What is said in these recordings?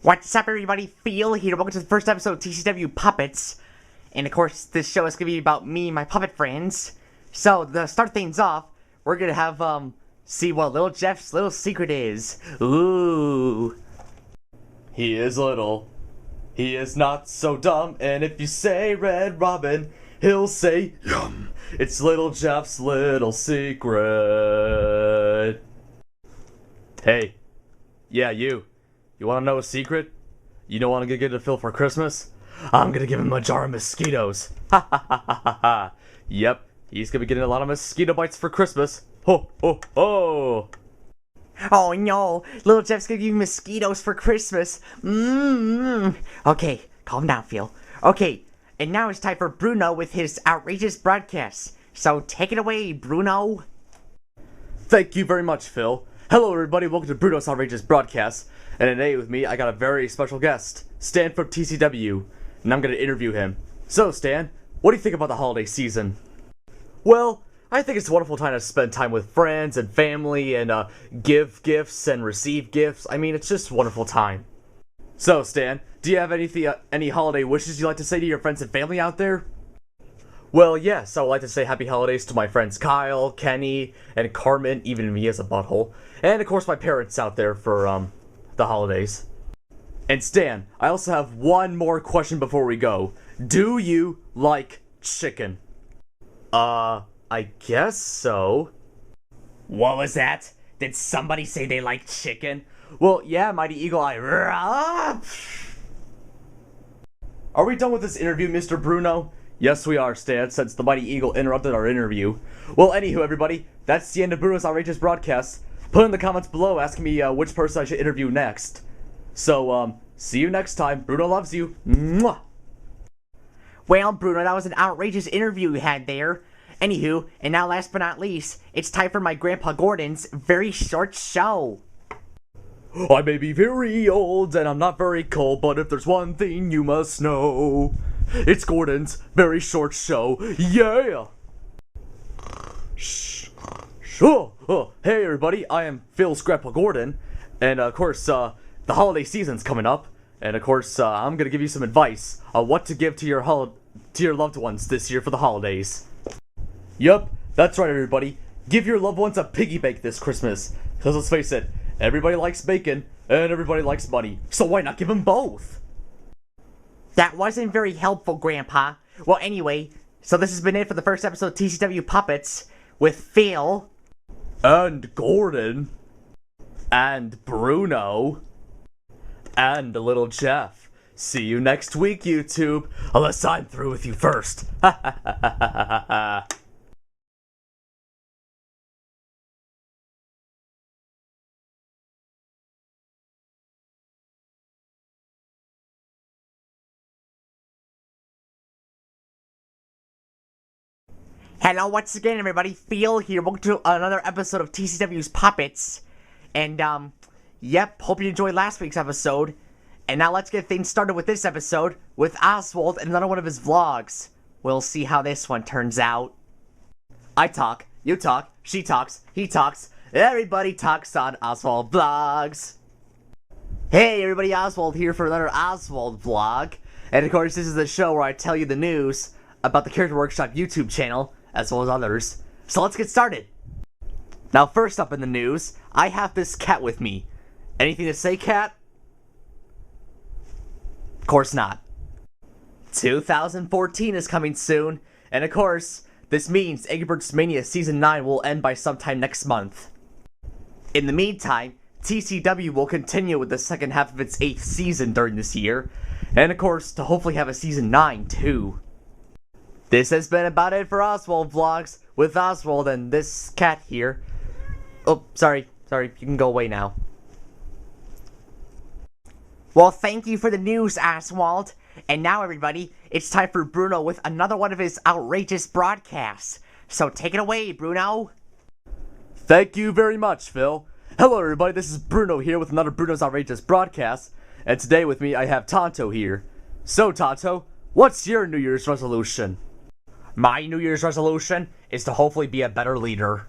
What's up, everybody? Phil here. Welcome to the first episode of TCW Puppets. And of course, this show is going to be about me and my puppet friends. So, to start things off, we're going to have, see what little Jeff's little secret is. Ooh. He is little. He is not so dumb. And if you say Red Robin, he'll say yum. It's little Jeff's little secret. Hey. Yeah, you. You wanna know a secret? You don't wanna get a Phil for Christmas? I'm gonna give him a jar of mosquitoes. Ha ha ha ha ha ha. Yep, he's gonna be getting a lot of mosquito bites for Christmas. Ho ho ho! Oh no, little Jeff's gonna give you mosquitoes for Christmas. Okay, calm down, Phil. Okay, and now it's time for Bruno with his outrageous broadcast. So take it away, Bruno. Thank you very much, Phil. Hello everybody, welcome to Bruno's Outrageous Broadcast. And today with me, I got a very special guest, Stan from TCW, and I'm gonna interview him. So Stan, what do you think about the holiday season? Well, I think it's a wonderful time to spend time with friends and family and give gifts and receive gifts. I mean, it's just a wonderful time. So Stan, do you have any holiday wishes you'd like to say to your friends and family out there? Well, yes, I would like to say happy holidays to my friends Kyle, Kenny, and Carmen, even me as a butthole. And of course my parents out there for, the holidays. And Stan, I also have one more question before we go. Do you like chicken? I guess so. What was that? Did somebody say they like chicken? Well, yeah, Mighty Eagle Eye. Are we done with this interview, Mr. Bruno? Yes, we are, Stan, since the Mighty Eagle interrupted our interview. Well, anywho, everybody, that's the end of Bruno's Outrageous Broadcast. Put in the comments below asking me which person I should interview next. So, see you next time. Bruno loves you. Mwah! Well, Bruno, that was an outrageous interview you had there. Anywho, and now last but not least, it's time for my Grandpa Gordon's very short show. I may be very old and I'm not very cold, but if there's one thing you must know, it's Gordon's very short show. Yeah! Shh. Hey everybody, I am Phil's Grandpa Gordon, and of course, the holiday season's coming up, and of course, I'm gonna give you some advice on what to give to your loved ones this year for the holidays. Yup, that's right everybody, give your loved ones a piggy bank this Christmas, because let's face it, everybody likes bacon, and everybody likes money, so why not give them both? That wasn't very helpful, Grandpa. Well, anyway, so this has been it for the first episode of TCW Puppets with Phil. And Gordon. And Bruno. And little Jeff. See you next week, YouTube. Unless I'm through with you first. Ha ha ha ha ha ha. Hello once again, everybody. Phil here. Welcome to another episode of TCW's Puppets. And, yep, hope you enjoyed last week's episode. And now let's get things started with this episode with Oswald and another one of his vlogs. We'll see how this one turns out. I talk, you talk, she talks, he talks, everybody talks on Oswald Vlogs. Hey everybody, Oswald here for another Oswald vlog. And of course, this is the show where I tell you the news about the Character Workshop YouTube channel, as well as others. So let's get started. Now first up in the news, I have this cat with me. Anything to say, cat? Of course not. 2014 is coming soon, and of course, this means Angry Birds Mania Season 9 will end by sometime next month. In the meantime, TCW will continue with the second half of its 8th season during this year, and of course, to hopefully have a Season 9 too. This has been about it for Oswald Vlogs, with Oswald and this cat here. Oh, sorry, you can go away now. Well, thank you for the news, Oswald. And now, everybody, it's time for Bruno with another one of his outrageous broadcasts. So take it away, Bruno. Thank you very much, Phil. Hello, everybody, this is Bruno here with another Bruno's Outrageous Broadcast. And today with me, I have Tonto here. So, Tonto, what's your New Year's resolution? My New Year's resolution is to hopefully be a better leader.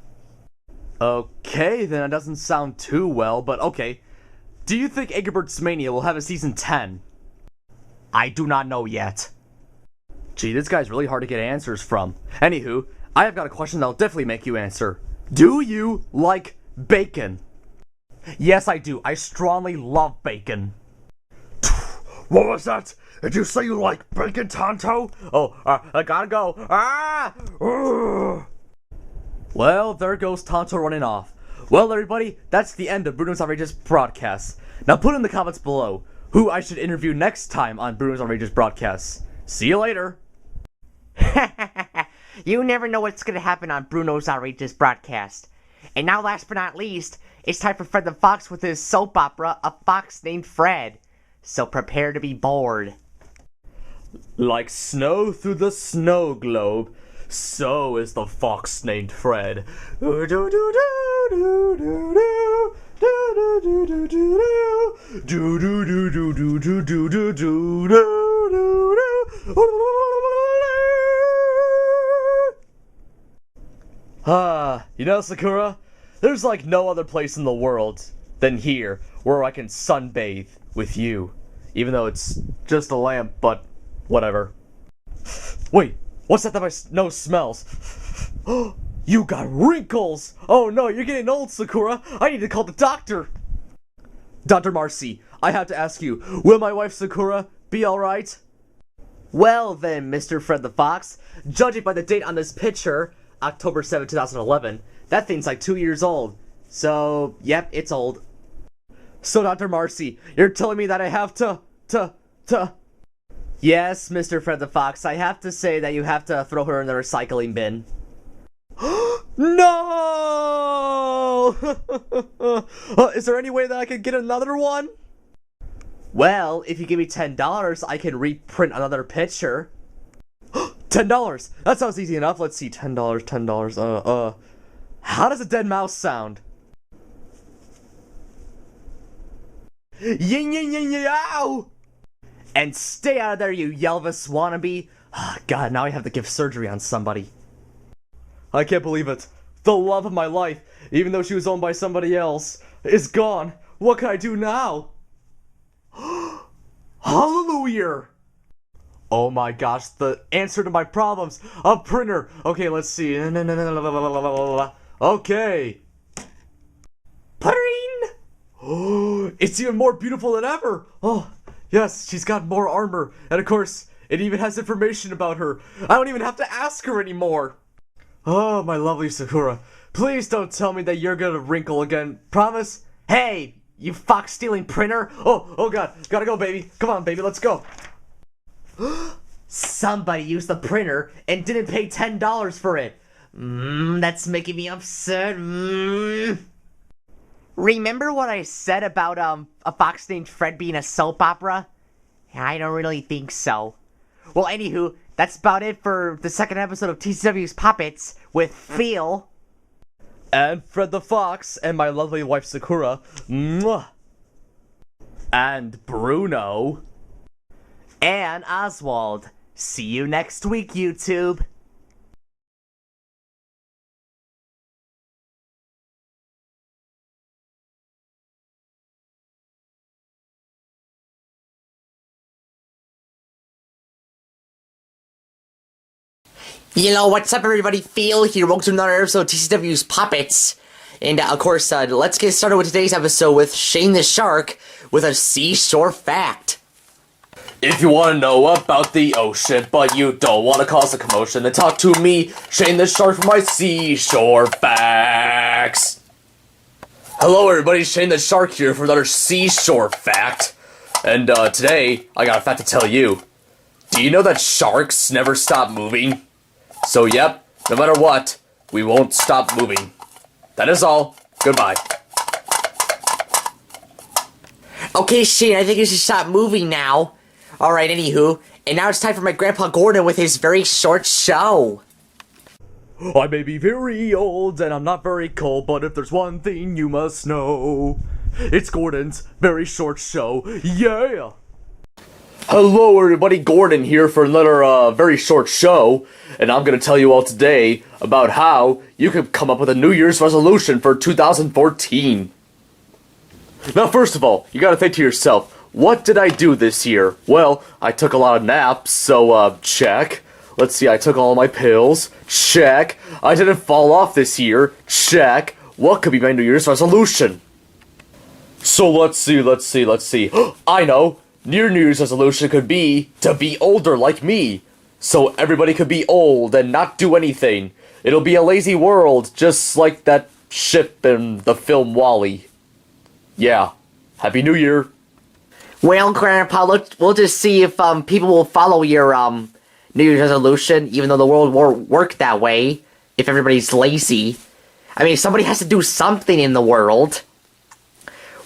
Okay, then it doesn't sound too well, but okay. do you think Angry Birds Mania will have a season 10? I do not know yet. Gee, this guy's really hard to get answers from. Anywho, I have got a question that'll definitely make you answer. Do you like bacon? Yes, I do. I strongly love bacon. What was that? Did you say you like bacon, Tonto? Oh, I gotta go. Ah! Well, there goes Tonto running off. Well, everybody, that's the end of Bruno's Outrageous Broadcast. Now put in the comments below who I should interview next time on Bruno's Outrageous Broadcast. See you later. You never know what's gonna happen on Bruno's Outrageous Broadcast. And now, last but not least, it's time for Fred the Fox with his soap opera, A Fox Named Fred. So prepare to be bored. Like snow through the snow globe, so is the fox named Fred. You know, Sakura, there's like no other place in the world than here where I can sunbathe with you. Even though it's just a lamp, but whatever. Wait, what's that my nose smells? You got wrinkles! Oh no, you're getting old, Sakura! I need to call the doctor! Dr. Marcy, I have to ask you, will my wife Sakura be alright? Well then, Mr. Fred the Fox, judging by the date on this picture, October 7, 2011, that thing's like 2 years old. So, yep, it's old. So, Dr. Marcy, you're telling me that I have to... Yes, Mr. Fred the Fox, I have to say that you have to throw her in the recycling bin. No! Is there any way that I could get another one? Well, if you give me $10, I can reprint another picture. $10! That sounds easy enough. Let's see, $10. How does a dead mouse sound? Yin yin yin yow! And stay out of there, you Yelvis wannabe. God, now I have to give surgery on somebody. I can't believe it. The love of my life, even though she was owned by somebody else, is gone. What can I do now? Hallelujah! Oh my gosh, the answer to my problems. A printer. Okay, let's see. Okay. Pring! Oh, it's even more beautiful than ever. Oh, yes, she's got more armor. And of course, it even has information about her. I don't even have to ask her anymore. Oh, my lovely Sakura. Please don't tell me that you're gonna wrinkle again. Promise? Hey, you fox-stealing printer! Oh god. Gotta go, baby. Come on, baby, let's go. Somebody used the printer and didn't pay $10 for it. That's making me upset. Remember what I said about A Fox Named Fred being a soap opera? I don't really think so. Well, anywho, that's about it for the second episode of TCW's Puppets with Phil. And Fred the Fox and my lovely wife Sakura. Mwah. And Bruno. And Oswald. See you next week, YouTube. You know, what's up everybody, Phil here, welcome to another episode of TCW's Puppets. And of course, let's get started with today's episode with Shane the Shark with a seashore fact. If you want to know about the ocean, but you don't want to cause a commotion, then talk to me, Shane the Shark, for my seashore facts. Hello everybody, Shane the Shark here for another seashore fact. And today, I got a fact to tell you. Do you know that sharks never stop moving? So yep, no matter what, we won't stop moving. That is all. Goodbye. Okay, Shane, I think you should stop moving now. Alright, anywho, and now it's time for my Grandpa Gordon with his very short show. I may be very old and I'm not very cold, but if there's one thing you must know, it's Gordon's very short show. Yeah! Hello everybody, Gordon here for another very short show, and I'm gonna tell you all today about how you could come up with a New Year's resolution for 2014. Now, first of all, you gotta think to yourself, what did I do this year? Well, I took a lot of naps, so, check. Let's see, I took all my pills. Check. I didn't fall off this year. Check. What could be my New Year's resolution? So let's see. I know! Your New Year's resolution could be to be older like me. So everybody could be old and not do anything. It'll be a lazy world, just like that ship in the film WALL-E. Yeah. Happy New Year. Well, Grandpa, we'll just see if people will follow your New Year's resolution, even though the world won't work that way. If everybody's lazy, I mean, somebody has to do something in the world.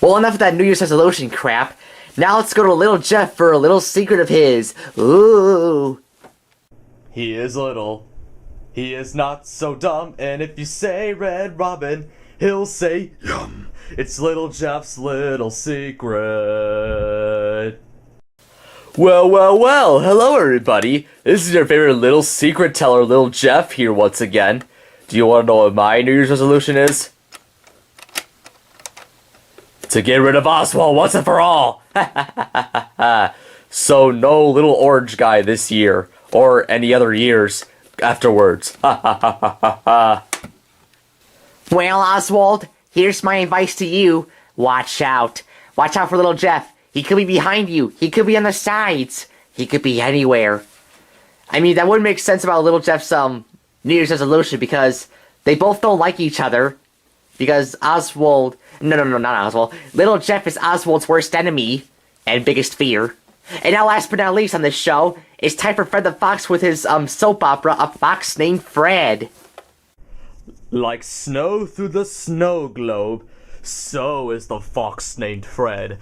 Well, enough of that New Year's resolution crap. Now let's go to Little Jeff for a little secret of his. Ooh. He is little. He is not so dumb. And if you say Red Robin, he'll say yum. It's Little Jeff's little secret. Well. Hello, everybody. This is your favorite little secret teller, Little Jeff, here once again. Do you want to know what my New Year's resolution is? To get rid of Oswald once and for all! So no little orange guy this year, or any other years afterwards. Well, Oswald, here's my advice to you. Watch out. Watch out for Little Jeff. He could be behind you. He could be on the sides. He could be anywhere. I mean, that wouldn't make sense about Little Jeff's New Year's resolution, because they both don't like each other. Because Oswald... No, not Oswald. Little Jeff is Oswald's worst enemy and biggest fear. And now, last but not least on this show, it's time for Fred the Fox with his soap opera, A Fox Named Fred. Like snow through the snow globe, so is the fox named Fred.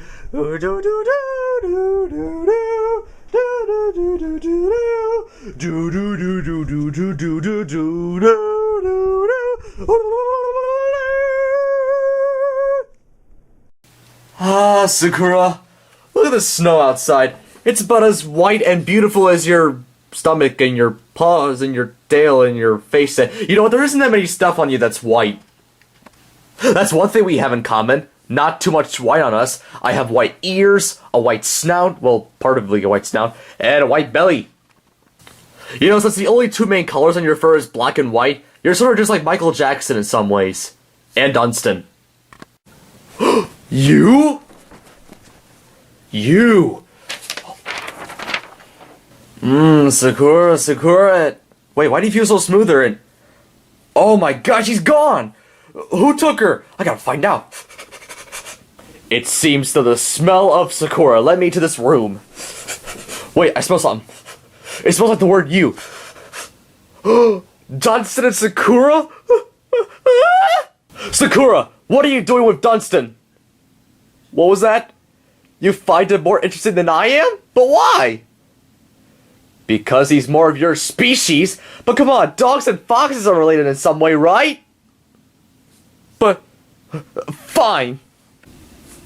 Ah, Sakura, look at the snow outside. It's about as white and beautiful as your stomach and your paws and your tail and your face. You know what? There isn't that many stuff on you that's white. That's one thing we have in common. Not too much white on us. I have white ears, a white snout, well, part of a white snout, and a white belly. You know, since the only two main colors on your fur is black and white, you're sort of just like Michael Jackson in some ways. And Dunstan. You? Sakura. Wait, why do you feel so smoother? And oh my gosh, she's gone! Who took her? I gotta find out. It seems to the smell of Sakura led me to this room. Wait, I smell something. It smells like the word you. Dunstan and Sakura? Sakura, what are you doing with Dunstan? What was that? You find him more interesting than I am? But why? Because he's more of your species. But come on, dogs and foxes are related in some way, right? But, fine.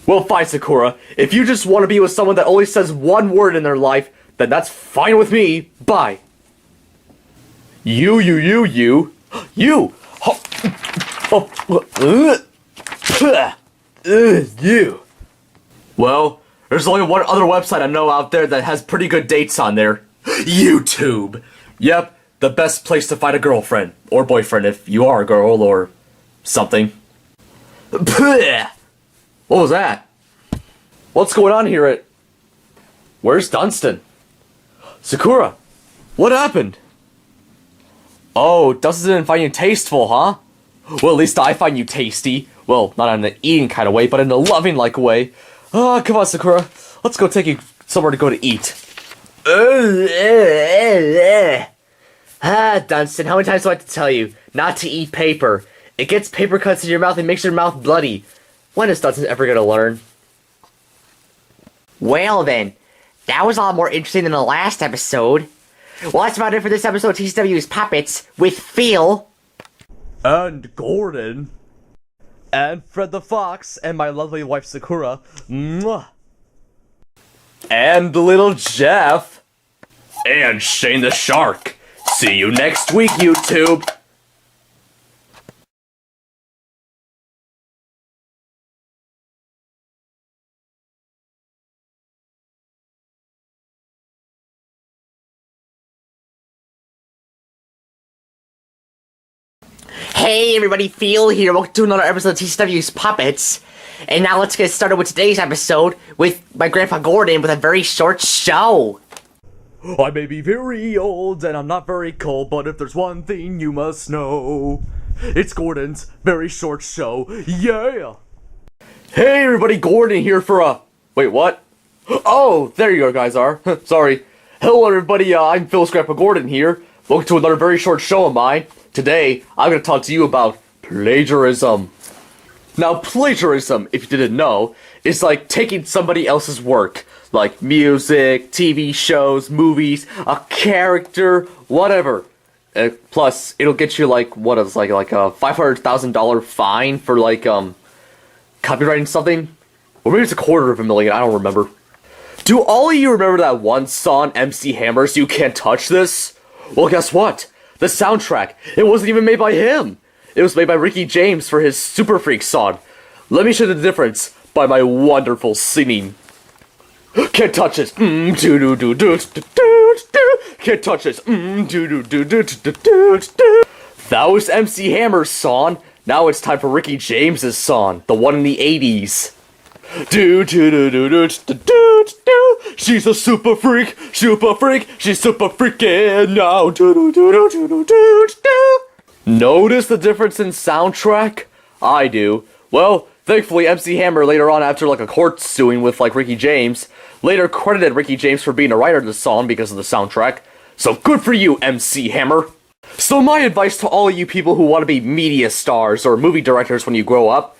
Well, fine, Sakura. If you just want to be with someone that only says one word in their life, then that's fine with me. Bye. You. You. You. Well, there's only one other website I know out there that has pretty good dates on there. YouTube. Yep, the best place to find a girlfriend. Or boyfriend if you are a girl or something. What was that? What's going on here Where's Dunstan? Sakura, what happened? Oh, Dunstan didn't find you tasteful, huh? Well, at least I find you tasty. Well, not in an eating kind of way, but in a loving-like way. Ah, come on, Sakura. Let's go take you somewhere to go to eat. Dunstan, how many times do I have to tell you not to eat paper? It gets paper cuts in your mouth and makes your mouth bloody. When is Dunstan ever gonna learn? Well then, that was a lot more interesting than the last episode. Well, that's about it for this episode of TCW's Puppets with Phil. And Gordon. And Fred the Fox, and my lovely wife Sakura. Mwah. And Little Jeff. And Shane the Shark. See you next week, YouTube. Hey everybody, Phil here. Welcome to another episode of TCW's Puppets. And now let's get started with today's episode with my Grandpa Gordon with a very short show. I may be very old and I'm not very cold, but if there's one thing you must know, it's Gordon's very short show. Yeah! Hey everybody, Gordon here for a... Wait, what? Oh, there you guys are. Sorry. Hello everybody, I'm Phil's Grandpa Gordon here. Welcome to another very short show of mine. Today, I'm going to talk to you about plagiarism. Now, plagiarism, if you didn't know, is like taking somebody else's work, like music, TV shows, movies, a character, whatever. Plus, it'll get you like a $500,000 fine for like copywriting something, or maybe it's $250,000. I don't remember. Do all of you remember that one song, MC Hammer's "You Can't Touch This"? Well, guess what? The soundtrack, it wasn't even made by him. It was made by Ricky James for his Super Freak song. Let me show you the difference by my wonderful singing. Can't touch this. Can't touch this. That was MC Hammer's song. Now it's time for Ricky James's song, the one in the 80s. She's a super freak, she's super freaking now. Notice the difference in soundtrack? I do. Well, thankfully MC Hammer later on, after like a court suing with like Ricky James, later credited Ricky James for being a writer of the song because of the soundtrack. So good for you, MC Hammer. So my advice to all of you people who want to be media stars or movie directors when you grow up,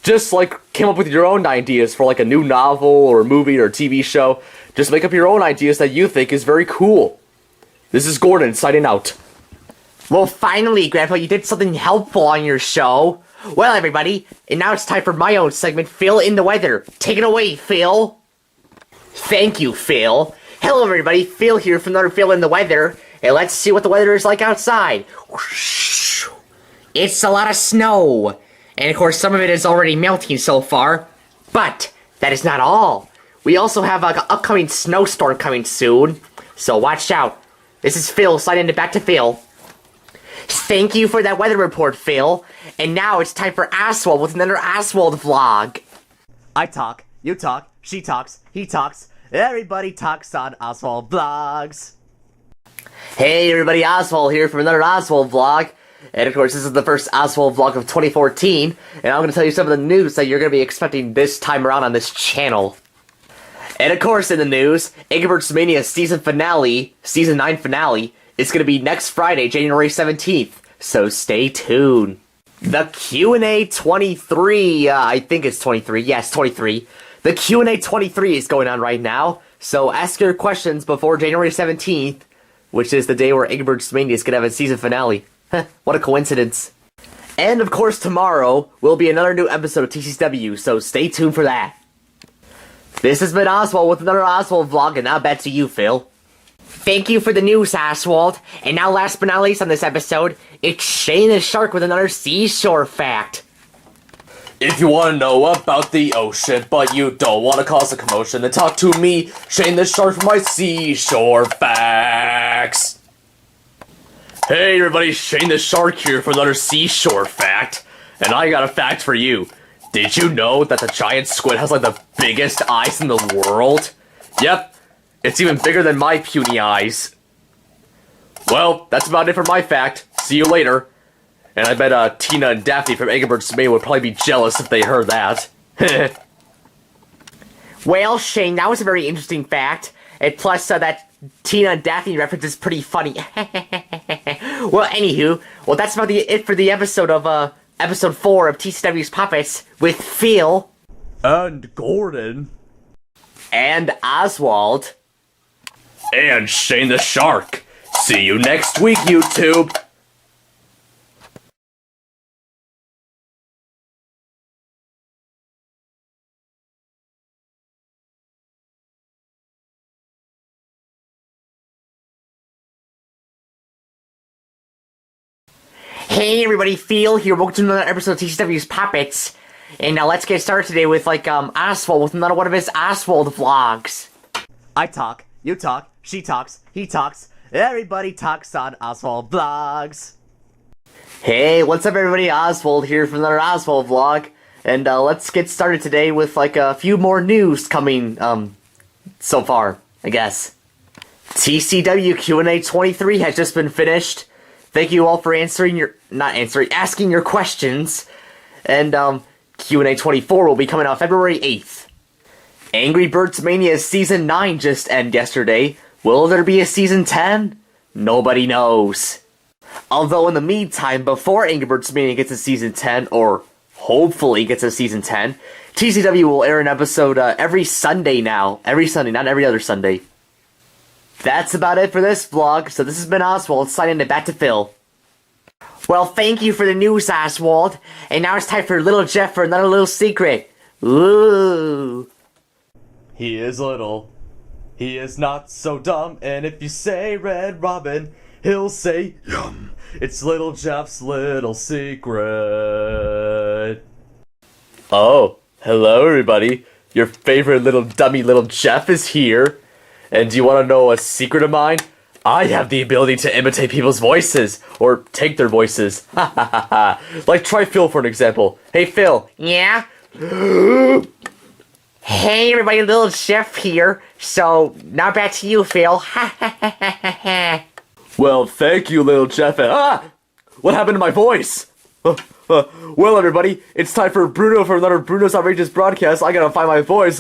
just like come up with your own ideas for like a new novel or movie or TV show. Just make up your own ideas that you think is very cool. This is Gordon signing out. Well, finally, Grandpa, you did something helpful on your show. Well, everybody, and now it's time for my own segment, Phil in the Weather. Take it away, Phil. Thank you, Phil. Hello, everybody. Phil here from another Phil in the Weather, and let's see what the weather is like outside. It's a lot of snow. And of course, some of it is already melting so far. But that is not all. We also have an upcoming snowstorm coming soon. So watch out. This is Phil signing it back to Phil. Thank you for that weather report, Phil. And now it's time for Oswald with another Oswald vlog. I talk, you talk, she talks, he talks, everybody talks on Oswald vlogs. Hey everybody, Oswald here from another Oswald vlog. And of course, this is the first Oswald vlog of 2014, and I'm going to tell you some of the news that you're going to be expecting this time around on this channel. And of course, in the news, Egbert's Mania Season 9 finale, is going to be next Friday, January 17th, so stay tuned. The Q&A 23, I think it's 23, yes, 23. The Q&A 23 is going on right now, so ask your questions before January 17th, which is the day where Egbert's Mania is going to have a season finale. What a coincidence. And of course tomorrow will be another new episode of TCW, so stay tuned for that. This has been Oswald with another Oswald vlog, and now back to you, Phil. Thank you for the news, Oswald. And now last but not least on this episode, it's Shane the Shark with another seashore fact. If you want to know about the ocean, but you don't want to cause a commotion, then talk to me, Shane the Shark, for my seashore facts. Hey everybody, Shane the Shark here for another seashore fact, and I got a fact for you. Did you know that the giant squid has like the biggest eyes in the world? Yep, it's even bigger than my puny eyes. Well, that's about it for my fact. See you later. And I bet Tina and Daphne from Egbert's May would probably be jealous if they heard that. Well, Shane, that was a very interesting fact. And plus, that Tina and Daphne reference is pretty funny. Well, anywho, well, that's about it for the episode of, episode 4 of TCW's Puppets with Phil. And Gordon. And Oswald. And Shane the Shark. See you next week, YouTube. Hey everybody, Phil here. Welcome to another episode of TCW's Puppets. And now let's get started today with, Oswald with another one of his Oswald vlogs. I talk, you talk, she talks, he talks, everybody talks on Oswald vlogs. Hey, what's up everybody? Oswald here from another Oswald vlog. And let's get started today with like a few more news coming so far, I guess. TCW Q&A 23 has just been finished. Thank you all for asking your questions. And Q&A 24 will be coming out February 8th. Angry Birds Mania Season 9 just ended yesterday. Will there be a Season 10? Nobody knows. Although in the meantime, before Angry Birds Mania gets a Season 10, or hopefully gets a Season 10, TCW will air an episode every Sunday now. Every Sunday, not every other Sunday. That's about it for this vlog, so this has been Oswald, signing it back to Phil. Well, thank you for the news, Oswald. And now it's time for Little Jeff for another little secret. Ooh. He is little. He is not so dumb. And if you say Red Robin, he'll say yum. It's Little Jeff's little secret. Oh, hello everybody. Your favorite little dummy Little Jeff is here. And do you want to know a secret of mine? I have the ability to imitate people's voices, or take their voices. Ha ha ha ha. Like try Phil for an example. Hey Phil. Yeah? Hey everybody, Little Jeff here. So, now back to you, Phil. Well, thank you, Little Jeff. What happened to my voice? Well, everybody, it's time for Bruno for another Bruno's Outrageous broadcast. I gotta find my voice.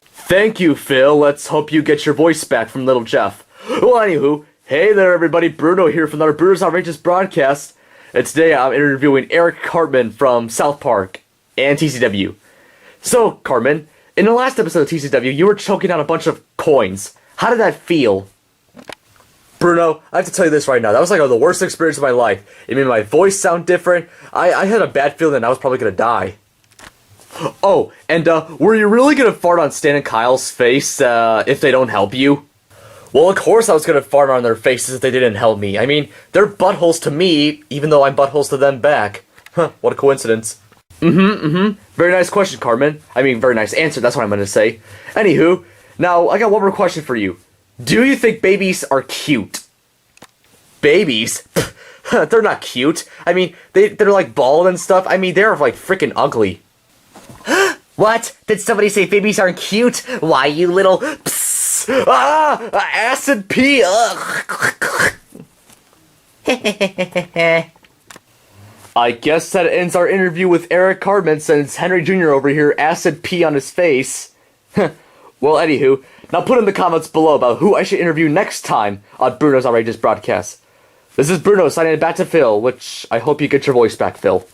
Thank you, Phil. Let's hope you get your voice back from Little Jeff. Well, anywho, hey there, everybody. Bruno here from another Bruno's Outrageous broadcast. And today I'm interviewing Eric Cartman from South Park and TCW. So, Cartman, in the last episode of TCW, you were choking out a bunch of coins. How did that feel? Bruno, I have to tell you this right now. That was like the worst experience of my life. It made my voice sound different. I had a bad feeling that I was probably gonna die. Oh, and were you really gonna fart on Stan and Kyle's face if they don't help you? Well, of course I was gonna fart on their faces if they didn't help me. I mean, they're buttholes to me, even though I'm buttholes to them back. Huh, what a coincidence. Very nice question, Cartman. I mean, very nice answer, that's what I'm gonna say. Anywho, now, I got one more question for you. Do you think babies are cute? Babies? They're not cute. I mean, they're like bald and stuff. I mean, they're like freaking ugly. What? Did somebody say babies aren't cute? Why, you little psst. Acid pee. I guess that ends our interview with Eric Cartman since Henry Jr. over here acid pee on his face. Well, anywho, now put in the comments below about who I should interview next time on Bruno's Outrageous broadcast. This is Bruno signing it back to Phil, which I hope you get your voice back, Phil.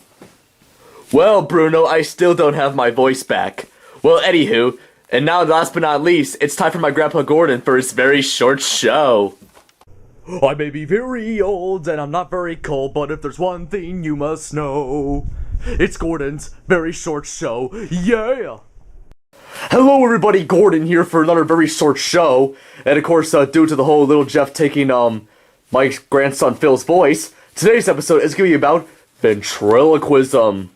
Well, Bruno, I still don't have my voice back. Well, anywho, and now last but not least, it's time for my Grandpa Gordon for his very short show. I may be very old and I'm not very cold, but if there's one thing you must know, it's Gordon's very short show. Yeah! Hello everybody, Gordon here for another very short show. And of course, due to the whole Little Jeff taking my grandson Phil's voice, today's episode is going to be about ventriloquism.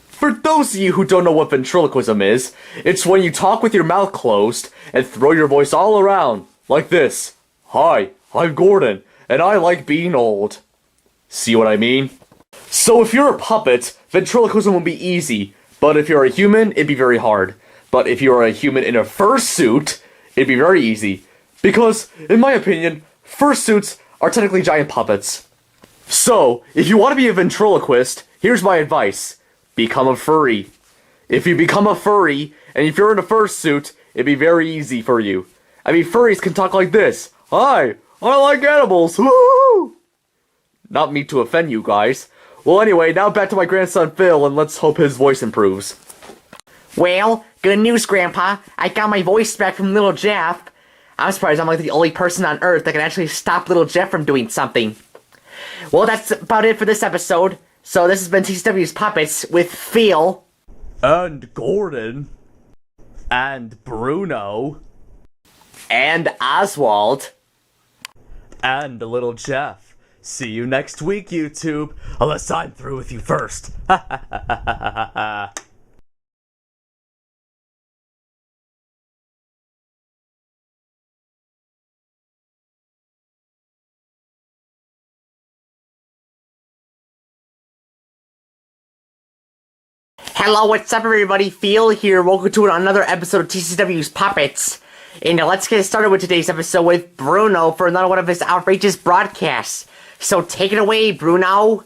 For those of you who don't know what ventriloquism is, it's when you talk with your mouth closed and throw your voice all around, like this. Hi, I'm Gordon, and I like being old. See what I mean? So if you're a puppet, ventriloquism will be easy, but if you're a human, it'd be very hard. But if you're a human in a fursuit, it'd be very easy. Because, in my opinion, fursuits are technically giant puppets. So, if you want to be a ventriloquist, here's my advice. Become a furry. If you become a furry, and if you're in a fursuit, it'd be very easy for you. I mean, furries can talk like this. Hi, I like animals. Woo! Not me to offend you guys. Well, anyway, now back to my grandson Phil, and let's hope his voice improves. Well, good news, Grandpa. I got my voice back from Little Jeff. I'm surprised I'm like the only person on Earth that can actually stop Little Jeff from doing something. Well, that's about it for this episode. So this has been TCW's Puppets with Phil. And Gordon. And Bruno. And Oswald. And Little Jeff. See you next week, YouTube. Unless I'm through with you first. Ha ha ha ha ha ha. Hello, what's up everybody? Phil here. Welcome to another episode of TCW's Puppets. And let's get started with today's episode with Bruno for another one of his outrageous broadcasts. So take it away, Bruno.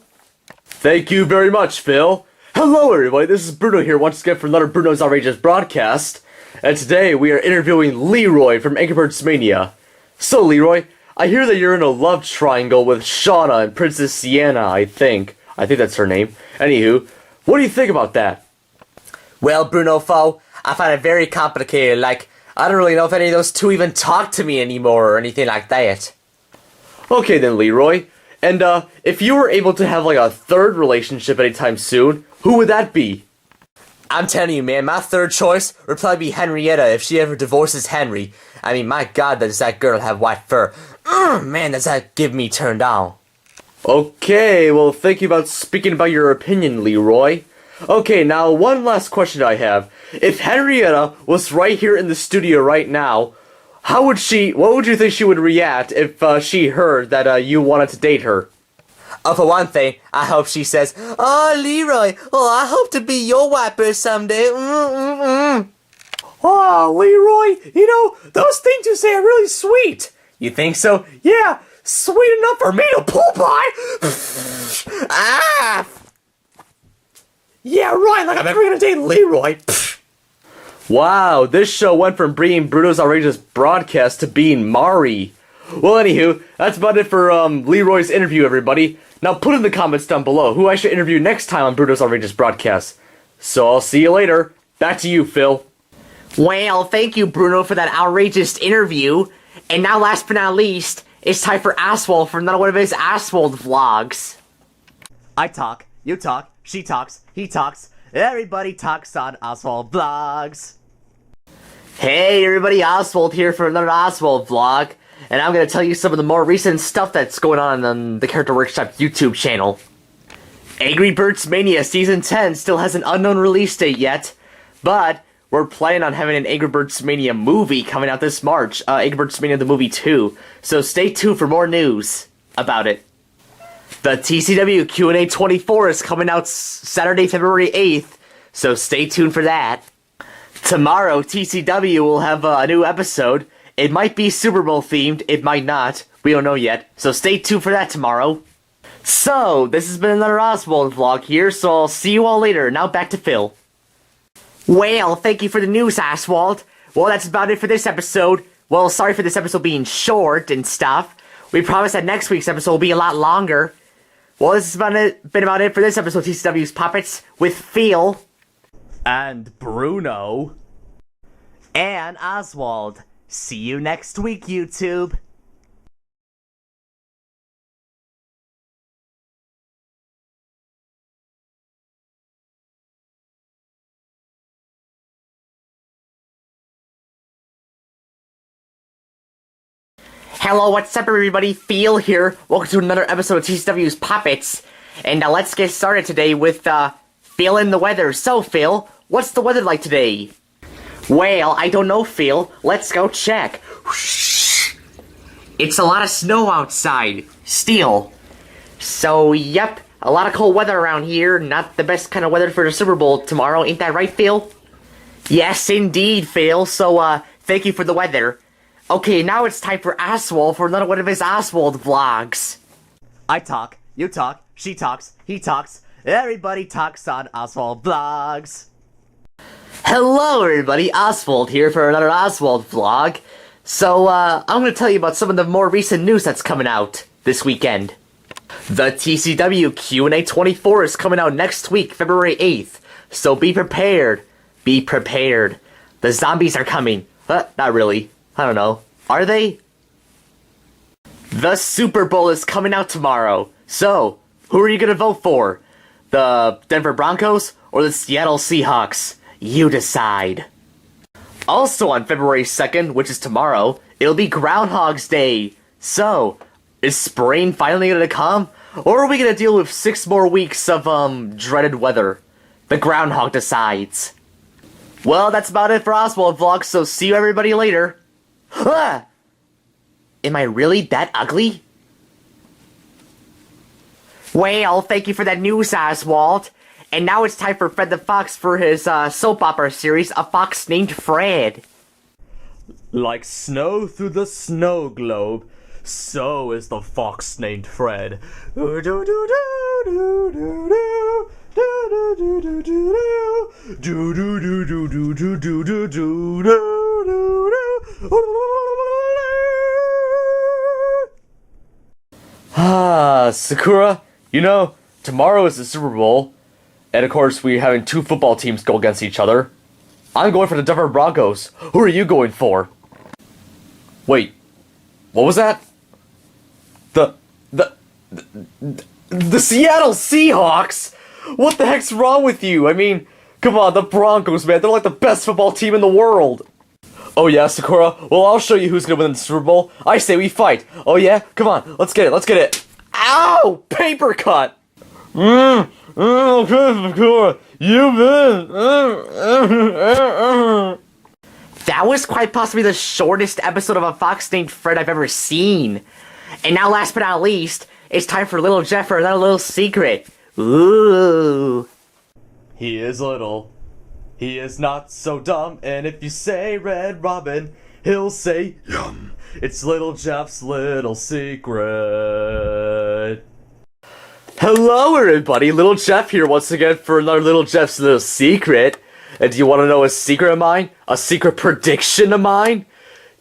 Thank you very much, Phil. Hello, everybody. This is Bruno here once again for another Bruno's Outrageous broadcast. And today we are interviewing Leroy from Angry Birds Mania. So, Leroy, I hear that you're in a love triangle with Shauna and Princess Sienna, I think. I think that's her name. Anywho, what do you think about that? Well, Bruno Fo, I find it very complicated. Like, I don't really know if any of those two even talk to me anymore or anything like that. Okay then, Leroy. And, if you were able to have, like, a third relationship anytime soon, who would that be? I'm telling you, man, my third choice would probably be Henrietta if she ever divorces Henry. I mean, my God, does that girl have white fur. Man, does that give me turned on. Okay, well, thank you about speaking about your opinion, Leroy. Okay, now, one last question I have. If Henrietta was right here in the studio right now, what would you think she would react if she heard that you wanted to date her? Oh, for one thing, I hope she says, "Oh, Leroy, I hope to be your wiper someday." Oh, Leroy, those things you say are really sweet. You think so? Yeah, sweet enough for me to pull by. Ah! Yeah, right, like I'm never gonna date Leroy. Wow, this show went from being Bruno's Outrageous broadcast to being Mari. Well, anywho, that's about it for Leroy's interview, everybody. Now put in the comments down below who I should interview next time on Bruno's Outrageous broadcast. So I'll see you later. Back to you, Phil. Well, thank you, Bruno, for that outrageous interview. And now, last but not least, it's time for Oswald for another one of his Oswald vlogs. I talk, you talk, she talks, he talks, everybody talks on Oswald Vlogs. Hey, everybody, Oswald here for another Oswald vlog. And I'm going to tell you some of the more recent stuff that's going on the Character Workshop YouTube channel. Angry Birds Mania Season 10 still has an unknown release date yet, but we're planning on having an Angry Birds Mania movie coming out this March, Angry Birds Mania the Movie 2, so stay tuned for more news about it. The TCW Q&A 24 is coming out Saturday, February 8th, so stay tuned for that. Tomorrow, TCW will have a new episode. It might be Super Bowl themed, it might not. We don't know yet, so stay tuned for that tomorrow. So, this has been another Oswald vlog here, so I'll see you all later. Now back to Phil. Well, thank you for the news, Oswald. Well, that's about it for this episode. Well, sorry for this episode being short and stuff. We promise that next week's episode will be a lot longer. Well, this has been about it for this episode of TCW's Puppets with Phil. And Bruno. And Oswald. See you next week, YouTube. Hello, what's up everybody? Phil here. Welcome to another episode of TCW's Puppets. And let's get started today with Phil and the weather. So Phil, what's the weather like today? Well, I don't know, Phil. Let's go check. It's a lot of snow outside. Still. So, yep, a lot of cold weather around here. Not the best kind of weather for the Super Bowl tomorrow. Ain't that right, Phil? Yes, indeed, Phil. So, thank you for the weather. Okay, now it's time for Oswald for another one of his Oswald vlogs. I talk, you talk, she talks, he talks, everybody talks on Oswald Vlogs. Hello everybody, Oswald here for another Oswald vlog. So, I'm gonna tell you about some of the more recent news that's coming out this weekend. The TCW Q&A 24 is coming out next week, February 8th. So be prepared. Be prepared. The zombies are coming. Not really. I don't know. Are they? The Super Bowl is coming out tomorrow. So, who are you gonna vote for? The Denver Broncos or the Seattle Seahawks? You decide. Also on February 2nd, which is tomorrow, it'll be Groundhog's Day. So, is spring finally gonna come? Or are we gonna deal with 6 more weeks of, dreaded weather? The groundhog decides. Well, that's about it for Oswald Vlogs, so see you everybody later. Huh! Am I really that ugly? Well, thank you for that news, Oswald. And now it's time for Fred the Fox for his soap opera series, A Fox Named Fred. Like snow through the snow globe, so is the fox named Fred. Ah, Sakura, tomorrow is the Super Bowl, and of course we're having two football teams go against each other. I'm going for the Denver Broncos. Who are you going for? Wait, what was that? The Seattle Seahawks? What the heck's wrong with you? I mean, come on, the Broncos, man, they're like the best football team in the world. Oh yeah, Sakura? Well, I'll show you who's gonna win the Super Bowl. I say we fight. Oh yeah? Come on, let's get it. Ow! Paper cut! Okay, Sakura, you win! That was quite possibly the shortest episode of A Fox Named Fred I've ever seen. And now, last but not least, it's time for Little Jeff for another little secret. Ooh. He is little. He is not so dumb. And if you say Red Robin, he'll say yum. It's Little Jeff's little secret. Hello, everybody. Little Jeff here once again for another Little Jeff's little secret. And do you want to know a secret of mine? A secret prediction of mine?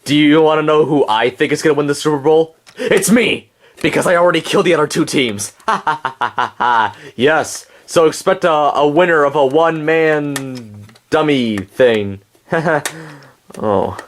Do you want to know who I think is going to win the Super Bowl? It's me! Because I already killed the other two teams. Ha ha ha ha ha. Yes. So expect a winner of a one-man dummy thing. Oh.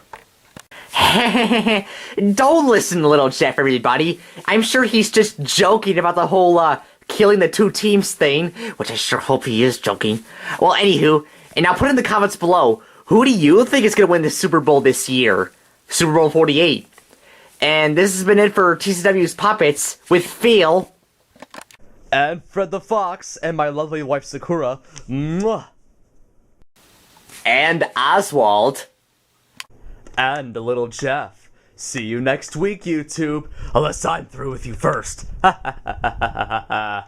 Don't listen to Little Jeff, everybody. I'm sure he's just joking about the whole, killing the two teams thing, which I sure hope he is joking. Well, anywho, and now put in the comments below, who do you think is going to win the Super Bowl this year? Super Bowl 48. And this has been it for TCW's Puppets with Phil. And Fred the Fox and my lovely wife Sakura. Mwah. And Oswald. And Little Jeff. See you next week, YouTube. Unless I'm through with you first. Ha ha ha ha ha ha.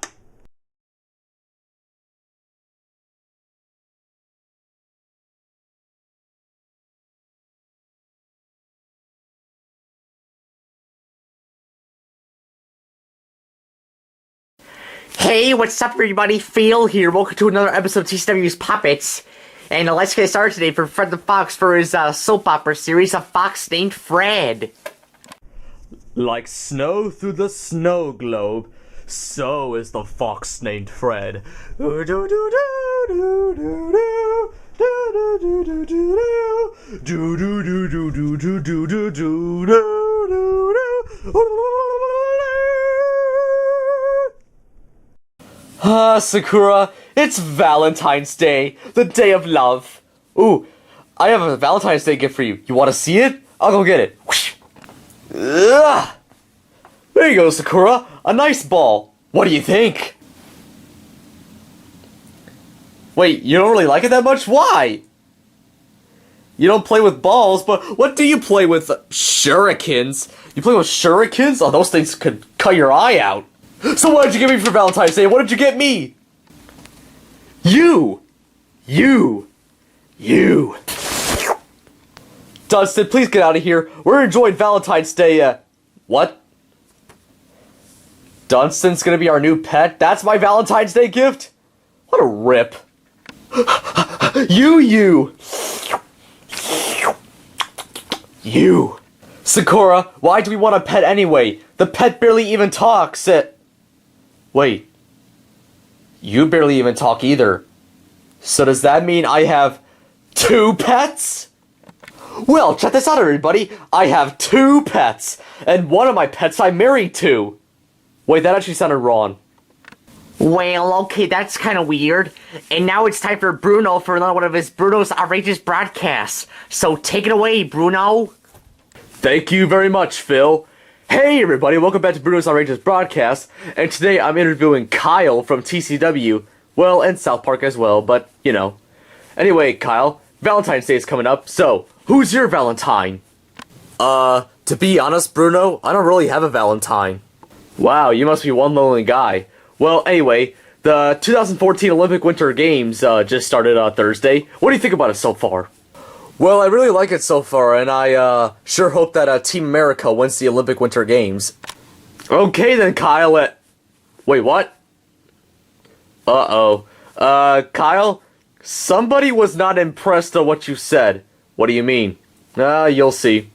Hey, what's up everybody? Phil here. Welcome to another episode of TCW's Puppets. And let's get started today for Fred the Fox for his soap opera series, A Fox Named Fred. Like snow through the snow globe, so is the fox named Fred. Ah, Sakura, it's Valentine's Day, the day of love. Ooh, I have a Valentine's Day gift for you. You want to see it? I'll go get it. Ugh. There you go, Sakura. A nice ball. What do you think? Wait, you don't really like it that much? Why? You don't play with balls, but what do you play with? Shurikens? You play with shurikens? Oh, those things could cut your eye out. So what did you get me for Valentine's Day? What did you get me? You! Dustin, please get out of here. We're enjoying Valentine's Day, what? Dunstan's gonna be our new pet? That's my Valentine's Day gift? What a rip. You! Sakura, why do we want a pet anyway? The pet barely even talks. Wait. You barely even talk either. So does that mean I have 2 pets? Well, check this out, everybody. I have 2 pets. And one of my pets I'm married to. Wait, that actually sounded wrong. Well, okay, that's kind of weird. And now it's time for Bruno for another one of his Bruno's Outrageous broadcasts. So take it away, Bruno. Thank you very much, Phil. Hey everybody, welcome back to Bruno's Outrageous Broadcast, and today I'm interviewing Kyle from TCW, well, and South Park as well, but, you know. Anyway, Kyle, Valentine's Day is coming up, so, who's your Valentine? To be honest, Bruno, I don't really have a Valentine. Wow, you must be one lonely guy. Well, anyway, The 2014 Olympic Winter Games just started Thursday. What do you think about it so far? Well, I really like it so far, and I sure hope that Team America wins the Olympic Winter Games. Okay then, Kyle. Wait, what? Uh-oh. Kyle? Somebody was not impressed at what you said. What do you mean? You'll see.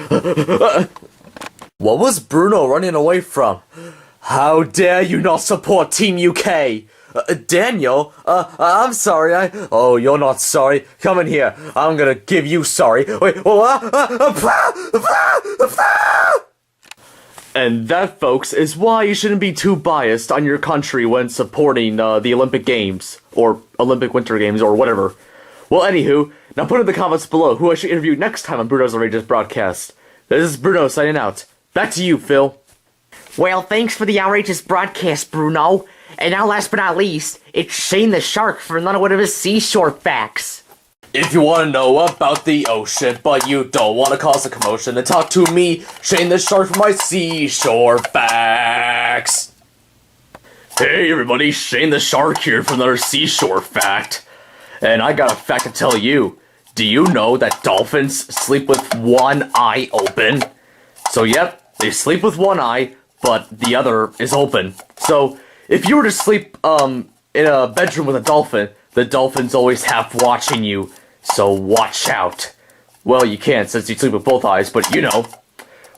What was Bruno running away from? How dare you not support Team UK? Daniel? I'm sorry, Oh, you're not sorry. Come in here. I'm gonna give you sorry. Wait, And that, folks, is why you shouldn't be too biased on your country when supporting the Olympic Games, or Olympic Winter Games, or whatever. Well, anywho, now put in the comments below who I should interview next time on Bruno's Outrageous Broadcast. This is Bruno signing out. Back to you, Phil. Well, thanks for the outrageous broadcast, Bruno. And now, last but not least, it's Shane the Shark for another one of his seashore facts. if you want to know about the ocean, but you don't want to cause a commotion, then talk to me, Shane the Shark, for my seashore facts. Hey everybody, Shane the Shark here for another seashore fact. And I got a fact to tell you. Do you know that dolphins sleep with one eye open? So yep, they sleep with one eye, but the other is open. So if you were to sleep in a bedroom with a dolphin, the dolphin's always half watching you. So watch out. Well, you can't since you sleep with both eyes, but you know.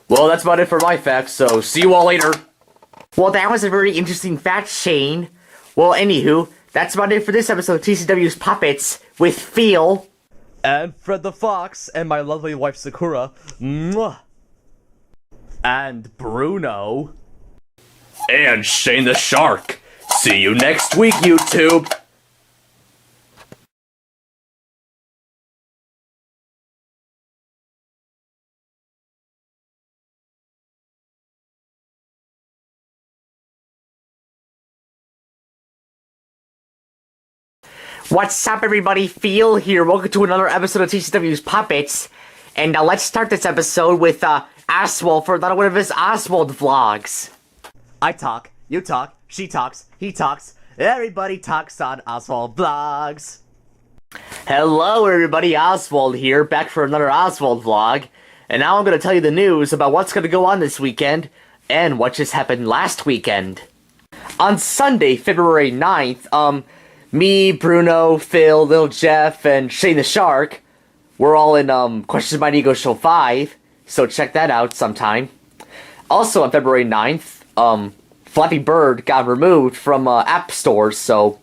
Well, that's about it for my facts, so see you all later. Well, that was a very interesting fact, Shane. Well, anywho, that's about it for this episode of TCW's Puppets with Phil. And Fred the Fox, and my lovely wife Sakura. Mwah. And Bruno. And Shane the Shark. See you next week, YouTube. What's up, everybody? Phil here. Welcome to another episode of TCW's Puppets. And let's start this episode with Oswald for another one of his Oswald vlogs. I talk, you talk, she talks, he talks, everybody talks on Oswald Vlogs. Hello everybody, Oswald here, back for another Oswald vlog. And now I'm going to tell you the news about what's going to go on this weekend, and what just happened last weekend. On Sunday, February 9th, me, Bruno, Phil, Little Jeff, and Shane the Shark, we're all in Questions My Ego Show 5, so check that out sometime. Also on February 9th, Flappy Bird got removed from app stores, so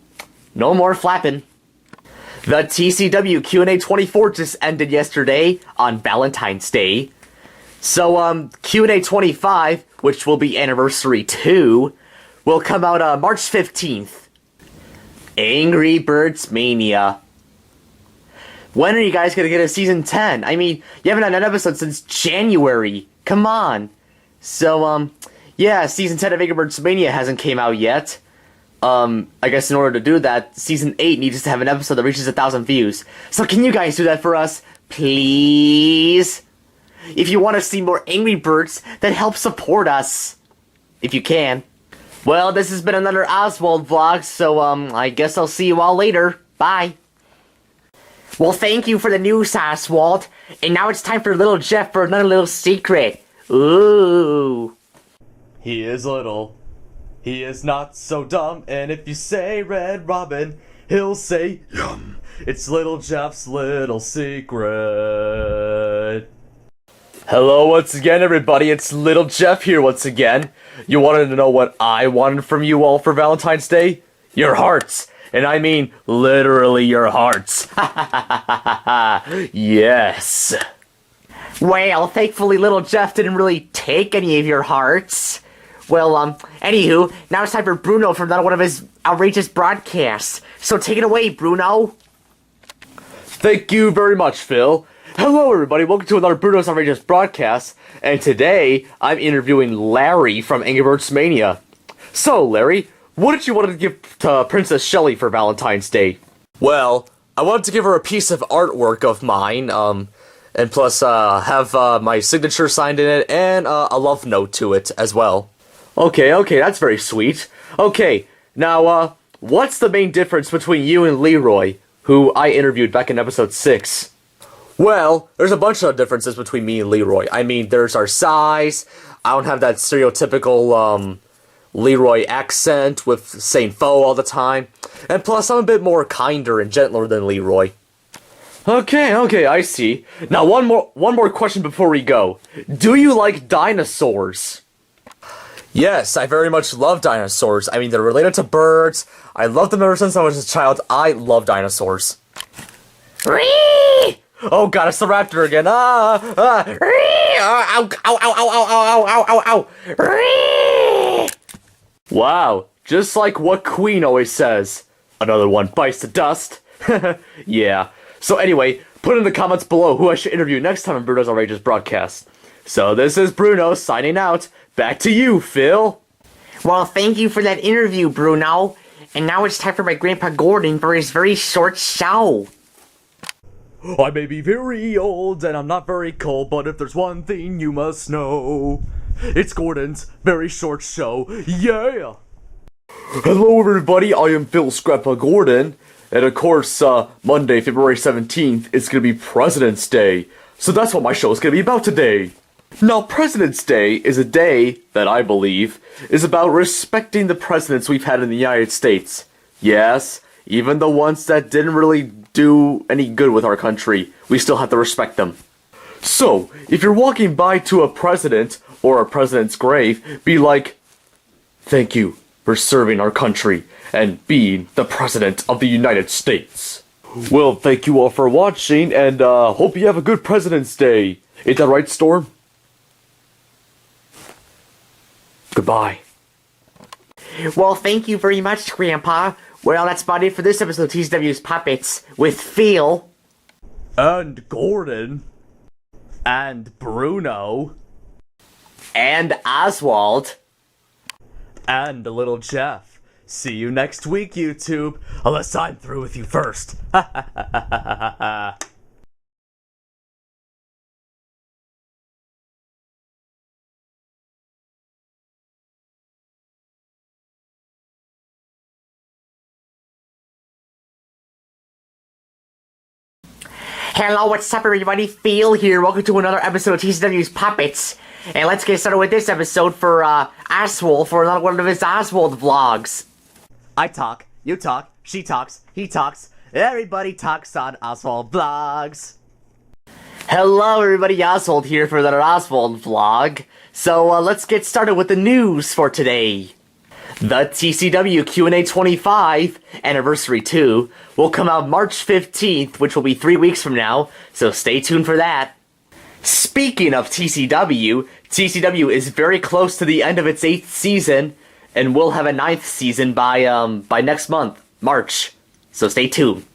no more flapping. The TCW Q&A 24 just ended yesterday on Valentine's Day. So Q&A 25, which will be Anniversary 2, will come out March 15th. Angry Birds Mania. When are you guys gonna get a season 10? I mean, you haven't had an episode since January. Come on. So, yeah, season 10 of Angry Birds Mania hasn't came out yet. I guess in order to do that, season 8 needs to have an episode that reaches 1,000 views. So can you guys do that for us? Please? If you want to see more Angry Birds, then help support us. If you can. Well, this has been another Oswald vlog, so, I guess I'll see you all later. Bye. Well, thank you for the news, Oswald. And now it's time for Little Jeff for another little secret. Ooh. He is little. He is not so dumb. And if you say Red Robin, he'll say yum. It's Little Jeff's little secret. Hello once again, everybody. It's Little Jeff here once again. You wanted to know what I wanted from you all for Valentine's Day? Your hearts. And I mean literally your hearts. Yes. Well, thankfully Little Jeff didn't really take any of your hearts. Well, anywho, now it's time for Bruno for another one of his outrageous broadcasts. So take it away, Bruno. Thank you very much, Phil. Hello, everybody. Welcome to another Bruno's Outrageous Broadcast. And today, I'm interviewing Larry from Angry Birds Mania. So, Larry, what did you want to give to Princess Shelly for Valentine's Day? Well, I wanted to give her a piece of artwork of mine, and plus, have, my signature signed in it, and, a love note to it as well. Okay, that's very sweet. Okay, now, what's the main difference between you and Leroy, who I interviewed back in episode 6? Well, there's a bunch of differences between me and Leroy. I mean, there's our size. I don't have that stereotypical, Leroy accent with saying "fo" all the time. And plus, I'm a bit more kinder and gentler than Leroy. Okay, I see. Now, one more question before we go. Do you like dinosaurs? Yes, I very much love dinosaurs. I mean, they're related to birds. I loved them ever since I was a child. I love dinosaurs. Oh god, it's the raptor again. Ow, ow, ow, ow, ow, ow, ow. Wow, just like what Queen always says. Another one bites the dust. Yeah. So anyway, put in the comments below who I should interview next time on Bruno's Outrageous Broadcast. So this is Bruno signing out. Back to you, Phil. Well, thank you for that interview, Bruno. And now it's time for my Grandpa Gordon for his very short show. I may be very old and I'm not very cold, but if there's one thing you must know, it's Gordon's very short show. Yeah! Hello everybody, I am Phil's Grandpa Gordon, and of course, Monday, February 17th, it's gonna be President's Day, so that's what my show is gonna be about today. Now, President's Day is a day that I believe is about respecting the presidents we've had in the United States. Yes, even the ones that didn't really do any good with our country, we still have to respect them. So, if you're walking by to a president or a president's grave, be like, thank you for serving our country and being the president of the United States. Well, thank you all for watching, and hope you have a good President's Day. Ain't that right, Storm? Goodbye. Well, thank you very much, Grandpa. Well, that's about it for this episode of TCW's Puppets with Phil. And Gordon. And Bruno. And Oswald. And little Jeff. See you next week, YouTube. Unless I'm through with you first. Ha ha ha ha ha. Hello, what's up, everybody? Phil here. Welcome to another episode of TCW's Puppets. And let's get started with this episode for Oswald for another one of his Oswald vlogs. I talk, you talk, she talks, he talks, everybody talks on Oswald Vlogs. Hello everybody, Oswald here for another Oswald vlog. So let's get started with the news for today. The TCW Q&A 25, Anniversary 2, will come out March 15th, which will be 3 weeks from now, so stay tuned for that. Speaking of TCW, TCW is very close to the end of its 8th season, and will have a 9th season by next month, March, so stay tuned.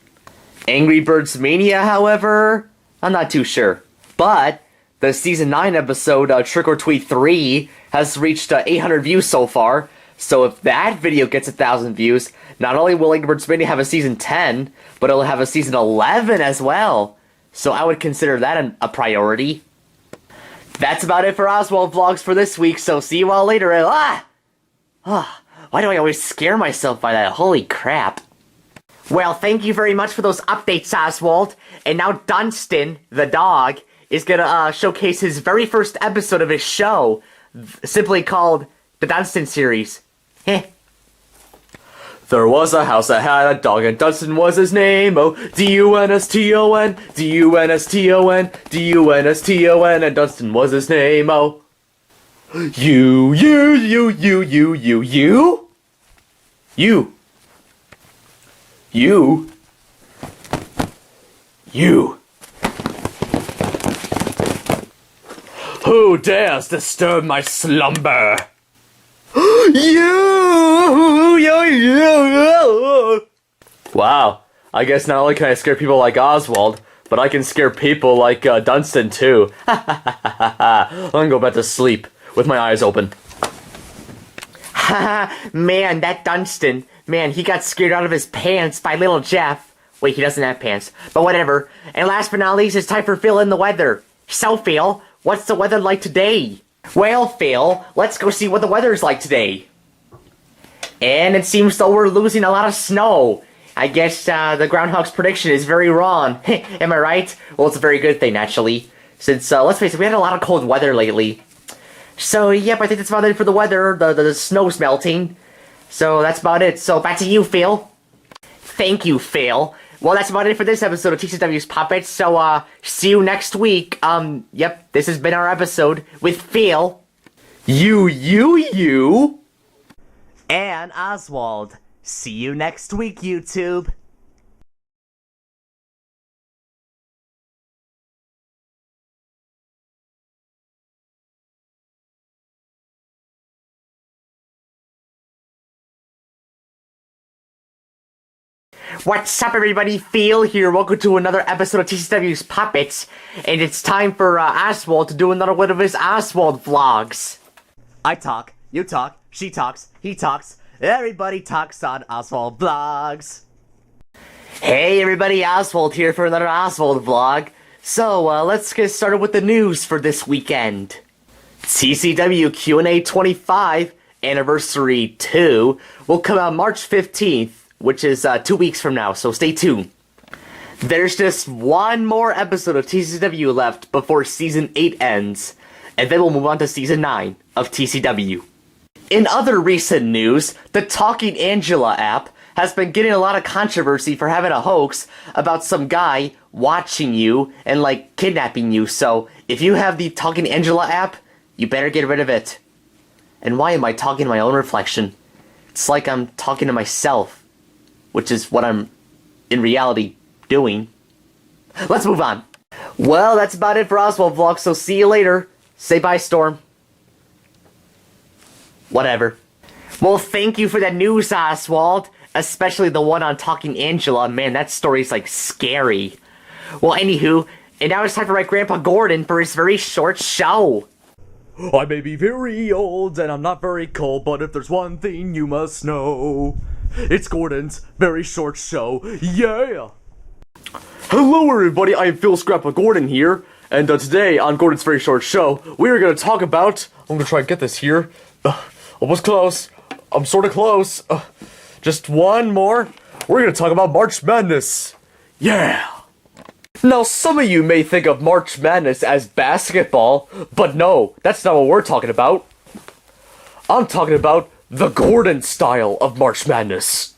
Angry Birds Mania, however, I'm not too sure, but the Season 9 episode, Trick or Tweet 3, has reached 800 views so far. So if that video gets 1,000 views, not only will Angry Birds Mania have a Season 10, but it'll have a Season 11 as well. So I would consider that a priority. That's about it for Oswald Vlogs for this week, so see you all later. Why do I always scare myself by that? Holy crap. Well, thank you very much for those updates, Oswald. And now Dunstan, the dog, is gonna showcase his very first episode of his show, simply called the Dunstan Series. There was a house that had a dog, and Dunstan was his name. Oh, D-U-N-S-T-O-N, D-U-N-S-T-O-N, D-U-N-S-T-O-N, and Dunstan was his name. Oh, you. Who dares disturb my slumber? Wow, I guess not only can I scare people like Oswald, but I can scare people like Dunstan too. I'm gonna go back to sleep with my eyes open. Man, that Dunstan, man, he got scared out of his pants by little Jeff. Wait, he doesn't have pants, but whatever. And last but not least, it's time for Phil in the weather. So Phil, what's the weather like today? Well, Phil, let's go see what the weather's like today. And it seems though we're losing a lot of snow. I guess the groundhog's prediction is very wrong. Am I right? Well, it's a very good thing, actually. Since, let's face it, we had a lot of cold weather lately. So, yep, I think that's about it for the weather. The snow's melting. So, that's about it. So, back to you, Phil. Thank you, Phil. Well, that's about it for this episode of TCW's Puppets. So, see you next week. Yep, this has been our episode with Phil. You. And Oswald. See you next week, YouTube. What's up, everybody? Phil here. Welcome to another episode of TCW's Puppets. And it's time for Oswald to do another one of his Oswald vlogs. I talk, you talk, she talks, he talks, everybody talks on Oswald Vlogs. Hey everybody, Oswald here for another Oswald vlog. So, let's get started with the news for this weekend. TCW Q&A 25 Anniversary 2 will come out March 15th, which is 2 weeks from now, so stay tuned. There's just one more episode of TCW left before Season 8 ends, and then we'll move on to Season 9 of TCW. In other recent news, the Talking Angela app has been getting a lot of controversy for having a hoax about some guy watching you and, like, kidnapping you. So, if you have the Talking Angela app, you better get rid of it. And why am I talking to my own reflection? It's like I'm talking to myself, which is what I'm, in reality, doing. Let's move on. Well, that's about it for Oswald Vlog, so see you later. Say bye, Storm. Whatever. Well, thank you for that news, Oswald. Especially the one on Talking Angela. Man, that story's, like, scary. Well, anywho, and now it's time for my Grandpa Gordon for his very short show. I may be very old and I'm not very cold, but if there's one thing you must know, it's Gordon's very short show. Yeah! Hello everybody, I am Phil's Grandpa Gordon here, and today on Gordon's very short show, we are going to talk about, I'm going to try and get this here, almost close, I'm sort of close, just one more, we're going to talk about March Madness. Yeah! Now, some of you may think of March Madness as basketball, but no, that's not what we're talking about. I'm talking about the Gordon style of March Madness.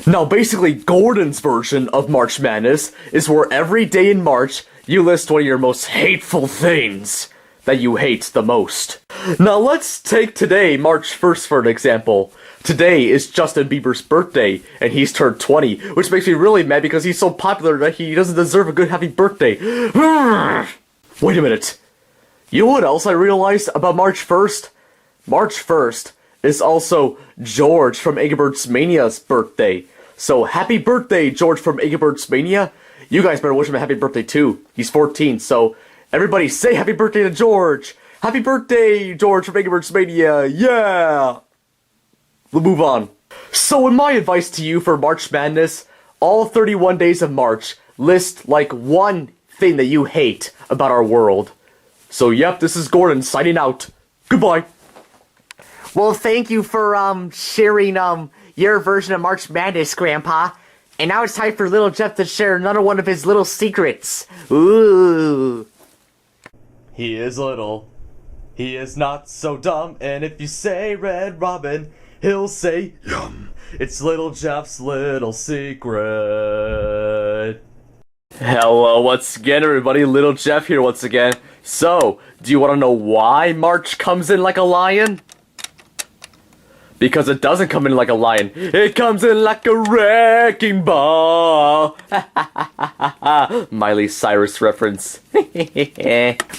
Now, basically, Gordon's version of March Madness is where every day in March, you list one of your most hateful things that you hate the most. Now, let's take today, March 1st, for an example. Today is Justin Bieber's birthday, and he's turned 20, which makes me really mad because he's so popular that he doesn't deserve a good happy birthday. Wait a minute. You know what else I realized about March 1st? March 1st is also George from Eggbert's Mania's birthday. So happy birthday, George from Eggbert's Mania. You guys better wish him a happy birthday too. He's 14, so everybody say happy birthday to George. Happy birthday, George from Eggbert's Mania. Yeah! We'll move on. So in my advice to you for March Madness, all 31 days of March, list like one thing that you hate about our world. So yep, this is Gordon signing out. Goodbye. Well, thank you for, sharing, your version of March Madness, Grandpa. And now it's time for Little Jeff to share another one of his little secrets. Ooh. He is little. He is not so dumb. And if you say Red Robin, he'll say, yum. It's Little Jeff's little secret. Hello once again, everybody. Little Jeff here once again. So, do you want to know why March comes in like a lion? Because it doesn't come in like a lion. It comes in like a wrecking ball. Miley Cyrus reference.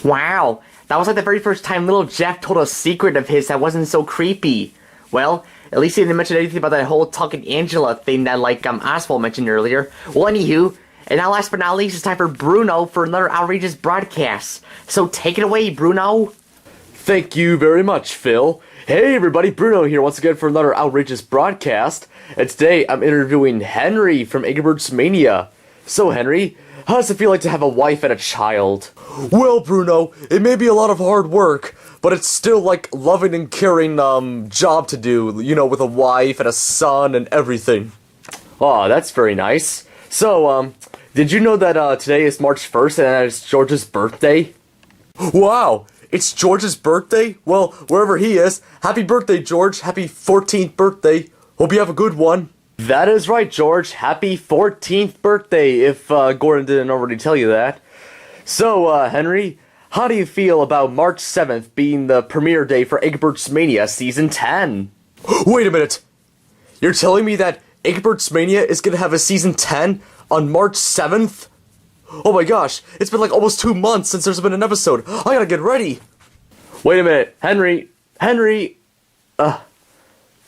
Wow, that was like the very first time Little Jeff told a secret of his that wasn't so creepy. Well, at least he didn't mention anything about that whole Talking Angela thing that, like, Oswald mentioned earlier. Well, anywho, and now last but not least, it's time for Bruno for another outrageous broadcast. So take it away, Bruno. Thank you very much, Phil. Hey everybody, Bruno here once again for another outrageous broadcast. And today I'm interviewing Henry from Eggbert's Mania. So Henry, how does it feel like to have a wife and a child? Well, Bruno, it may be a lot of hard work, but it's still like loving and caring job to do, you know, with a wife and a son and everything. Oh, that's very nice. So, did you know that today is March 1st and it's George's birthday? Wow, it's George's birthday? Well, wherever he is, happy birthday, George. Happy 14th birthday. Hope you have a good one. That is right, George. Happy 14th birthday, if Gordon didn't already tell you that. So, Henry, how do you feel about March 7th being the premiere day for Egbert's Mania Season 10? Wait a minute. You're telling me that Egbert's Mania is going to have a Season 10 on March 7th? Oh my gosh, it's been like almost 2 months since there's been an episode. I gotta get ready. Wait a minute, Henry.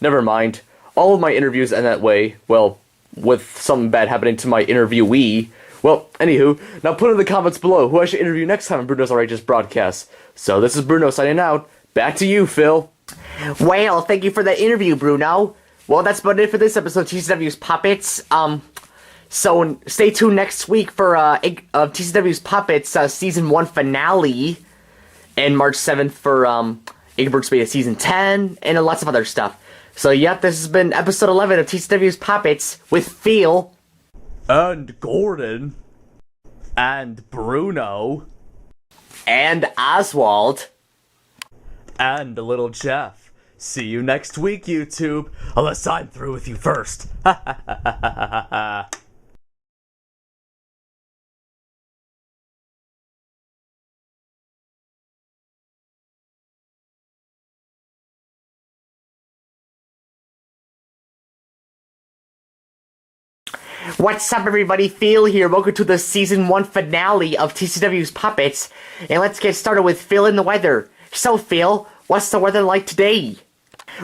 Never mind. All of my interviews end that way. Well, with something bad happening to my interviewee. Well, anywho, now put in the comments below who I should interview next time on Bruno's Outrageous Broadcast. So this is Bruno signing out. Back to you, Phil. Well, thank you for the interview, Bruno. Well, that's about it for this episode of TCW's Puppets. So stay tuned next week for TCW's Puppets Season 1 finale. And March 7th for Egbert's Mania Season 10 and lots of other stuff. So, yep, this has been episode 11 of TCW's Puppets with Phil. And Gordon. And Bruno. And Oswald. And little Jeff. See you next week, YouTube. Unless I'm through with you first. What's up, everybody? Phil here. Welcome to the Season 1 finale of TCW's Puppets. And let's get started with Phil and the weather. So, Phil, what's the weather like today?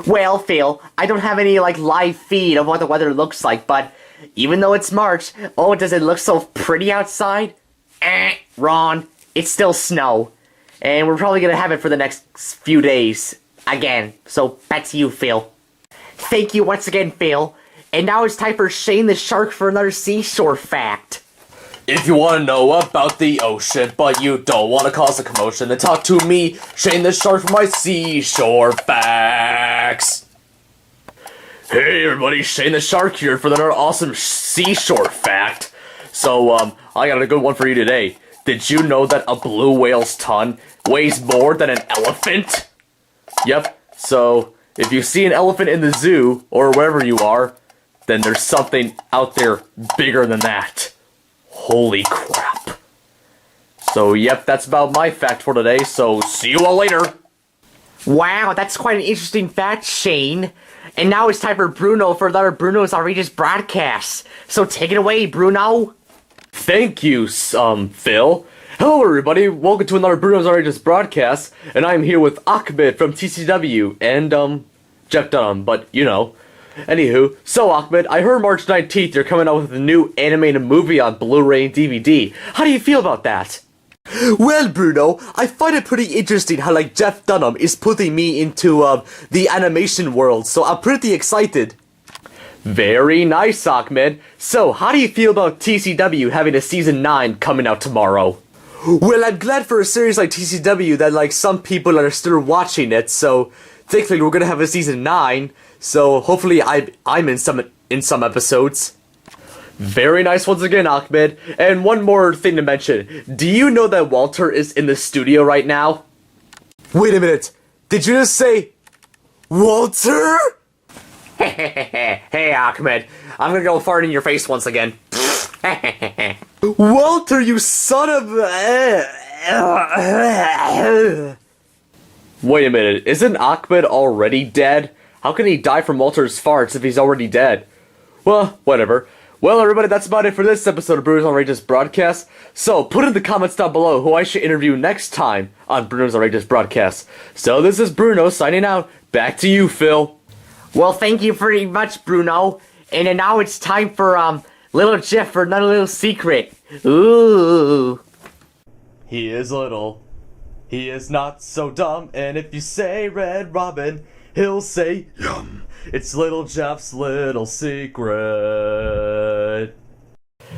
Well, Phil, I don't have any, live feed of what the weather looks like, but even though it's March, oh, does it look so pretty outside? Wrong. It's still snow. And we're probably gonna have it for the next few days. Again. So, back to you, Phil. Thank you once again, Phil. And now it's time for Shane the Shark for another seashore fact. If you want to know about the ocean, but you don't want to cause a commotion, then talk to me, Shane the Shark, for my seashore facts. Hey everybody, Shane the Shark here for another awesome seashore fact. So, I got a good one for you today. Did you know that a blue whale's ton weighs more than an elephant? Yep, so if you see an elephant in the zoo, or wherever you are, then there's something out there bigger than that. Holy crap. So, yep, that's about my fact for today, so see you all later. Wow, that's quite an interesting fact, Shane. And now it's time for Bruno for another Bruno's Outrageous Broadcast. So take it away, Bruno. Thank you, Phil. Hello, everybody. Welcome to another Bruno's Outrageous Broadcast, and I'm here with Ahmed from TCW and, Jeff Dunham, but, you know. Anywho, so Ahmed, I heard March 19th you're coming out with a new animated movie on Blu-ray and DVD. How do you feel about that? Well, Bruno, I find it pretty interesting how, Jeff Dunham is putting me into, the animation world, so I'm pretty excited. Very nice, Ahmed. So, how do you feel about TCW having a Season 9 coming out tomorrow? Well, I'm glad for a series like TCW that, some people are still watching it, so thankfully we're gonna have a Season 9, so hopefully I'm in some episodes. Very nice once again, Ahmed. And one more thing to mention. Do you know that Walter is in the studio right now? Wait a minute. Did you just say Walter? Hey, Ahmed. I'm gonna go fart in your face once again. Walter, you son of a... Wait a minute. Isn't Ahmed already dead? How can he die from Walter's farts if he's already dead? Well, whatever. Well, everybody, that's about it for this episode of Bruno's Outrageous Broadcast. So, put in the comments down below who I should interview next time on Bruno's Outrageous Broadcast. So, this is Bruno signing out. Back to you, Phil. Well, thank you very much, Bruno. And then now it's time for, little Jeff for another little secret. Ooh. He is little. He is not so dumb. And if you say Red Robin, he'll say yum. It's little Jeff's little secret.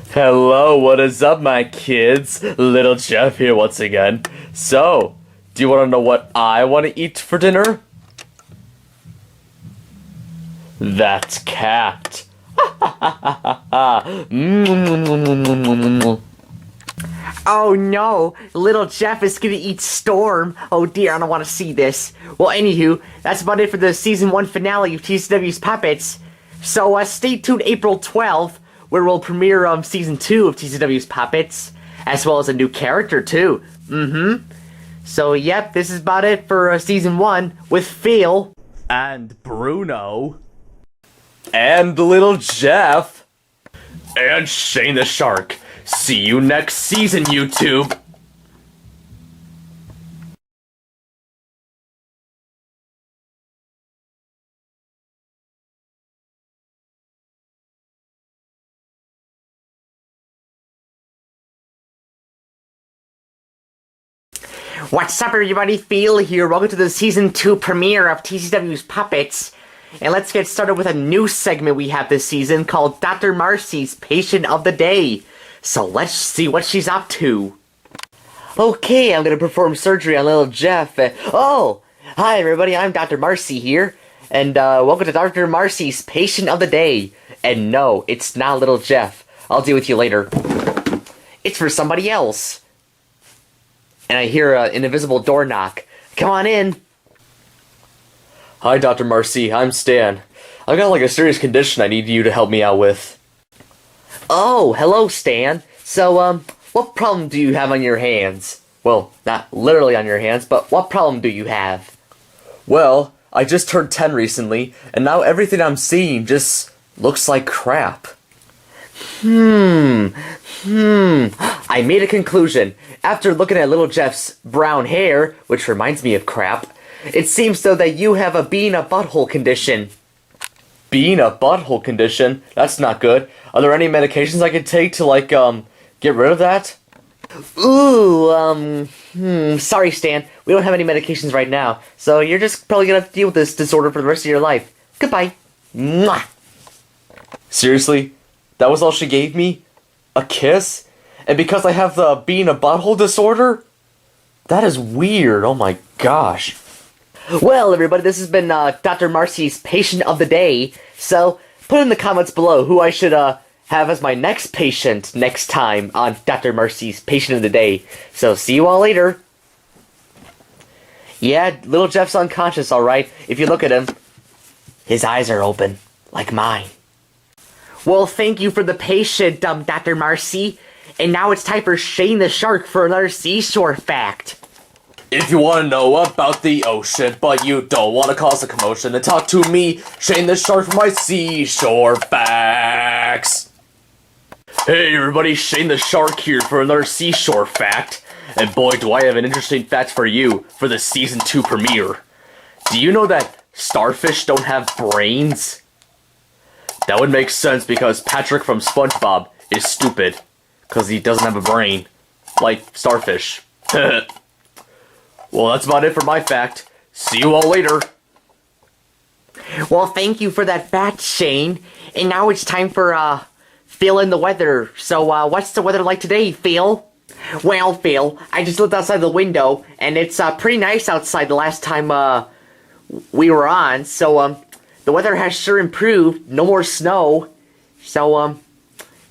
Hello, what is up, my kids? Little Jeff here once again. So, Do you want to know what I want to eat for dinner? That's cat. Oh no, little Jeff is gonna eat Storm. Oh dear, I don't want to see this. Well, anywho, that's about it for the season 1 finale of TCW's Puppets. So stay tuned April 12th, where we'll premiere season 2 of TCW's Puppets, as well as a new character too. So yep, this is about it for season 1 with Phil And Bruno. And little Jeff. And Shane the Shark. See you next season, YouTube! What's up, everybody? Phil here. Welcome to the Season 2 premiere of TCW's Puppets. And let's get started with a new segment we have this season called Dr. Marcy's Patient of the Day. So let's see what she's up to. Okay, I'm going to perform surgery on little Jeff. Oh, hi everybody, I'm Dr. Marcy here. And welcome to Dr. Marcy's Patient of the Day. And no, it's not little Jeff. I'll deal with you later. It's for somebody else. And I hear an invisible door knock. Come on in. Hi, Dr. Marcy. I'm Stan. I've got like a serious condition I need you to help me out with. Oh, hello, Stan. So, what problem do you have on your hands? Well, not literally on your hands, but what problem do you have? Well, I just turned 10 recently, and now everything I'm seeing just looks like crap. I made a conclusion. After looking at little Jeff's brown hair, which reminds me of crap, it seems though that you have a being a butthole condition. Being a butthole condition? That's not good. Are there any medications I could take to, like, get rid of that? Ooh, sorry, Stan. We don't have any medications right now, so you're just probably gonna have to deal with this disorder for the rest of your life. Goodbye. Mwah. Seriously? That was all she gave me? A kiss? And because I have the being a butthole disorder? That is weird, oh my gosh. Well, everybody, this has been Dr. Marcy's Patient of the Day. So, put in the comments below who I should have as my next patient next time on Dr. Marcy's Patient of the Day. So, see you all later. Yeah, little Jeff's unconscious, alright. If you look at him, his eyes are open, like mine. Well, thank you for the patient, Dr. Marcy. And now it's time for Shane the Shark for another seashore fact. If you want to know about the ocean, but you don't want to cause a commotion, then talk to me, Shane the Shark, for my seashore facts. Hey everybody, Shane the Shark here for another seashore fact. And boy, do I have an interesting fact for you for the Season 2 premiere. Do you know that starfish don't have brains? That would make sense because Patrick from SpongeBob is stupid. Because he doesn't have a brain. Like starfish. Well, that's about it for my fact. See you all later. Well, thank you for that fact, Shane. And now it's time for, Phil in the weather. So, what's the weather like today, Phil? Well, Phil, I just looked outside the window, and it's, pretty nice outside the last time, we were on. So, the weather has sure improved. No more snow. So,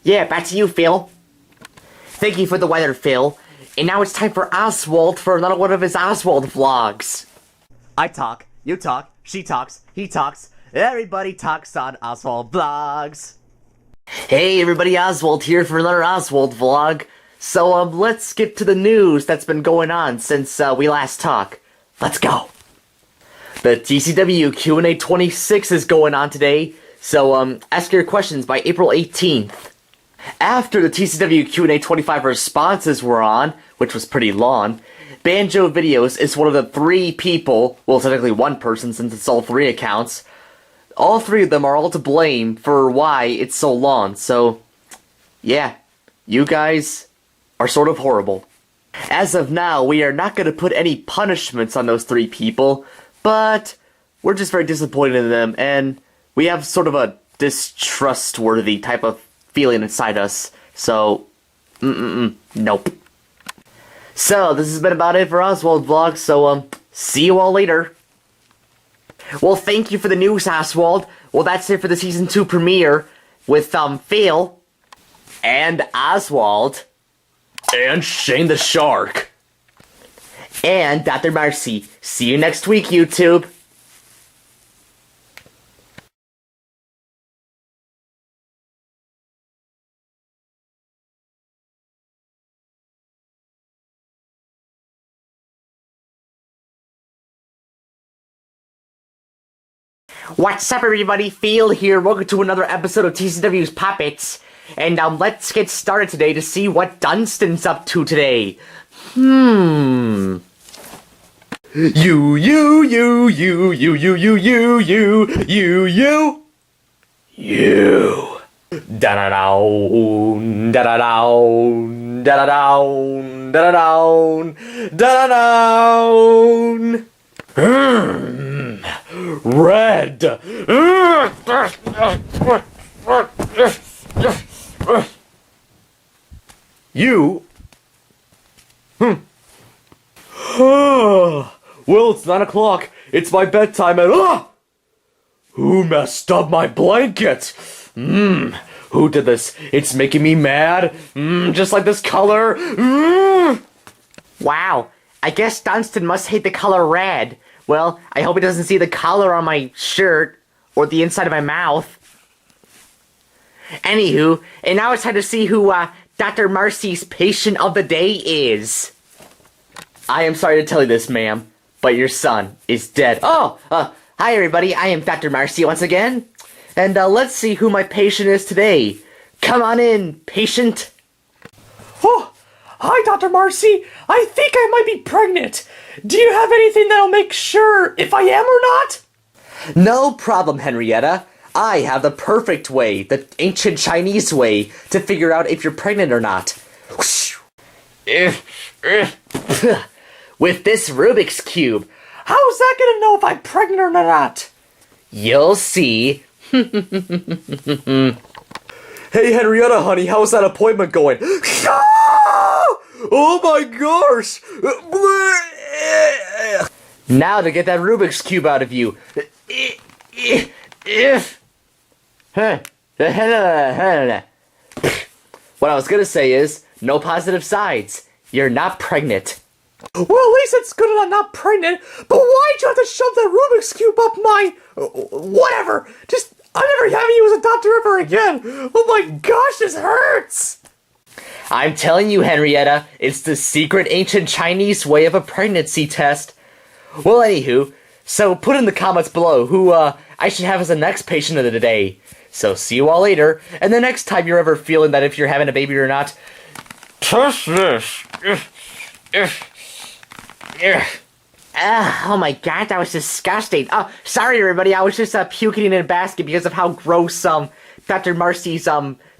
yeah, back to you, Phil. Thank you for the weather, Phil. And now it's time for Oswald for another one of his Oswald vlogs. I talk, you talk, she talks, he talks, everybody talks on Oswald Vlogs. Hey everybody, Oswald here for another Oswald vlog. So let's get to the news that's been going on since we last talked. Let's go. The TCW Q&A 26 is going on today, so ask your questions by April 18th. After the TCW Q&A 25 responses were on, which was pretty long, Banjo Videos is one of the 3 people, well technically 1 person since it's all 3 accounts. All 3 of them are all to blame for why it's so long, so yeah, you guys are sort of horrible. As of now, we are not going to put any punishments on those 3 people, but we're just very disappointed in them, and we have sort of a distrustworthy type of feeling inside us, so, nope. So, this has been about it for Oswald Vlog, so, see you all later. Well, thank you for the news, Oswald. Well, that's it for the Season 2 premiere with, Phil and Oswald And Shane the Shark. and Dr. Marcy. See you next week, YouTube. What's up, everybody? Phil here. Welcome to another episode of TCW's Puppets. And let's get started today to see what Dunstan's up to today. You. Da-da-down, da-da-down, da-da-down, da-da-down, da-da-down. Red. You? Well, it's 9 o'clock. It's my bedtime and who messed up my blanket? Who did this? It's making me mad. Just like this color. Wow, I guess Dunstan must hate the color red. Well, I hope he doesn't see the collar on my shirt or the inside of my mouth. Anywho, and now it's time to see who Dr. Marcy's patient of the day is. I am sorry to tell you this, ma'am, but your son is dead. Hi everybody, I am Dr. Marcy once again. And let's see who my patient is today. Come on in, patient. Oh, hi, Dr. Marcy. I think I might be pregnant. Do you have anything that'll make sure if I am or not? No problem, Henrietta. I have the perfect way, the ancient Chinese way, to figure out if you're pregnant or not. With this Rubik's Cube. How's that gonna know if I'm pregnant or not? You'll see. Hey, Henrietta, honey, how's that appointment going? Oh my gosh! Now to get that Rubik's Cube out of you. What I was gonna say is, no positive sides. You're not pregnant. Well, at least it's good that I'm not pregnant, but why'd you have to shove that Rubik's Cube up my... whatever! Just, I'm never having you as a doctor ever again! Oh my gosh, this hurts! I'm telling you, Henrietta, it's the secret ancient Chinese way of a pregnancy test. Well, anywho, so put in the comments below who I should have as the next patient of the day. So see you all later, and the next time you're ever feeling that if you're having a baby or not, test this. Oh my god, that was disgusting. Oh, sorry everybody, I was just puking in a basket because of how gross Dr. Marcy's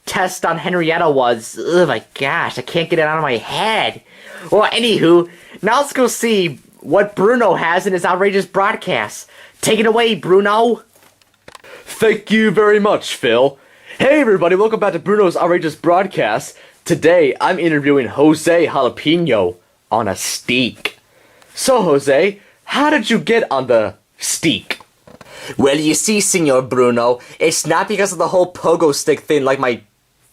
test on Henrietta was. Oh my gosh, I can't get it out of my head. Well, anywho, now let's go see what Bruno has in his outrageous broadcast. Take it away, Bruno. Thank you very much, Phil. Hey everybody, welcome back to Bruno's Outrageous Broadcast. Today, I'm interviewing Jose Jalapeno on a steak. So, Jose, how did you get on the steak? Well, you see, Senor Bruno, it's not because of the whole pogo stick thing like my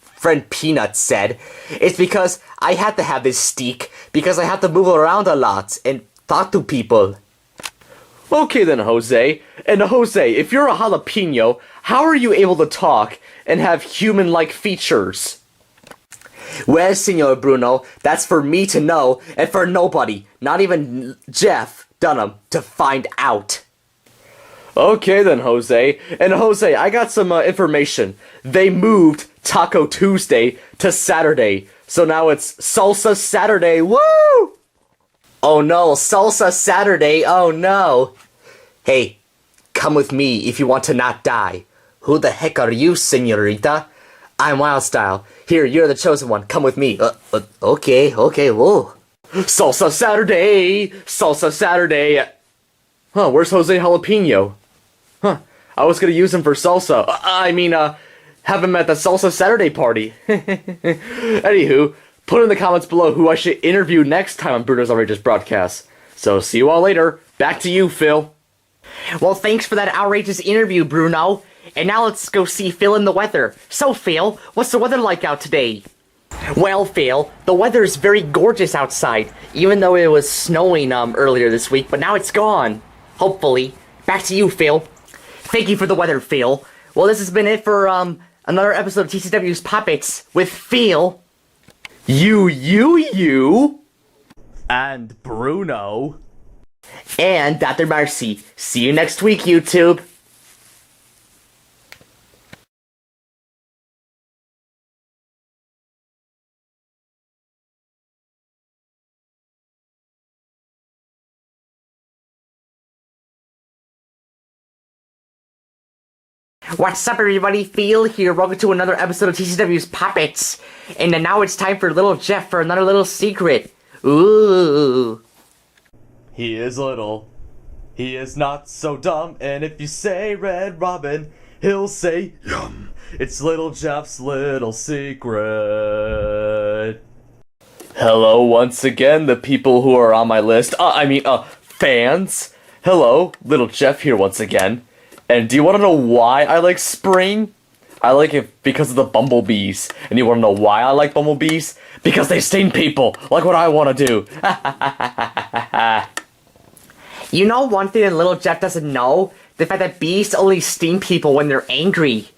friend Peanut said. It's because I had to have this steak because I have to move around a lot and talk to people. Okay then, Jose. And Jose, if you're a jalapeno, how are you able to talk and have human-like features? Well, Senor Bruno, that's for me to know and for nobody, not even Jeff Dunham, to find out. Okay then, Jose. And Jose, I got some information. They moved Taco Tuesday to Saturday. So now it's Salsa Saturday. Woo! Oh no, Salsa Saturday, oh no. Hey, come with me if you want to not die. Who the heck are you, senorita? I'm Wildstyle. Here, you're the chosen one. Come with me. Okay, whoa. Salsa Saturday! Salsa Saturday! Huh, where's Jose Jalapeno? Huh, I was gonna use him for salsa. Have him at the Salsa Saturday party. Anywho, put in the comments below who I should interview next time on Bruno's Outrageous Broadcast. So see you all later. Back to you, Phil. Well, thanks for that outrageous interview, Bruno. And now let's go see Phil in the weather. So, Phil, what's the weather like out today? Well, Phil, the weather is very gorgeous outside, even though it was snowing earlier this week, but now it's gone. Hopefully. Back to you, Phil. Thank you for the weather, Phil. Well, this has been it for another episode of TCW's Puppets with Phil. You. And Bruno. And Dr. Marcy. See you next week, YouTube. What's up, everybody? Phil here. Welcome to another episode of TCW's Puppets. And now it's time for little Jeff for another little secret. Ooh. He is little. He is not so dumb. And if you say Red Robin, he'll say yum. It's little Jeff's little secret. Hello once again, the people who are on my list. Fans. Hello, little Jeff here once again. And do you want to know why I like spring? I like it because of the bumblebees. And you want to know why I like bumblebees? Because they sting people, like what I want to do. You know one thing that little Jeff doesn't know? The fact that bees only sting people when they're angry.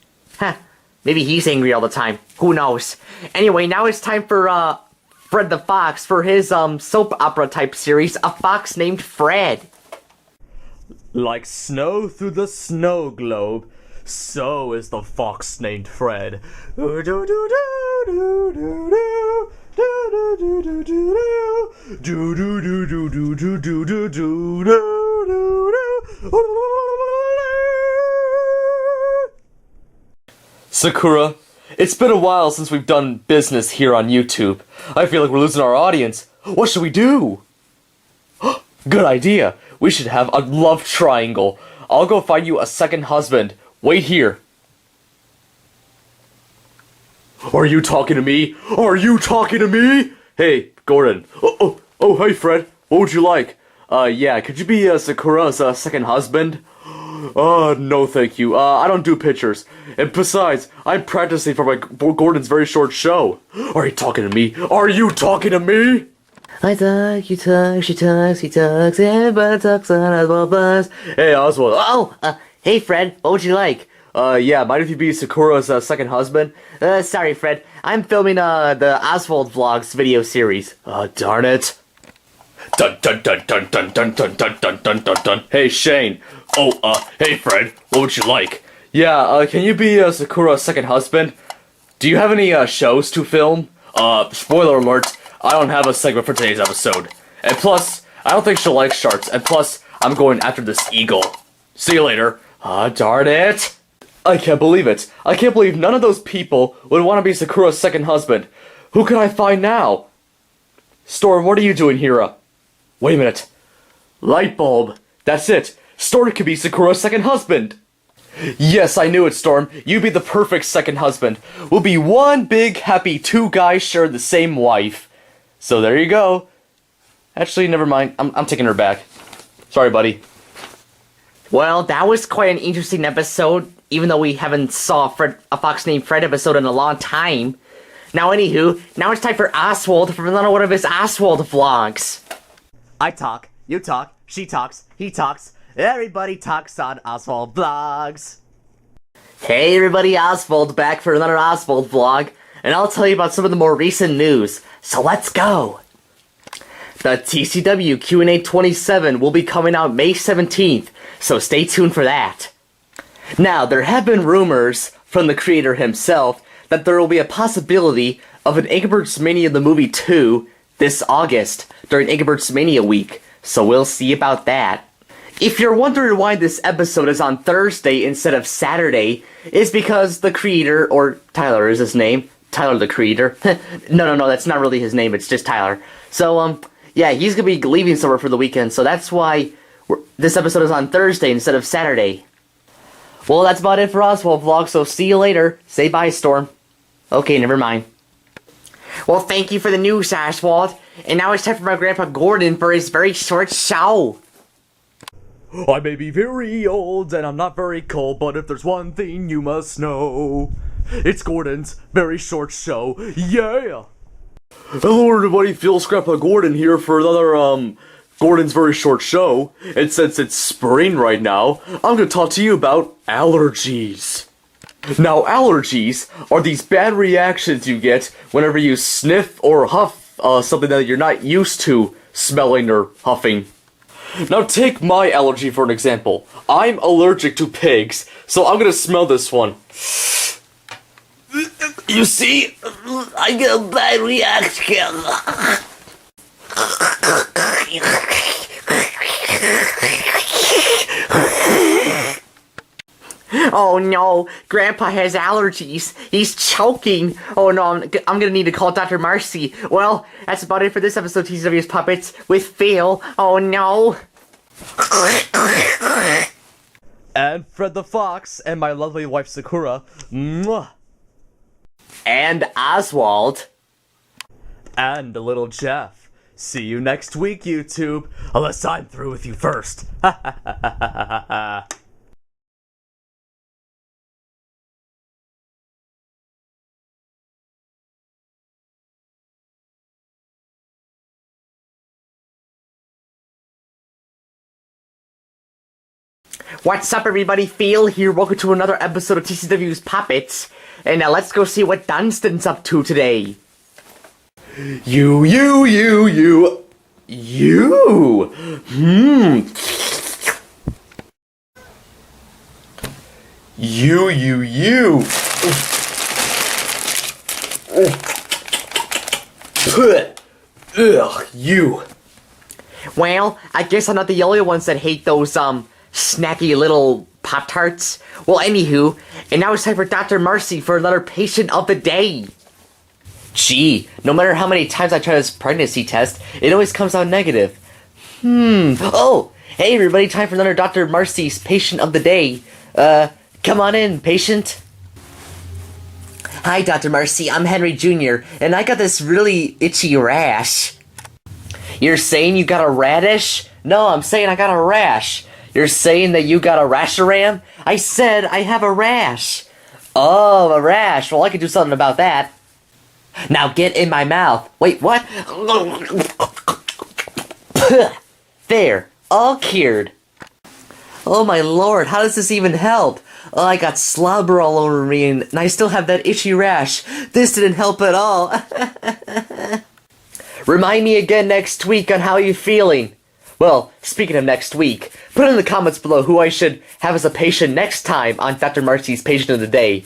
Maybe he's angry all the time. Who knows? Anyway, now it's time for Fred the Fox for his soap opera type series, A Fox Named Fred. Like snow through the snow globe, so is the fox named Fred. Sakura, it's been a while since we've done business here on YouTube. I feel like we're losing our audience. What should we do? Good idea. We should have a love triangle. I'll go find you a second husband. Wait here. Are you talking to me? Are you talking to me? Hey, Gordon. Oh, hey, Fred. What would you like? Yeah, could you be Sakura's second husband? No thank you. I don't do pictures. And besides, I'm practicing for Gordon's very short show. Are you talking to me? Are you talking to me? I talk, you talk, she talks, he talks, everybody talks on Oswald Buzz. Hey, Oswald. Hey, Fred, what would you like? Yeah, mind if you be Sakura's second husband? Sorry, Fred. I'm filming, the Oswald Vlogs video series. Darn it. Dun dun dun dun dun dun dun dun dun dun dun dun. Hey, Shane. Hey, Fred, what would you like? Yeah, can you be Sakura's second husband? Do you have any, shows to film? Spoiler alert, I don't have a segment for today's episode. And plus, I don't think she'll like sharks. And plus, I'm going after this eagle. See you later. Darn it. I can't believe it. I can't believe none of those people would want to be Sakura's second husband. Who can I find now? Storm, what are you doing here? Wait a minute. Light bulb. That's it. Storm could be Sakura's second husband. Yes, I knew it, Storm. You'd be the perfect second husband. We'll be one big, happy two guys sharing the same wife. So there you go. Actually, never mind. I'm taking her back. Sorry, buddy. Well, that was quite an interesting episode, even though we haven't saw a Fox Named Fred episode in a long time. Now, anywho, now it's time for Oswald for another one of his Oswald vlogs. I talk, you talk, she talks, he talks, everybody talks on Oswald Vlogs. Hey everybody, Oswald back for another Oswald vlog, and I'll tell you about some of the more recent news. So let's go! The TCW Q&A 27 will be coming out May 17th, so stay tuned for that. Now, there have been rumors from the creator himself that there will be a possibility of an Egbert's Mania the Movie 2 this August during Egbert's Mania week, so we'll see about that. If you're wondering why this episode is on Thursday instead of Saturday, it's because the creator, or Tyler is his name, Tyler the creator. No, that's not really his name, it's just Tyler. So, yeah, he's gonna be leaving somewhere for the weekend, so that's why this episode is on Thursday instead of Saturday. Well, that's about it for Oswald Vlog, so see you later. Say bye, Storm. Okay, never mind. Well, thank you for the news, Oswald. And now it's time for my Grandpa Gordon for his very short show. I may be very old and I'm not very cold, but if there's one thing you must know, it's Gordon's very short show. Yeah! Hello everybody, Phil's Grandpa Gordon here for another, Gordon's very short show. And since it's spring right now, I'm gonna talk to you about allergies. Now, allergies are these bad reactions you get whenever you sniff or huff something that you're not used to smelling or huffing. Now, take my allergy for an example. I'm allergic to pigs, so I'm gonna smell this one. You see, I get a bad reaction. Oh no, Grandpa has allergies. He's choking. Oh no, I'm gonna need to call Dr. Marcy. Well, that's about it for this episode of TCW's Puppets with Phil. Oh no. And Fred the Fox and my lovely wife Sakura. Mwah. And Oswald. And little Jeff. See you next week, YouTube. Unless I'm through with you first. Ha ha ha ha ha ha. What's up, everybody? Phil here. Welcome to another episode of TCW's Puppets. And now let's go see what Dunstan's up to today. You. You. Ugh, you. Well, I guess I'm not the only ones that hate those, snacky little Pop-Tarts. Well, anywho, and now it's time for Dr. Marcy for another patient of the day. Gee, no matter how many times I try this pregnancy test, it always comes out negative. Oh, hey everybody, time for another Dr. Marcy's patient of the day. Come on in, patient. Hi, Dr. Marcy, I'm Henry Jr., and I got this really itchy rash. You're saying you got a radish? No, I'm saying I got a rash. You're saying that you got a rasharam? I said I have a rash. Oh, a rash. Well, I could do something about that. Now get in my mouth. Wait, what? There, all cured. Oh my lord, how does this even help? Oh, I got slobber all over me and I still have that itchy rash. This didn't help at all. Remind me again next week on how you're feeling. Well, speaking of next week, put in the comments below who I should have as a patient next time on Dr. Marcy's Patient of the Day.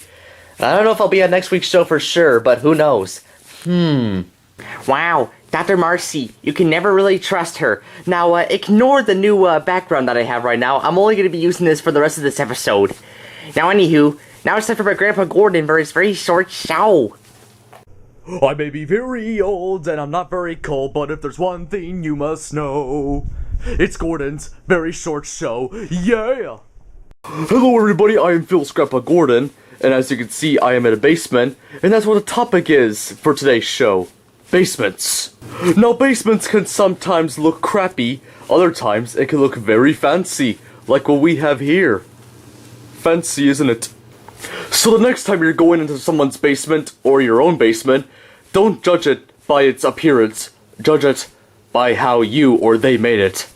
I don't know if I'll be on next week's show for sure, but who knows. Wow, Dr. Marcy, you can never really trust her. Now, ignore the new background that I have right now. I'm only going to be using this for the rest of this episode. Now, anywho, now it's time for my Grandpa Gordon for his very short show. I may be very old and I'm not very cold, but if there's one thing you must know, it's Gordon's very short show. Yeah! Hello everybody, I am Phil's Grandpa Gordon, and as you can see, I am in a basement, and that's what the topic is for today's show. Basements. Now, basements can sometimes look crappy, other times it can look very fancy, like what we have here. Fancy, isn't it? So the next time you're going into someone's basement, or your own basement, don't judge it by its appearance. Judge it by how you or they made it.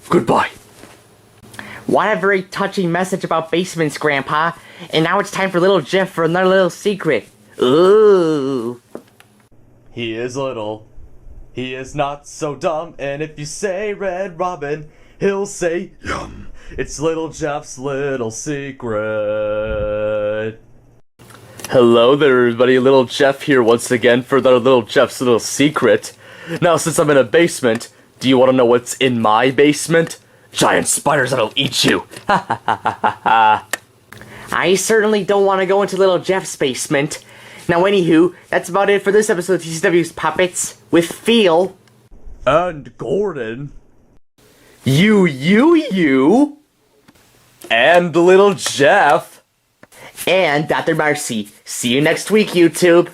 Goodbye. What a very touching message about basements, Grandpa. And now it's time for little Jeff for another little secret. Ooh. He is little. He is not so dumb, and if you say Red Robin, he'll say yum. It's little Jeff's little secret. Hello there everybody, little Jeff here once again for the little Jeff's little secret. Now since I'm in a basement, do you want to know what's in my basement? Giant spiders that'll eat you. Ha ha ha ha ha. I certainly don't want to go into little Jeff's basement. Now anywho, that's about it for this episode of TCW's Puppets with Phil. And Gordon. You. And little Jeff. And Dr. Marcy. See you next week, YouTube.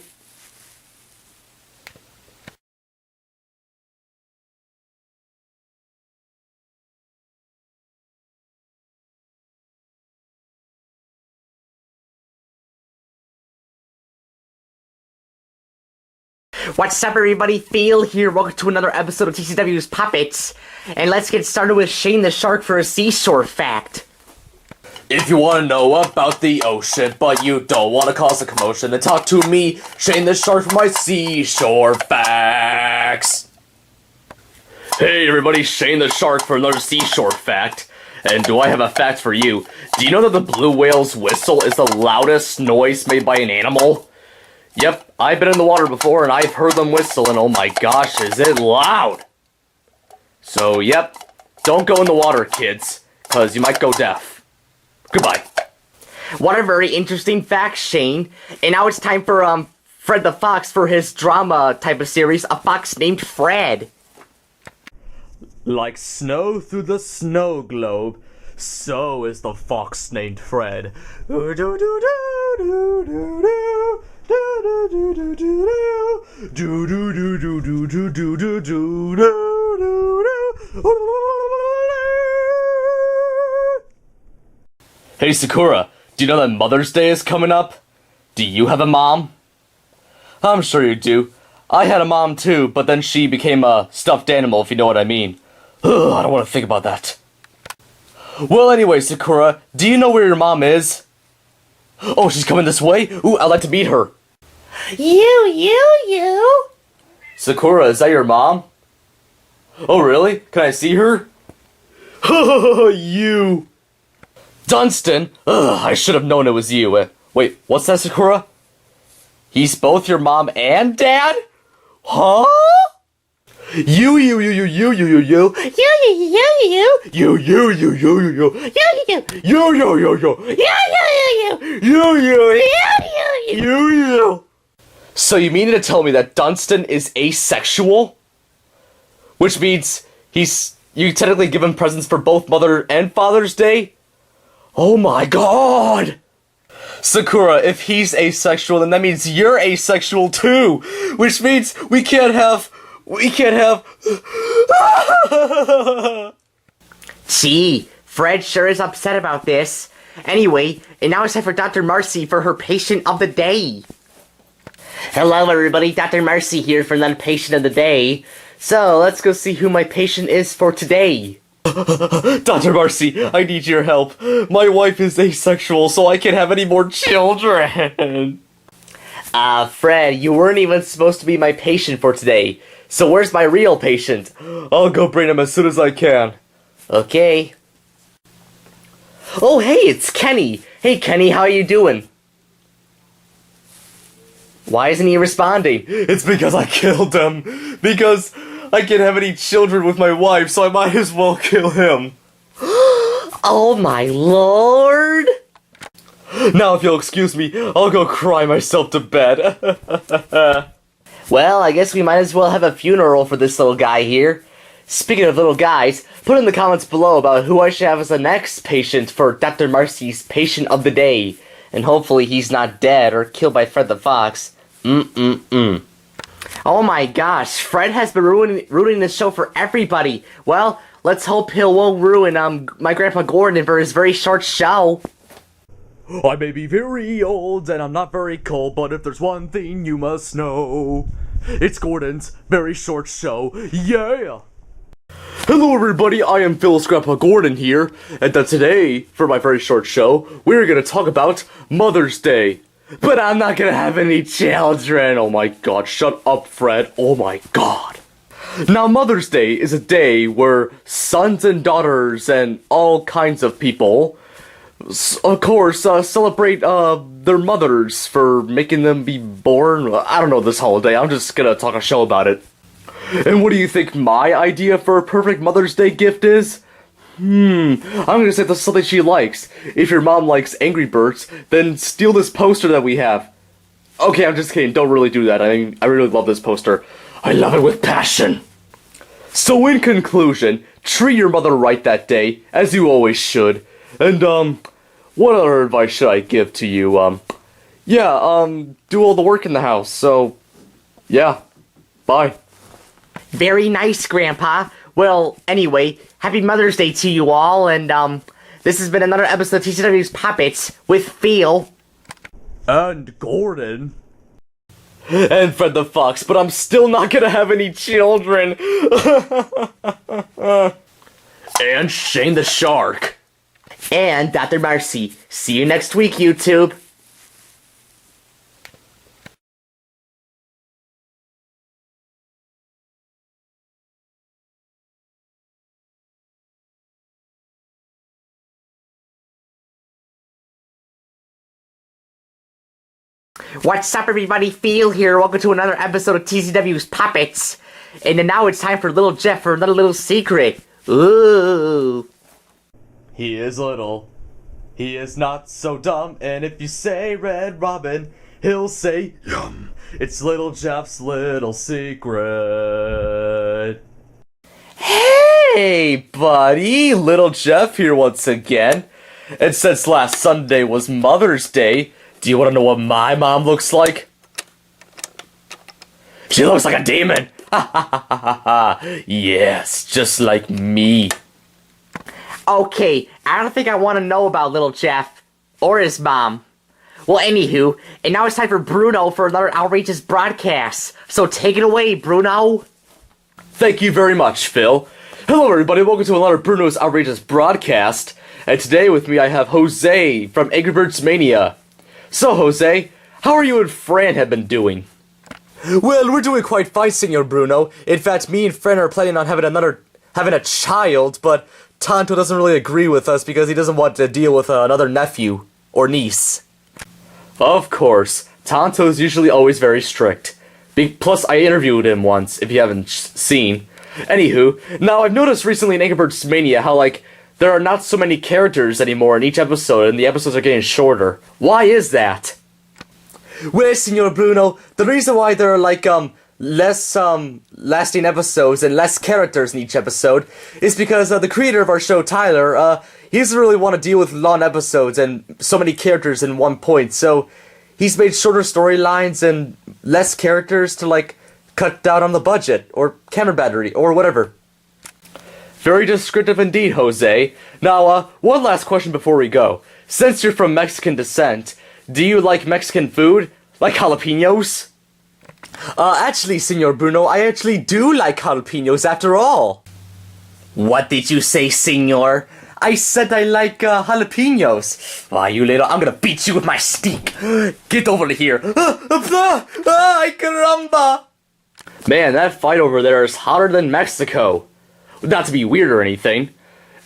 What's up, everybody? Phil here. Welcome to another episode of TCW's Puppets. And let's get started with Shane the Shark for a seashore fact. If you want to know about the ocean, but you don't want to cause a commotion, then talk to me, Shane the Shark, for my seashore facts. Hey everybody, Shane the Shark for another seashore fact. And do I have a fact for you? Do you know that the blue whale's whistle is the loudest noise made by an animal? Yep, I've been in the water before and I've heard them whistle, and oh my gosh, is it loud! So yep, don't go in the water, kids, cause you might go deaf. Goodbye. What a very interesting fact, Shane. And now it's time for Fred the Fox for his drama type of series, A Fox Named Fred. Like snow through the snow globe, so is the fox named Fred. Hey Sakura, do you know that Mother's Day is coming up? Do you have a mom? I'm sure you do. I had a mom too, but then she became a stuffed animal, if you know what I mean. Ugh, I don't want to think about that. Well, anyway, Sakura, do you know where your mom is? Oh, she's coming this way? Ooh, I'd like to meet her. You. Sakura, is that your mom? Oh, really? Can I see her? You. Dunstan? Ugh, I should have known it was you. Wait, what's that, Sakura? He's both your mom and dad? Huh? You. So you mean to tell me that Dunstan is asexual? Which means you technically give him presents for both Mother and Father's Day? Oh my god! Sakura, if he's asexual, then that means you're asexual too! Which means we can't have... Gee, Fred sure is upset about this. Anyway, and now it's time for Dr. Marcy for her patient of the day. Hello everybody, Dr. Marcy here for another patient of the day. So, let's go see who my patient is for today. Dr. Marcy, I need your help. My wife is asexual, so I can't have any more children. Fred, you weren't even supposed to be my patient for today. So where's my real patient? I'll go bring him as soon as I can. Okay. Oh, hey, it's Kenny. Hey, Kenny, how are you doing? Why isn't he responding? It's because I killed him. Because I can't have any children with my wife, so I might as well kill him. Oh my lord! Now, if you'll excuse me, I'll go cry myself to bed. Well, I guess we might as well have a funeral for this little guy here. Speaking of little guys, put in the comments below about who I should have as the next patient for Dr. Marcy's patient of the day. And hopefully he's not dead or killed by Fred the Fox. Oh my gosh, Fred has been ruining this show for everybody. Well, let's hope he won't ruin my Grandpa Gordon for his very short show. I may be very old and I'm not very cold, but if there's one thing you must know, it's Gordon's very short show. Yeah! Hello everybody, I am Phil's Grandpa Gordon here, and today, for my very short show, we're gonna talk about Mother's Day. But I'm not gonna have any children. Oh my god, shut up, Fred. Oh my god. Now, Mother's Day is a day where sons and daughters and all kinds of people, of course, celebrate their mothers for making them be born. I don't know this holiday, I'm just gonna talk a show about it. And what do you think my idea for a perfect Mother's Day gift is? I'm gonna say that's something she likes. If your mom likes Angry Birds, then steal this poster that we have. Okay, I'm just kidding, don't really do that. I mean, I really love this poster. I love it with passion. So in conclusion, treat your mother right that day, as you always should. And, what other advice should I give to you? Do all the work in the house, so, yeah, bye. Very nice, Grandpa. Well, anyway, happy Mother's Day to you all, and, this has been another episode of TCW's Puppets with Phil. And Gordon. And Fred the Fox, but I'm still not gonna have any children. And Shane the Shark. And Dr. Marcy. See you next week, YouTube. What's up, everybody? Phil here. Welcome to another episode of TCW's Puppets. And then now it's time for Little Jeff for another little secret. Ooh. He is little. He is not so dumb. And if you say Red Robin, he'll say yum. It's Little Jeff's little secret. Hey, buddy. Little Jeff here once again. And since last Sunday was Mother's Day, do you want to know what my mom looks like? She looks like a demon! Ha ha ha ha ha! Yes, just like me. Okay, I don't think I want to know about Little Jeff. Or his mom. Well, anywho, and now it's time for Bruno for another outrageous broadcast. So take it away, Bruno. Thank you very much, Phil. Hello, everybody. Welcome to another Bruno's Outrageous broadcast. And today with me I have Jose from Angry Birds Mania. So, Jose, how are you and Fran have been doing? Well, we're doing quite fine, Senor Bruno. In fact, me and Fran are planning on having a child, but Tonto doesn't really agree with us because he doesn't want to deal with another nephew or niece. Of course, Tonto's usually always very strict. Plus, I interviewed him once, if you haven't seen. Anywho, now I've noticed recently in Angry Birds Mania how, there are not so many characters anymore in each episode, and the episodes are getting shorter. Why is that? Well, Senor Bruno, the reason why there are, less, lasting episodes and less characters in each episode is because, the creator of our show, Tyler, he doesn't really want to deal with long episodes and so many characters in one point, so he's made shorter storylines and less characters to, cut down on the budget, or camera battery, or whatever. Very descriptive indeed, Jose. Now, one last question before we go. Since you're from Mexican descent, do you like Mexican food? Like jalapenos? Actually, Senor Bruno, I actually do like jalapenos after all. What did you say, senor? I said I like, jalapenos. Why, you little... I'm gonna beat you with my stick. Get over here. Ay, caramba! Man, that fight over there is hotter than Mexico. Not to be weird or anything.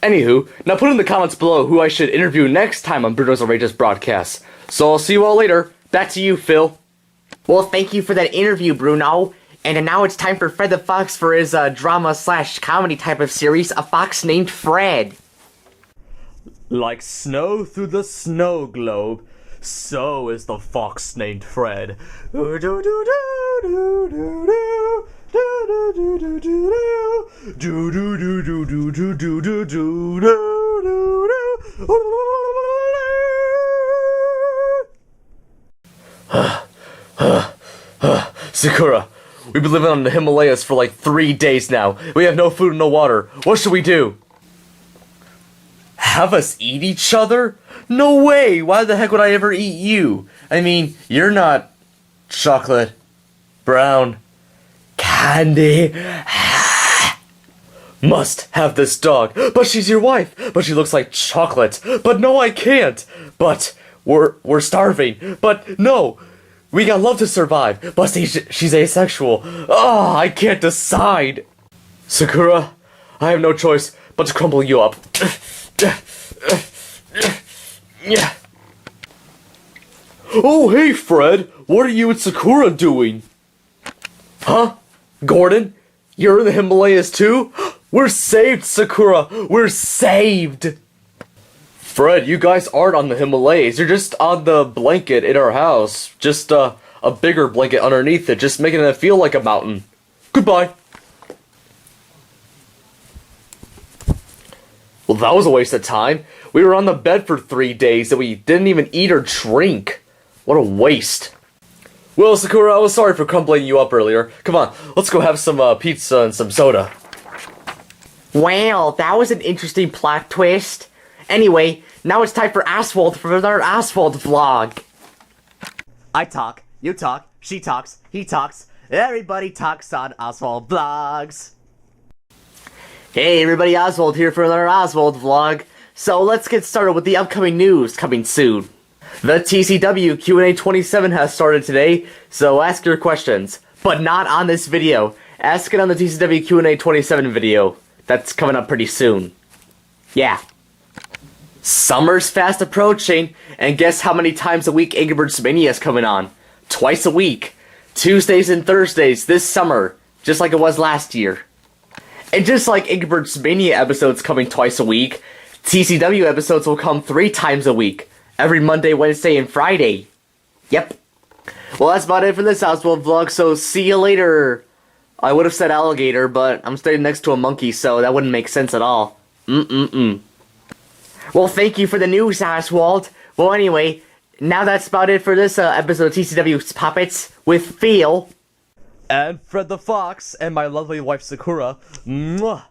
Anywho, now put in the comments below who I should interview next time on Bruno's Outrageous broadcast. So I'll see you all later. Back to you, Phil. Well, thank you for that interview, Bruno. And now it's time for Fred the Fox for his drama/comedy type of series, A Fox Named Fred. Like snow through the snow globe, so is the fox named Fred. Sakura, we've been living on the Himalayas for 3 days now. We have no food and no water. What should we do? Have us eat each other? No way! Why the heck would I ever eat you? I mean, you're not chocolate, brown, candy. Must have this dog. But she's your wife. But she looks like chocolate. But no, I can't. But we're starving. But no, we got love to survive. But she's asexual. Oh, I can't decide. Sakura, I have no choice but to crumble you up. Oh, hey, Fred. What are you and Sakura doing? Huh? Gordon? You're in the Himalayas too? We're saved, Sakura! We're saved! Fred, you guys aren't on the Himalayas. You're just on the blanket in our house. Just, a bigger blanket underneath it, just making it feel like a mountain. Goodbye. Well, that was a waste of time. We were on the bed for 3 days and we didn't even eat or drink. What a waste. Well, Sakura, I was sorry for crumbling you up earlier. Come on, let's go have some pizza and some soda. Well, that was an interesting plot twist. Anyway, now it's time for Oswald for another Oswald vlog. I talk, you talk, she talks, he talks, everybody talks on Oswald Vlogs. Hey everybody, Oswald here for another Oswald vlog. So let's get started with the upcoming news coming soon. The TCW Q&A 27 has started today, so ask your questions. But not on this video. Ask it on the TCW Q&A 27 video. That's coming up pretty soon. Yeah. Summer's fast approaching, and guess how many times a week Angry Birds Mania is coming on? Twice a week. Tuesdays and Thursdays this summer, just like it was last year. And just like Angry Birds Mania episodes coming twice a week, TCW episodes will come 3 times a week. Every Monday, Wednesday, and Friday. Yep. Well, that's about it for this Oswald vlog, so see you later. I would have said alligator, but I'm standing next to a monkey, so that wouldn't make sense at all. Well, thank you for the news, Oswald. Well, anyway, now that's about it for this episode of TCW's Puppets with Phil. And Fred the Fox, and my lovely wife Sakura. Mwah.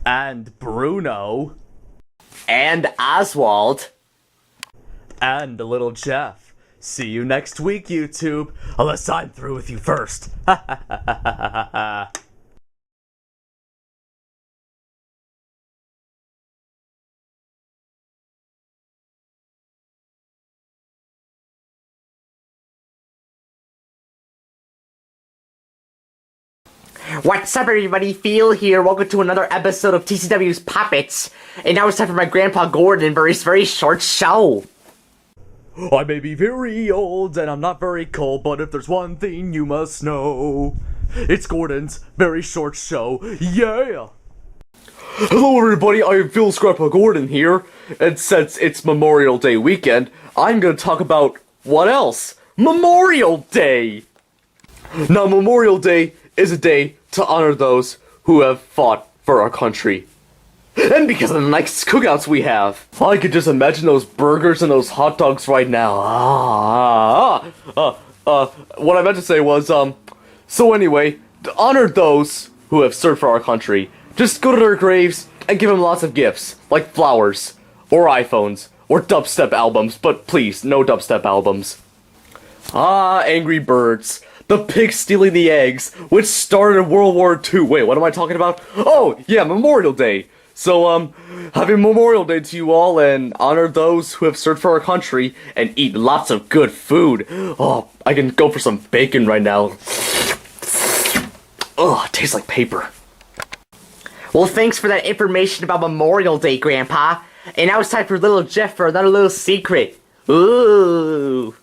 And Bruno. And Oswald. And little Jeff. See you next week, YouTube. Unless I'm through with you first. Ha ha ha ha ha ha. What's up, everybody? Phil here. Welcome to another episode of TCW's Puppets. And now it's time for my Grandpa Gordon for his very short show. I may be very old and I'm not very cold, but if there's one thing you must know, it's Gordon's very short show. Yeah! Hello everybody, I am Phil's Grandpa Gordon here, and since it's Memorial Day weekend, I'm gonna talk about what else? Memorial Day! Now, Memorial Day is a day to honor those who have fought for our country. And because of the nice cookouts we have, I could just imagine those burgers and those hot dogs right now. What I meant to say was, so anyway, to honor those who have served for our country, just go to their graves and give them lots of gifts, like flowers, or iPhones, or dubstep albums, but please, no dubstep albums. Angry Birds. The pig stealing the eggs, which started World War II. Wait, what am I talking about? Oh, yeah, Memorial Day. So, happy Memorial Day to you all, and honor those who have served for our country, and eat lots of good food. Oh, I can go for some bacon right now. Oh, it tastes like paper. Well, thanks for that information about Memorial Day, Grandpa. And now it's time for little Jeff for another little secret. Ooh.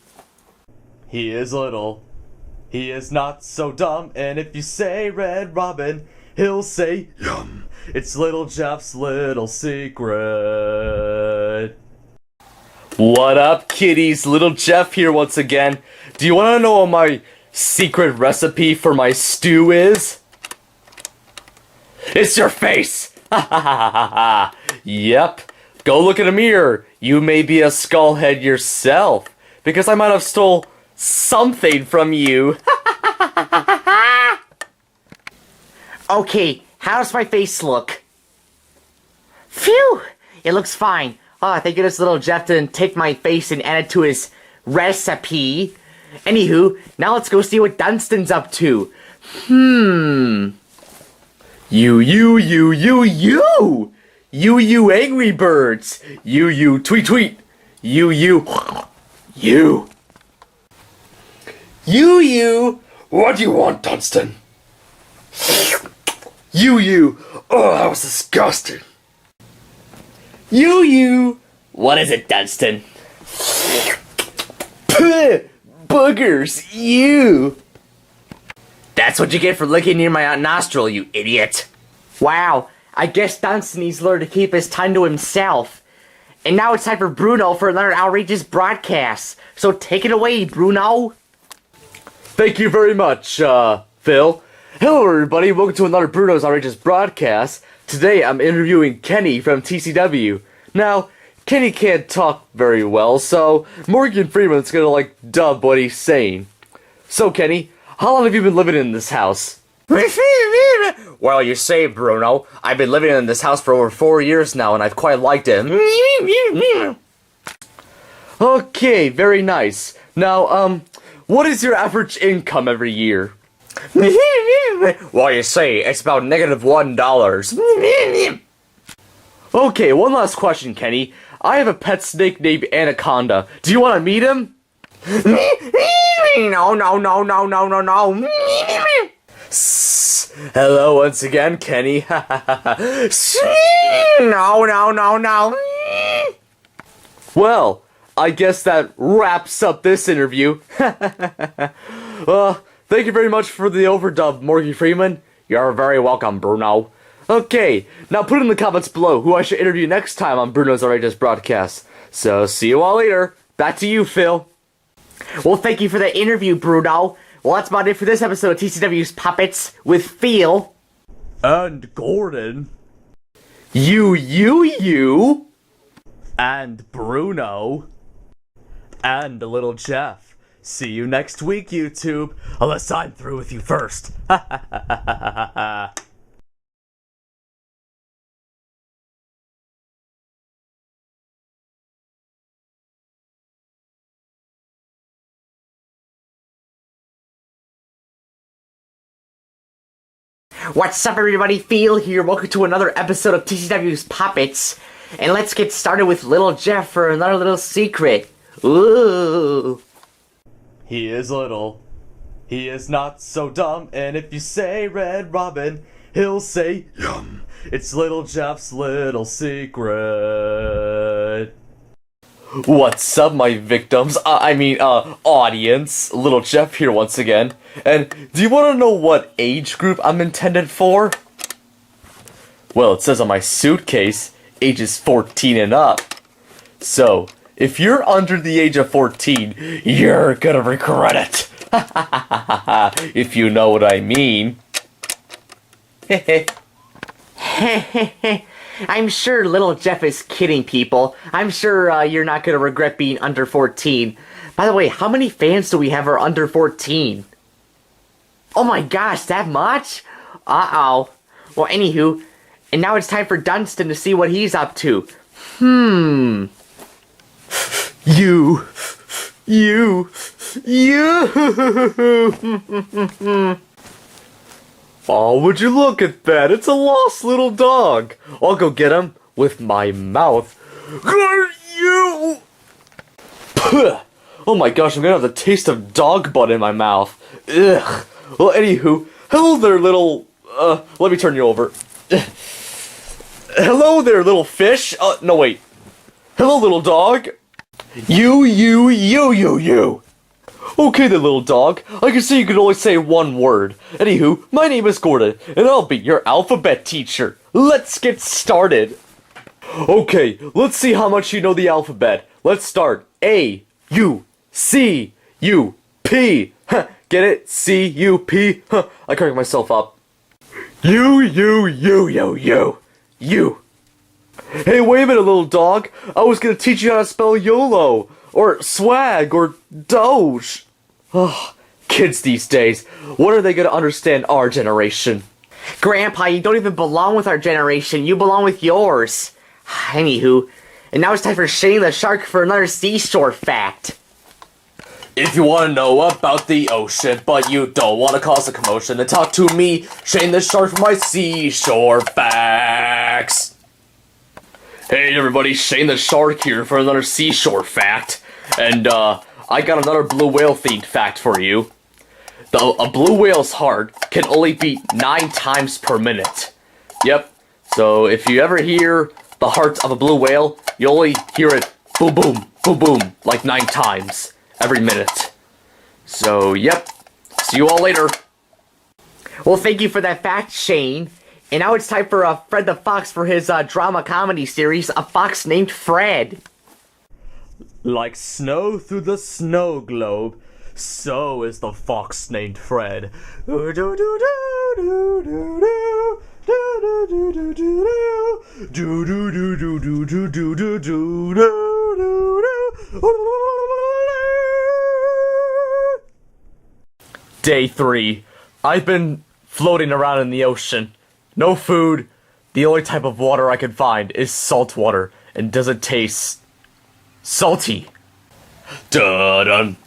He is little. He is not so dumb, and if you say Red Robin, he'll say yum. It's little Jeff's little secret. What up, kiddies? Little Jeff here once again. Do you want to know what my secret recipe for my stew is? It's your face! Ha ha ha ha ha! Yep. Go look in a mirror. You may be a skullhead yourself, because I might have stole something from you. Okay, how does my face look? Phew! It looks fine. Oh, thank goodness little Jeff didn't take my face and add it to his recipe. Anywho, now let's go see what Dunstan's up to. You Angry Birds. You tweet tweet. You. What do you want, Dunstan? Oh, that was disgusting. What is it, Dunstan? Boogers, That's what you get for licking near my nostril, you idiot. Wow, I guess Dunstan needs to learn to keep his time to himself. And now it's time for Bruno for another outrageous broadcast. So take it away, Bruno. Thank you very much, Phil. Hello, everybody. Welcome to another Bruno's Outrageous broadcast. Today, I'm interviewing Kenny from TCW. Now, Kenny can't talk very well, so Morgan Freeman's gonna, dub what he's saying. So, Kenny, how long have you been living in this house? Well, you say, Bruno, I've been living in this house for over 4 years now, and I've quite liked it. Okay, very nice. Now, what is your average income every year? Well, you say, it's about -$1. Okay, one last question, Kenny. I have a pet snake named Anaconda. Do you want to meet him? No, no, no, no, no, no, no. Hello once again, Kenny. No, no, no, no. Well, I guess that wraps up this interview. Thank you very much for the overdub, Morgan Freeman. You're very welcome, Bruno. Okay, now put in the comments below who I should interview next time on Bruno's Outrageous Broadcast. So, see you all later. Back to you, Phil. Well, thank you for the interview, Bruno. Well, that's about it for this episode of TCW's Puppets with Phil. And Gordon. You. And Bruno. And little Jeff. See you next week, YouTube. Unless I'm through with you first. What's up, everybody? Phil here. Welcome to another episode of TCW's Puppets. And let's get started with little Jeff for another little secret. Ooh. He is little. He is not so dumb. And if you say Red Robin, he'll say yum. It's little Jeff's little secret. What's up, my victims? Audience. Little Jeff here once again. And do you want to know what age group I'm intended for? Well, it says on my suitcase, ages 14 and up. So, if you're under the age of 14, you're gonna regret it. If you know what I mean. I'm sure little Jeff is kidding, people. I'm sure you're not gonna regret being under 14. By the way, how many fans do we have are under 14? Oh my gosh, that much? Uh-oh. Well, anywho, and now it's time for Dunstan to see what he's up to. You. Oh, would you look at that? It's a lost little dog. I'll go get him with my mouth. You. Oh my gosh, I'm gonna have the taste of dog butt in my mouth. Ugh. Well, anywho, hello there, little. Let me turn you over. Hello there, little fish. No, wait. Hello, little dog. You. Okay then, little dog. I can see you can only say one word. Anywho, my name is Gordon, and I'll be your alphabet teacher. Let's get started. Okay, let's see how much you know the alphabet. Let's start. A, U, C, U, P. Huh, get it? C, U, P. Huh, I cracked myself up. You. Hey, wait a minute, little dog. I was gonna teach you how to spell YOLO, or swag, or Doge. Oh, kids these days, when are they gonna understand our generation? Grandpa, you don't even belong with our generation. You belong with yours. Anywho, and now it's time for Shane the Shark for another seashore fact. If you want to know about the ocean, but you don't want to cause a commotion, then talk to me, Shane the Shark, for my seashore facts. Hey everybody, Shane the Shark here for another seashore fact. And I got another blue whale themed fact for you. A blue whale's heart can only beat 9 times per minute. Yep, so if you ever hear the heart of a blue whale, you only hear it boom boom, boom boom, like 9 times every minute. So, yep. See you all later. Well, thank you for that fact, Shane. And now it's time for Fred the Fox for his drama comedy series, A Fox Named Fred. Like snow through the snow globe, so is the fox named Fred. Day 3. I've been floating around in the ocean. No food. The only type of water I can find is salt water, and doesn't taste salty. Dun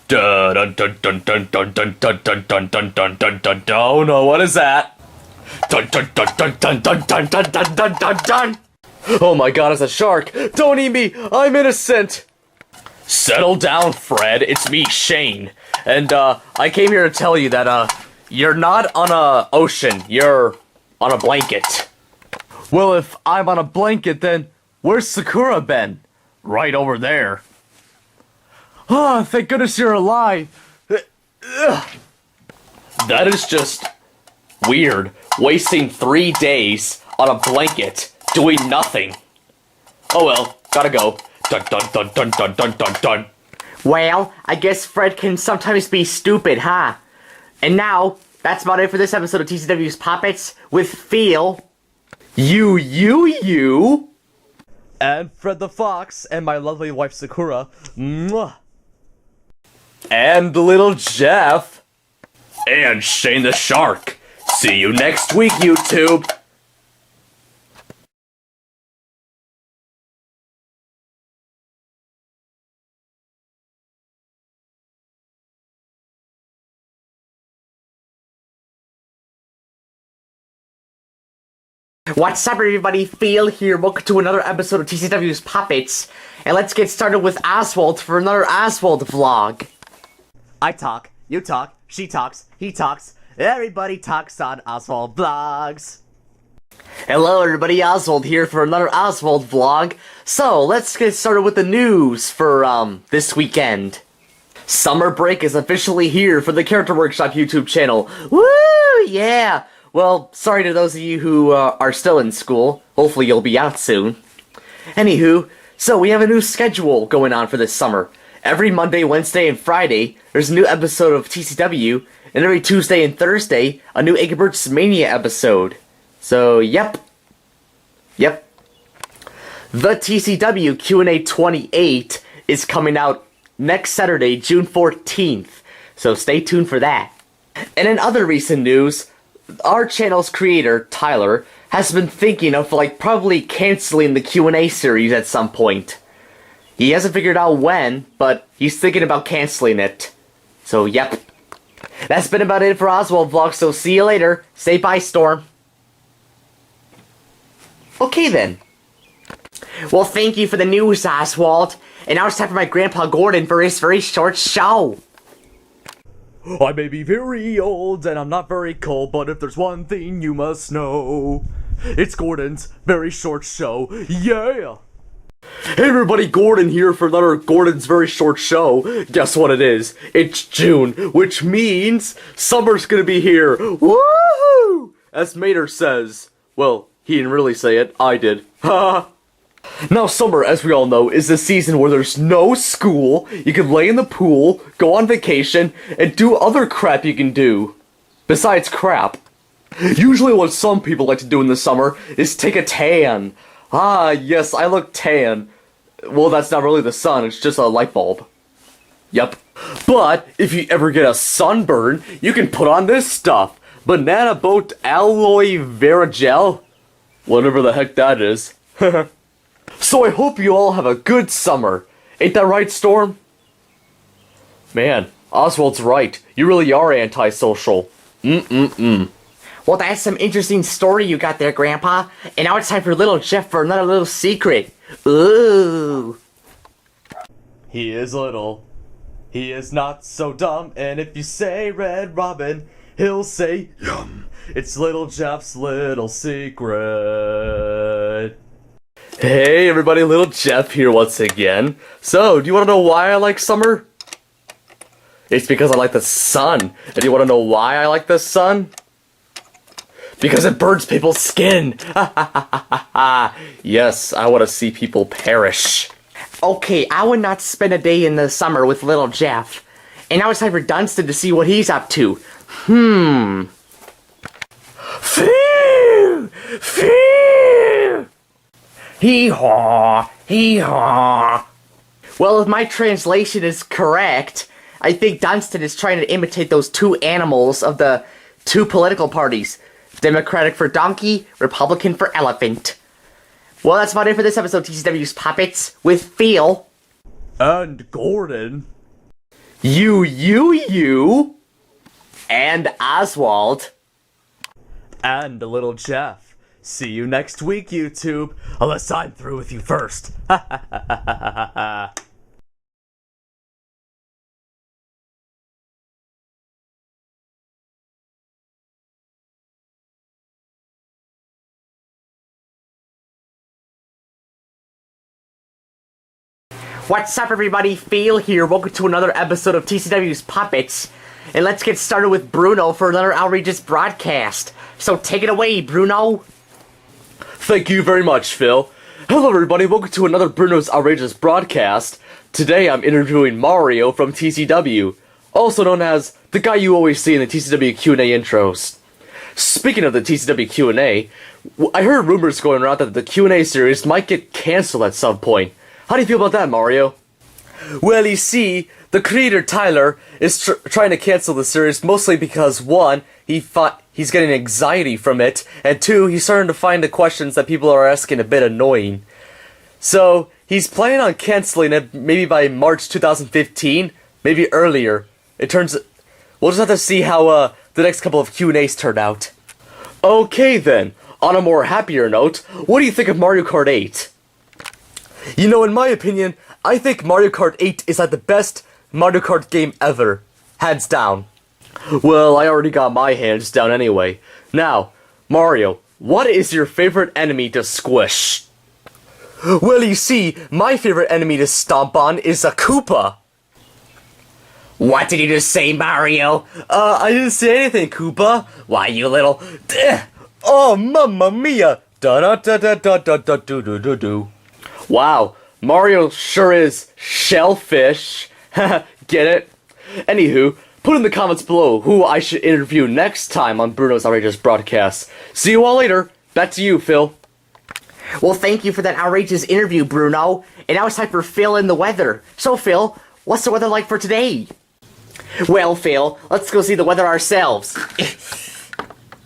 Dun dun dun dun dun dun dun dun dun dun dun dun dun dun. Oh no, what is that? Dun dun dun dun dun dun dun dun dun dun dun dun. Oh my god, it's a shark! Don't eat me! I'm innocent! Settle down, Fred. It's me, Shane. And, I came here to tell you that, you're not on a ocean. You're on a blanket. Well, if I'm on a blanket, then where's Sakura been? Right over there. Oh, thank goodness you're alive. That is just weird. Wasting 3 days on a blanket, doing nothing. Oh well, gotta go. Dun dun dun dun dun dun dun dun. Well, I guess Fred can sometimes be stupid, huh? And now, that's about it for this episode of TCW's Poppets with Phil. You. And Fred the Fox and my lovely wife Sakura. Mwah. And little Jeff. And Shane the Shark. See you next week, YouTube. What's up, everybody? Phil here. Welcome to another episode of TCW's Poppets. And let's get started with Oswald for another Oswald vlog. I talk, you talk, she talks, he talks, everybody talks on Oswald Vlogs. Hello, everybody. Oswald here for another Oswald vlog. So, let's get started with the news for, this weekend. Summer break is officially here for the Character Workshop YouTube channel. Woo! Yeah! Well, sorry to those of you who are still in school. Hopefully you'll be out soon. Anywho, so we have a new schedule going on for this summer. Every Monday, Wednesday, and Friday, there's a new episode of TCW, and every Tuesday and Thursday, a new Egbert's Mania episode. So, yep. The TCW Q&A 28 is coming out next Saturday, June 14th. So stay tuned for that. And in other recent news, our channel's creator, Tyler, has been thinking of, probably canceling the Q&A series at some point. He hasn't figured out when, but he's thinking about canceling it. So, yep. That's been about it for Oswald Vlogs, so see you later. Say bye, Storm. Okay, then. Well, thank you for the news, Oswald. And now it's time for my Grandpa Gordon for his very short show. I may be very old and I'm not very cold, but if there's one thing you must know, it's Gordon's very short show. Yeah! Hey everybody, Gordon here for another Gordon's very short show. Guess what it is? It's June, which means summer's gonna be here. Woohoo! As Mater says. Well, he didn't really say it, I did. Ha! Now summer, as we all know, is the season where there's no school, you can lay in the pool, go on vacation, and do other crap you can do. Besides crap. Usually what some people like to do in the summer is take a tan. Ah, yes, I look tan. Well, that's not really the sun, it's just a light bulb. Yep. But, if you ever get a sunburn, you can put on this stuff. Banana Boat Aloe Vera Gel. Whatever the heck that is. So I hope you all have a good summer. Ain't that right, Storm? Man, Oswald's right. You really are antisocial. Well, that's some interesting story you got there, Grandpa. And now it's time for little Jeff for another little secret. Ooh. He is little. He is not so dumb. And if you say Red Robin, he'll say yum. It's little Jeff's little secret. Hey everybody, little Jeff here once again. So, do you want to know why I like summer? It's because I like the sun. And do you want to know why I like the sun? Because it burns people's skin. Yes, I want to see people perish. Okay, I would not spend a day in the summer with little Jeff. And now it's time for Dunstan to see what he's up to. Phew! Hee-haw! Hee-haw! Well, if my translation is correct, I think Dunstan is trying to imitate those two animals of the two political parties. Democratic for donkey, Republican for elephant. Well, that's about it for this episode of TCW's Poppets with Phil. And Gordon. you, and Oswald. And the little Jeff. See you next week, YouTube. Unless I'm through with you first. What's up, everybody? Phil here. Welcome to another episode of TCW's Puppets. And let's get started with Bruno for another outrageous broadcast. So take it away, Bruno. Thank you very much, Phil. Hello, everybody. Welcome to another Bruno's Outrageous broadcast. Today, I'm interviewing Mario from TCW, also known as the guy you always see in the TCW Q&A intros. Speaking of the TCW Q&A, I heard rumors going around that the Q&A series might get cancelled at some point. How do you feel about that, Mario? Well, you see, the creator Tyler is trying to cancel the series mostly because, one, he's getting anxiety from it, and two, he's starting to find the questions that people are asking a bit annoying. So, he's planning on canceling it maybe by March 2015, maybe earlier. We'll just have to see how the next couple of Q&As turn out. Okay then, on a more happier note, what do you think of Mario Kart 8? You know, in my opinion, I think Mario Kart 8 is like the best Mario Kart game ever. Hands down. Well, I already got my hands down anyway. Now, Mario, what is your favorite enemy to squish? Well, you see, my favorite enemy to stomp on is a Koopa. What did you just say, Mario? I didn't say anything, Koopa. Why, you little... Oh, mamma mia! Da-da-da-da-da-da-da-do-do-do. Wow, Mario sure is shellfish. Get it? Anywho, put in the comments below who I should interview next time on Bruno's Outrageous broadcast. See you all later. Back to you, Phil. Well, thank you for that outrageous interview, Bruno. And now it's time for Phil and the weather. So, Phil, what's the weather like for today? Well, Phil, let's go see the weather ourselves.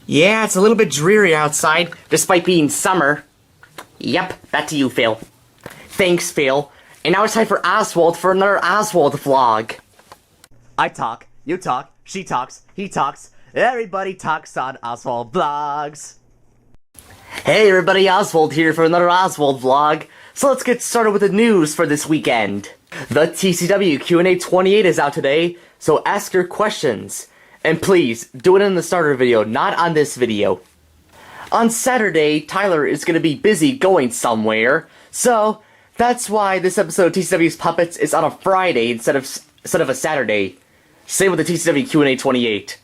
Yeah, it's a little bit dreary outside, despite being summer. Yep, back to you, Phil. Thanks, Phil. And now it's time for Oswald for another Oswald vlog. I talk, you talk, she talks, he talks, everybody talks on Oswald Vlogs. Hey everybody, Oswald here for another Oswald vlog. So let's get started with the news for this weekend. The TCW Q&A 28 is out today, so ask your questions. And please, do it in the starter video, not on this video. On Saturday, Tyler is going to be busy going somewhere, so that's why this episode of TCW's Puppets is on a Friday instead of a Saturday. Same with the TCW Q&A 28.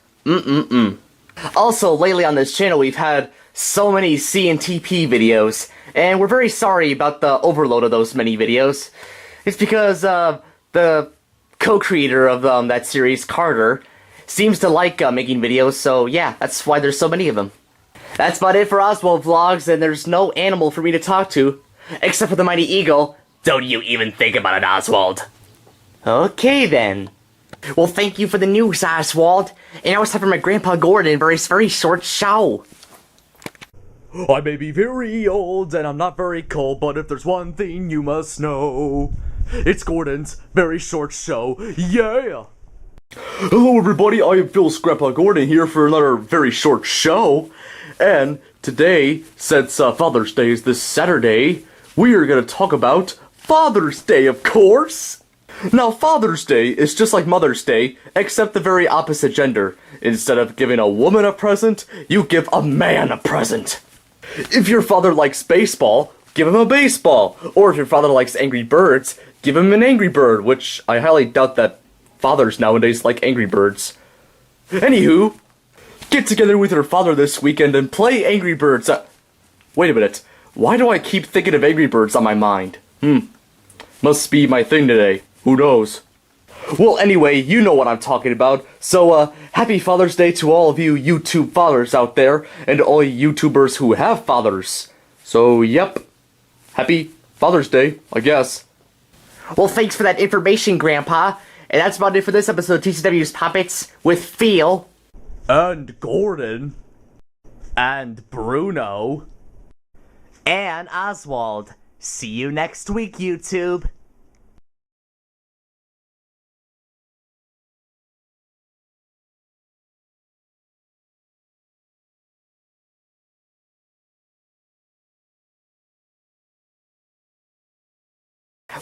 Also, lately on this channel, we've had so many CNTP videos, and we're very sorry about the overload of those many videos. It's because the co-creator of that series, Carter, seems to like making videos, so yeah, that's why there's so many of them. That's about it for Oswald Vlogs, and there's no animal for me to talk to, except for the mighty eagle. Don't you even think about it, Oswald. Okay then. Well, thank you for the news, Oswald. And now it's time for my Grandpa Gordon for his very short show. I may be very old and I'm not very cold, but if there's one thing you must know, it's Gordon's very short show. Yeah! Hello everybody, I am Phil's Grandpa Gordon here for another very short show. And today, since Father's Day is this Saturday, we are going to talk about Father's Day, of course! Now, Father's Day is just like Mother's Day, except the very opposite gender. Instead of giving a woman a present, you give a man a present. If your father likes baseball, give him a baseball. Or if your father likes Angry Birds, give him an Angry Bird, which I highly doubt that fathers nowadays like Angry Birds. Anywho, get together with your father this weekend and play Angry Birds. Wait a minute. Why do I keep thinking of Angry Birds on my mind? Must be my thing today. Who knows? Well, anyway, you know what I'm talking about. So, happy Father's Day to all of you YouTube fathers out there, and all you YouTubers who have fathers. So, yep. Happy Father's Day, I guess. Well, thanks for that information, Grandpa. And that's about it for this episode of TCW's Puppets with Phil. And Gordon. And Bruno. And Oswald. See you next week, YouTube.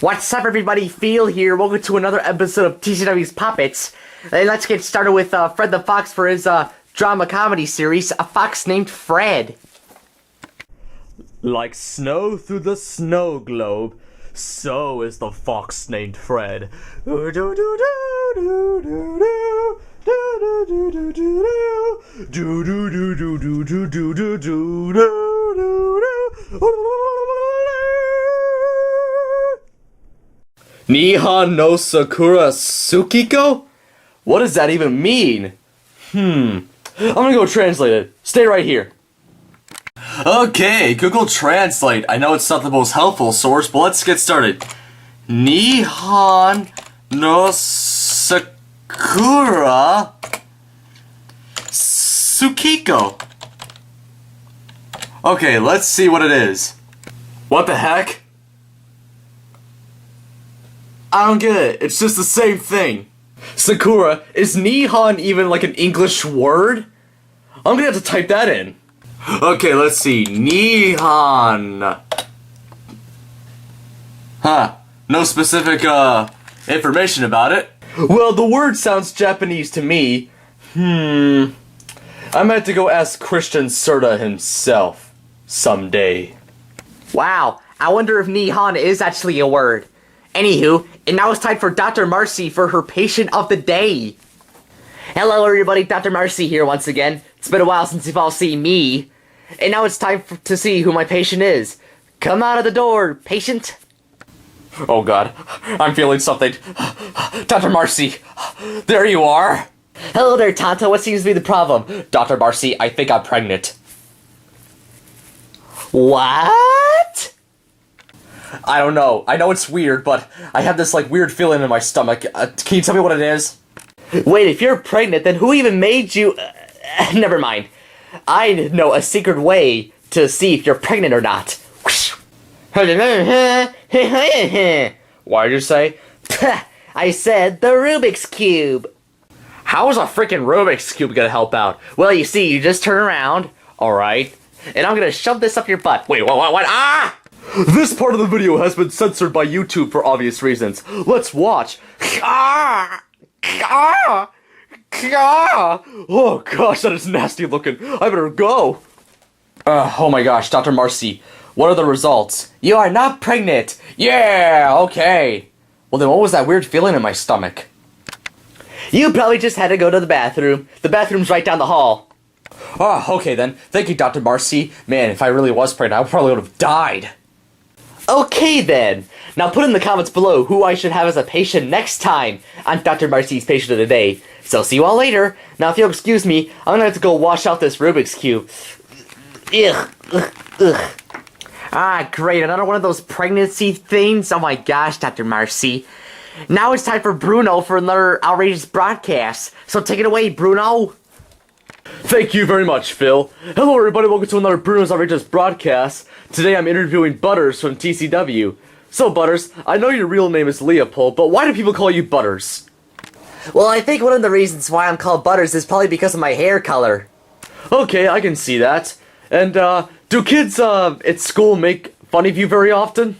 What's up, everybody? Phil here. Welcome to another episode of TCW's Puppets. And let's get started with Fred the Fox for his drama comedy series, A Fox Named Fred. Like snow through the snow globe, so is the fox named Fred. Nihon no Sakura Tsukiko? What does that even mean? I'm gonna go translate it. Stay right here. Okay, Google Translate. I know it's not the most helpful source, but let's get started. Nihon no Sakura Tsukiko. Okay, let's see what it is. What the heck? I don't get it. It's just the same thing. Sakura, is Nihon even like an English word? I'm gonna have to type that in. Okay, let's see. Nihon. Huh. No specific, information about it. Well, the word sounds Japanese to me. I might have to go ask Christian Serta himself someday. Wow, I wonder if Nihon is actually a word. Anywho, and now it's time for Dr. Marcy for her patient of the day. Hello everybody, Dr. Marcy here once again. It's been a while since you've all seen me. And now it's time to see who my patient is. Come out of the door, patient. Oh god, I'm feeling something. Dr. Marcy, there you are. Hello there, Tonto. What seems to be the problem? Dr. Marcy, I think I'm pregnant. What? I don't know. I know it's weird, but I have this like weird feeling in my stomach. Can you tell me what it is? Wait, if you're pregnant, then who even made you... never mind. I know a secret way to see if you're pregnant or not. Why'd you say? I said the Rubik's Cube. How is a freaking Rubik's Cube gonna help out? Well, you see, you just turn around, alright, and I'm gonna shove this up your butt. Wait, what? Ah! This part of the video has been censored by YouTube for obvious reasons. Let's watch. Oh gosh, that is nasty looking. I better go. Oh my gosh, Dr. Marcy, what are the results? You are not pregnant. Yeah, okay. Well then what was that weird feeling in my stomach? You probably just had to go to the bathroom. The bathroom's right down the hall. Oh, okay then. Thank you, Dr. Marcy. Man, if I really was pregnant, I probably would have died. Okay then. Now put in the comments below who I should have as a patient next time on Dr. Marcy's Patient of the Day. So see you all later. Now if you'll excuse me, I'm gonna have to go wash out this Rubik's Cube. Ugh. Ah, great. Another one of those pregnancy things. Oh my gosh, Dr. Marcy. Now it's time for Bruno for another outrageous broadcast. So take it away, Bruno. Thank you very much, Phil. Hello everybody, welcome to another Bruno's Outrageous broadcast. Today I'm interviewing Butters from TCW. So Butters, I know your real name is Leopold, but why do people call you Butters? Well, I think one of the reasons why I'm called Butters is probably because of my hair color. Okay, I can see that. And, do kids, at school make fun of you very often?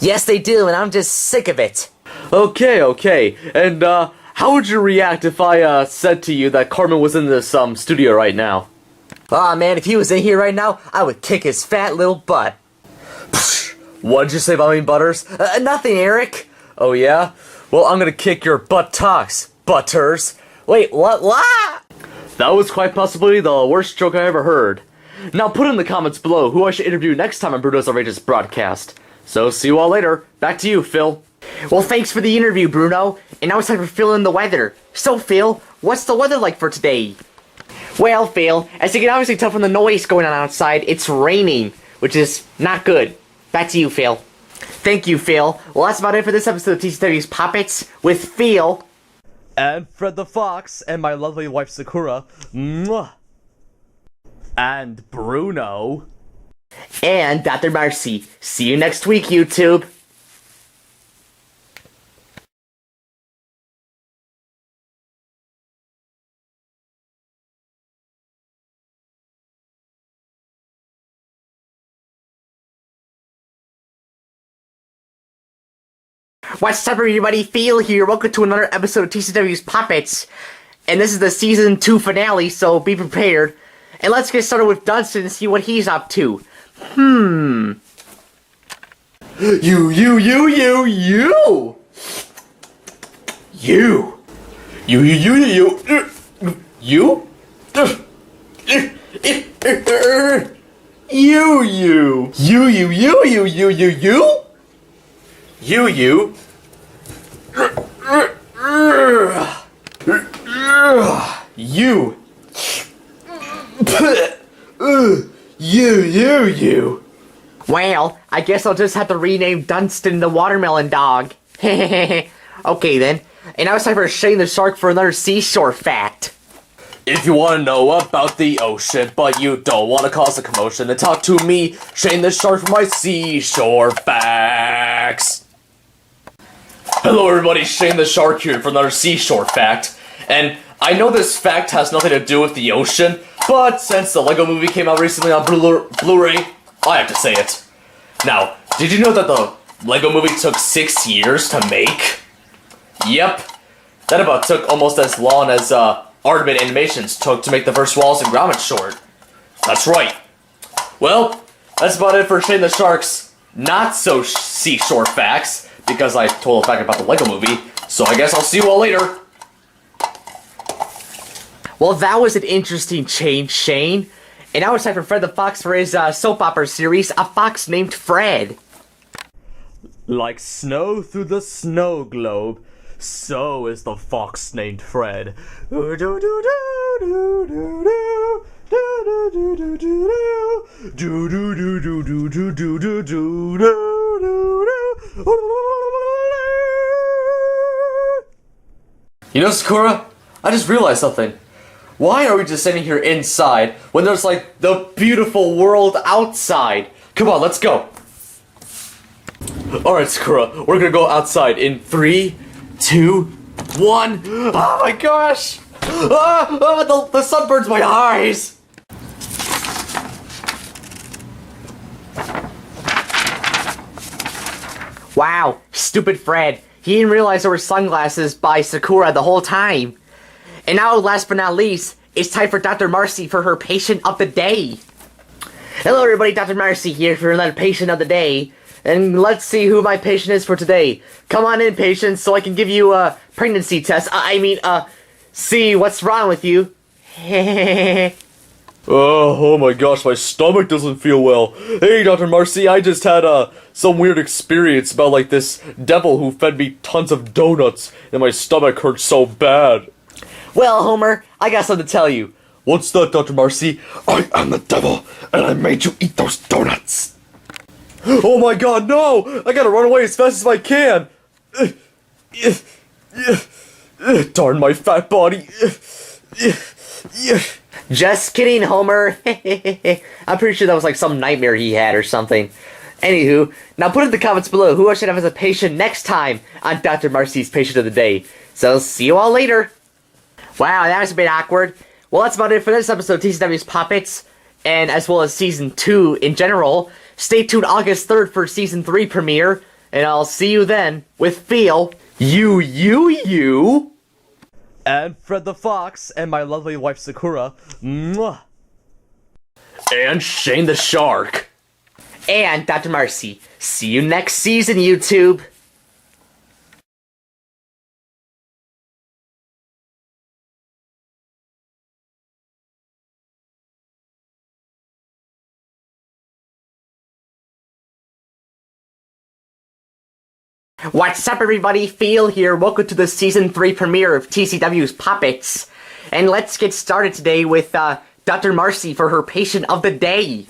Yes, they do, and I'm just sick of it. Okay. And, how would you react if I, said to you that Carmen was in this, studio right now? Aw, man, if he was in here right now, I would kick his fat little butt. What'd you say about me, Butters? Nothing, Eric. Oh, yeah? Well, I'm gonna kick your buttocks, Butters. Wait, what? That was quite possibly the worst joke I ever heard. Now put in the comments below who I should interview next time on Bruno's Outrageous broadcast. So see you all later. Back to you, Phil. Well, thanks for the interview, Bruno. And now it's time for Phil and the weather. So, Phil, what's the weather like for today? Well, Phil, as you can obviously tell from the noise going on outside, it's raining, which is not good. Back to you, Phil. Thank you, Phil. Well, that's about it for this episode of TCW's Puppets with Phil. And Fred the Fox, and my lovely wife Sakura. Mwah. And Bruno. And Dr. Marcy. See you next week, YouTube. What's up, everybody? Phil here. Welcome to another episode of TCW's Puppets. And this is the season 2 finale, so be prepared. And let's get started with Dunstan and see what he's up to. You. Well, I guess I'll just have to rename Dunstan the Watermelon Dog. Okay then. And now it's time for Shane the Shark for another seashore fact. If you want to know about the ocean, but you don't want to cause a commotion, then talk to me, Shane the Shark, for my seashore facts. Hello everybody, Shane the Shark here for another seashore fact. And I know this fact has nothing to do with the ocean, but since the Lego movie came out recently on Blu-ray, I have to say it. Now, did you know that the Lego movie took 6 years to make? Yep. That about took almost as long as Aardman Animations took to make the first Wallace and Gromit short. That's right. Well, that's about it for Shane the Shark's not-so-seashore facts, because I told a fact about the Lego movie, so I guess I'll see you all later. Well, that was an interesting change, Shane. And now it's time for Fred the Fox for his soap opera series, A Fox Named Fred. Like snow through the snow globe, so is the fox named Fred. You know, Sakura, I just realized something. Why are we just sitting here inside when there's like the beautiful world outside? Come on, let's go. Alright, Sakura, we're gonna go outside in 3, 2, 1. Oh my gosh! The sun burns my eyes! Wow, stupid Fred. He didn't realize there were sunglasses by Sakura the whole time. And now, last but not least, it's time for Dr. Marcy for her patient of the day. Hello everybody, Dr. Marcy here for another patient of the day. And let's see who my patient is for today. Come on in, patient, so I can give you a pregnancy test. See what's wrong with you. Oh my gosh, my stomach doesn't feel well. Hey, Dr. Marcy, I just had some weird experience about like this devil who fed me tons of donuts, and my stomach hurts so bad. Well, Homer, I got something to tell you. What's that, Dr. Marcy? I am the devil, and I made you eat those donuts. Oh my god, no! I gotta run away as fast as I can! Darn my fat body! Just kidding, Homer. I'm pretty sure that was like some nightmare he had or something. Anywho, now put in the comments below who I should have as a patient next time on Dr. Marcy's Patient of the Day. So, see you all later. Wow, that was a bit awkward. Well, that's about it for this episode of TCW's Puppets, and as well as Season 2 in general. Stay tuned August 3rd for Season 3 premiere, and I'll see you then with Phil. You. And Fred the Fox, and my lovely wife Sakura. Mwah. And Shane the Shark. And Dr. Marcy. See you next season, YouTube. What's up, everybody? Phil here. Welcome to the Season 3 premiere of TCW's Puppets. And let's get started today with Dr. Marcy for her Patient of the Day.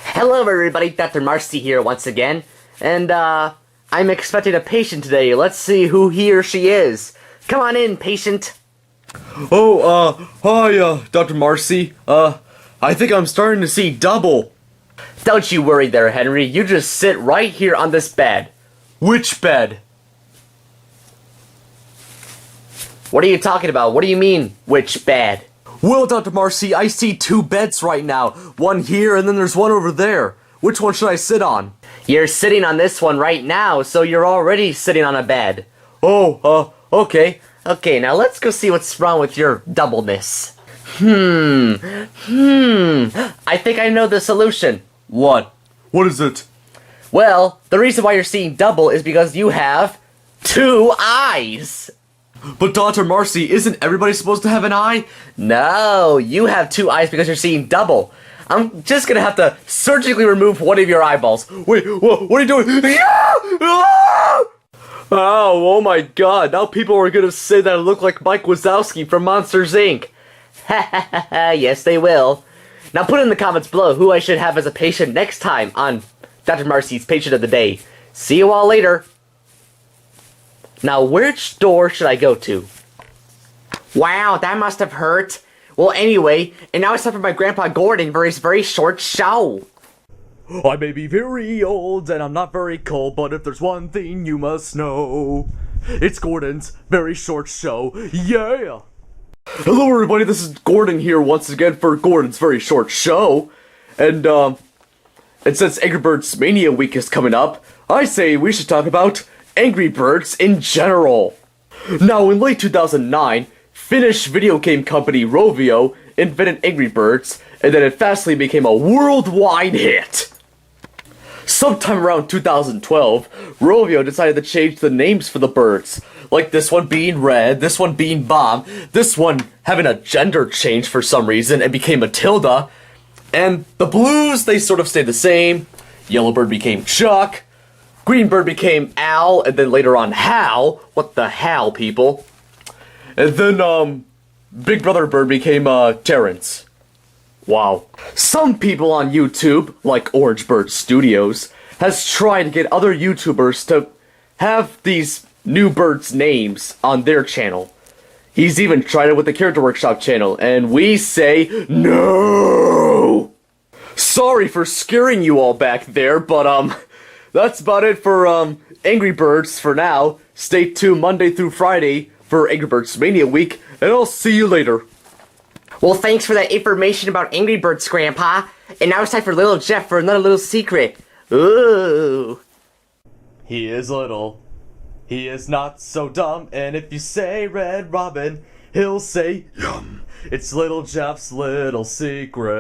Hello, everybody. Dr. Marcy here once again. And I'm expecting a patient today. Let's see who he or she is. Come on in, patient. Oh, hi, Dr. Marcy. I think I'm starting to see double. Don't you worry there, Henry. You just sit right here on this bed. Which bed? What are you talking about? What do you mean, which bed? Well, Dr. Marcy, I see 2 beds right now. One here, and then there's one over there. Which one should I sit on? You're sitting on this one right now, so you're already sitting on a bed. Oh, okay. Okay, now let's go see what's wrong with your doubleness. I think I know the solution. What? What is it? Well, the reason why you're seeing double is because you have 2 eyes. But Dr. Marcy, isn't everybody supposed to have an eye? No, you have 2 eyes because you're seeing double. I'm just gonna have to surgically remove one of your eyeballs. Wait, what are you doing? Oh my god, now people are gonna say that I look like Mike Wazowski from Monsters, Inc. Yes, they will. Now put in the comments below who I should have as a patient next time on Dr. Marcy's Patient of the Day. See you all later. Now, which door should I go to? Wow, that must have hurt. Well, anyway, and now it's time for my Grandpa Gordon for his very short show. I may be very old and I'm not very cold, but if there's one thing you must know, it's Gordon's very short show. Yeah! Hello everybody, this is Gordon here once again for Gordon's very short show. And since Angry Birds Mania Week is coming up, I say we should talk about Angry Birds in general. Now, in late 2009, Finnish video game company Rovio invented Angry Birds, and then it fastly became a worldwide hit. Sometime around 2012, Rovio decided to change the names for the birds, like this one being Red, this one being Bomb, this one having a gender change for some reason and became Matilda, and the blues, they sort of stayed the same. Yellowbird became Chuck, Greenbird became Al, and then later on Hal. What the hell, people? And then, Big Brother Bird became, Terrence. Wow. Some people on YouTube, like Orange Bird Studios, has tried to get other YouTubers to have these new birds' names on their channel. He's even tried it with the Character Workshop channel, and we say no! Sorry for scaring you all back there, but, that's about it for, Angry Birds for now. Stay tuned Monday through Friday for Angry Birds Mania Week, and I'll see you later. Well, thanks for that information about Angry Birds, Grandpa. And now it's time for Little Jeff for another little secret. Ooh. He is little. He is not so dumb, and if you say Red Robin, he'll say yum. It's Little Jeff's little secret.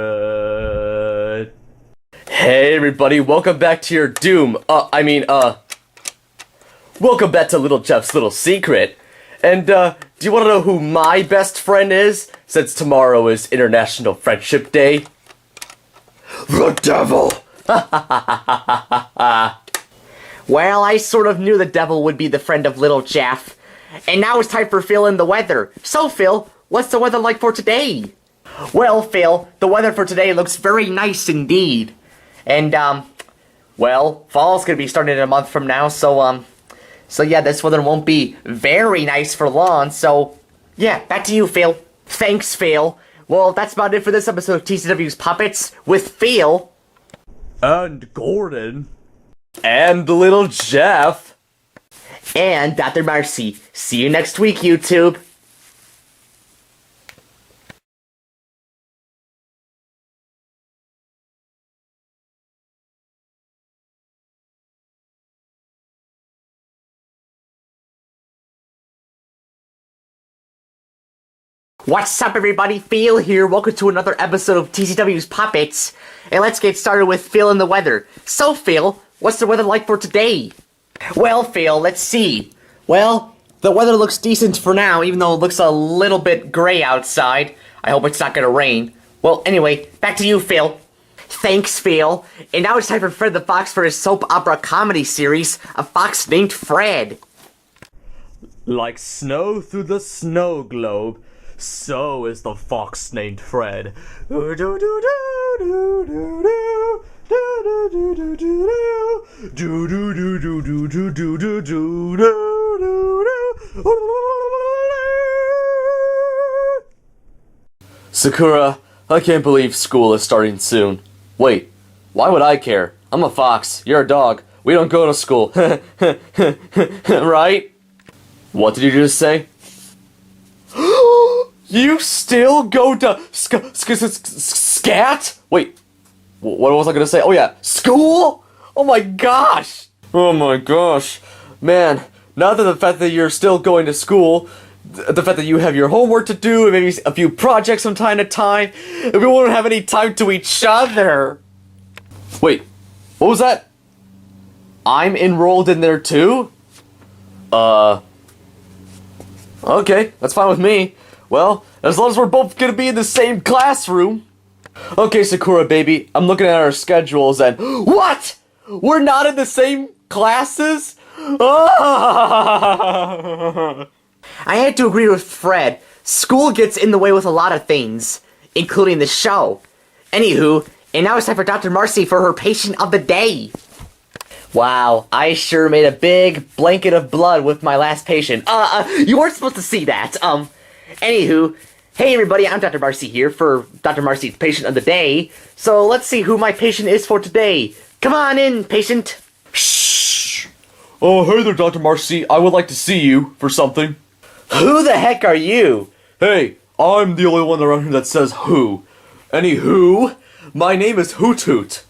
Hey everybody, welcome back to your doom. Welcome back to Little Jeff's little secret. And, do you want to know who my best friend is, since tomorrow is International Friendship Day? The devil! Well, I sort of knew the devil would be the friend of Little Jeff. And now it's time for Phil and the weather. So, Phil, what's the weather like for today? Well, Phil, the weather for today looks very nice indeed. And, well, fall's gonna be starting in a month from now, so yeah, this weather won't be very nice for long, so, yeah, back to you, Phil. Thanks, Phil. Well, that's about it for this episode of TCW's Puppets with Phil. And Gordon. And Little Jeff. And Dr. Marcy. See you next week, YouTube. What's up, everybody? Phil here. Welcome to another episode of TCW's Puppets. And let's get started with Phil and the weather. So, Phil, what's the weather like for today? Well, Phil, let's see. Well, the weather looks decent for now, even though it looks a little bit gray outside. I hope it's not gonna rain. Well, anyway, back to you, Phil. Thanks, Phil. And now it's time for Fred the Fox for his soap opera comedy series, A Fox Named Fred. Like snow through the snow globe, so is the fox named Fred. Sakura, I can't believe school is starting soon. Wait, why would I care? I'm a fox, you're a dog. We don't go to school. Right? What did you just say? You still go to scat? Wait, What was I gonna say? Oh yeah, school? Oh my gosh! Oh my gosh. Man, now that the fact that you're still going to school, the fact that you have your homework to do, and maybe a few projects from time to time, and we won't have any time to each other. Wait, what was that? I'm enrolled in there too? Okay, that's fine with me. Well, as long as we're both gonna be in the same classroom. Okay, Sakura baby, I'm looking at our schedules and what? We're not in the same classes? I had to agree with Fred. School gets in the way with a lot of things, including the show. Anywho, and now it's time for Dr. Marcy for her patient of the day. Wow, I sure made a big blanket of blood with my last patient. You weren't supposed to see that. Anywho, hey everybody, I'm Dr. Marcy here for Dr. Marcy's patient of the day. So let's see who my patient is for today. Come on in, patient. Shh! Oh, hey there, Dr. Marcy. I would like to see you for something. Who the heck are you? Hey, I'm the only one around here that says who. Anywho, my name is Hoot-Toot.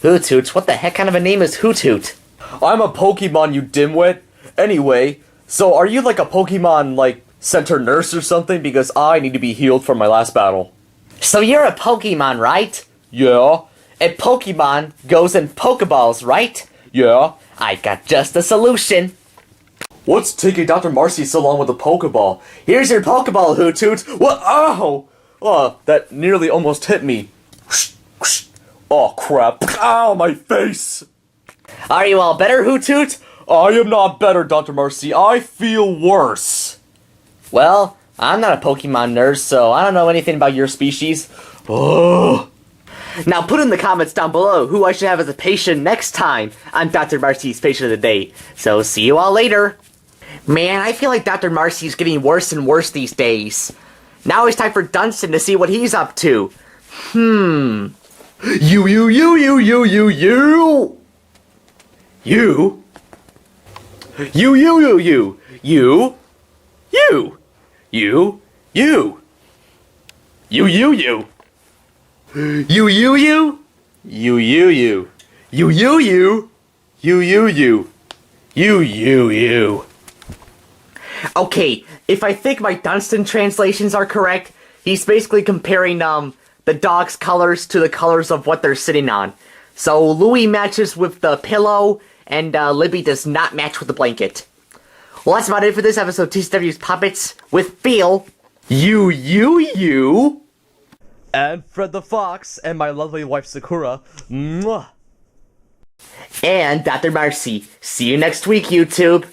Hoot-Toot? What the heck kind of a name is Hoot-Toot? I'm a Pokemon, you dimwit. Anyway, so are you like a Pokemon, like, center nurse or something? Because I need to be healed from my last battle. So you're a Pokemon, right? Yeah? And Pokemon goes in Pokeballs, right? Yeah? I got just the solution. What's taking Dr. Marcy so long with the Pokeball? Here's your Pokeball, Hoot-Toot. What? Ow! Oh, that nearly almost hit me. Oh, crap. Ow, my face! Are you all better, Hoot-Toot? I am not better, Dr. Marcy. I feel worse. Well, I'm not a Pokemon nerd, so I don't know anything about your species. Ugh. Now put in the comments down below who I should have as a patient next time on Dr. Marcy's Patient of the Day. So see you all later. Man, I feel like Dr. Marcy's getting worse and worse these days. Now it's time for Dunstan to see what he's up to. You. You. You. Okay, if I think my Dunstan translations are correct, he's basically comparing the dog's colors to the colors of what they're sitting on. So Louis matches with the pillow, and Libby does not match with the blanket. Well, that's about it for this episode of TCW's Puppets with Phil. You. And Fred the Fox, and my lovely wife Sakura. Mwah. And Dr. Marcy. See you next week, YouTube.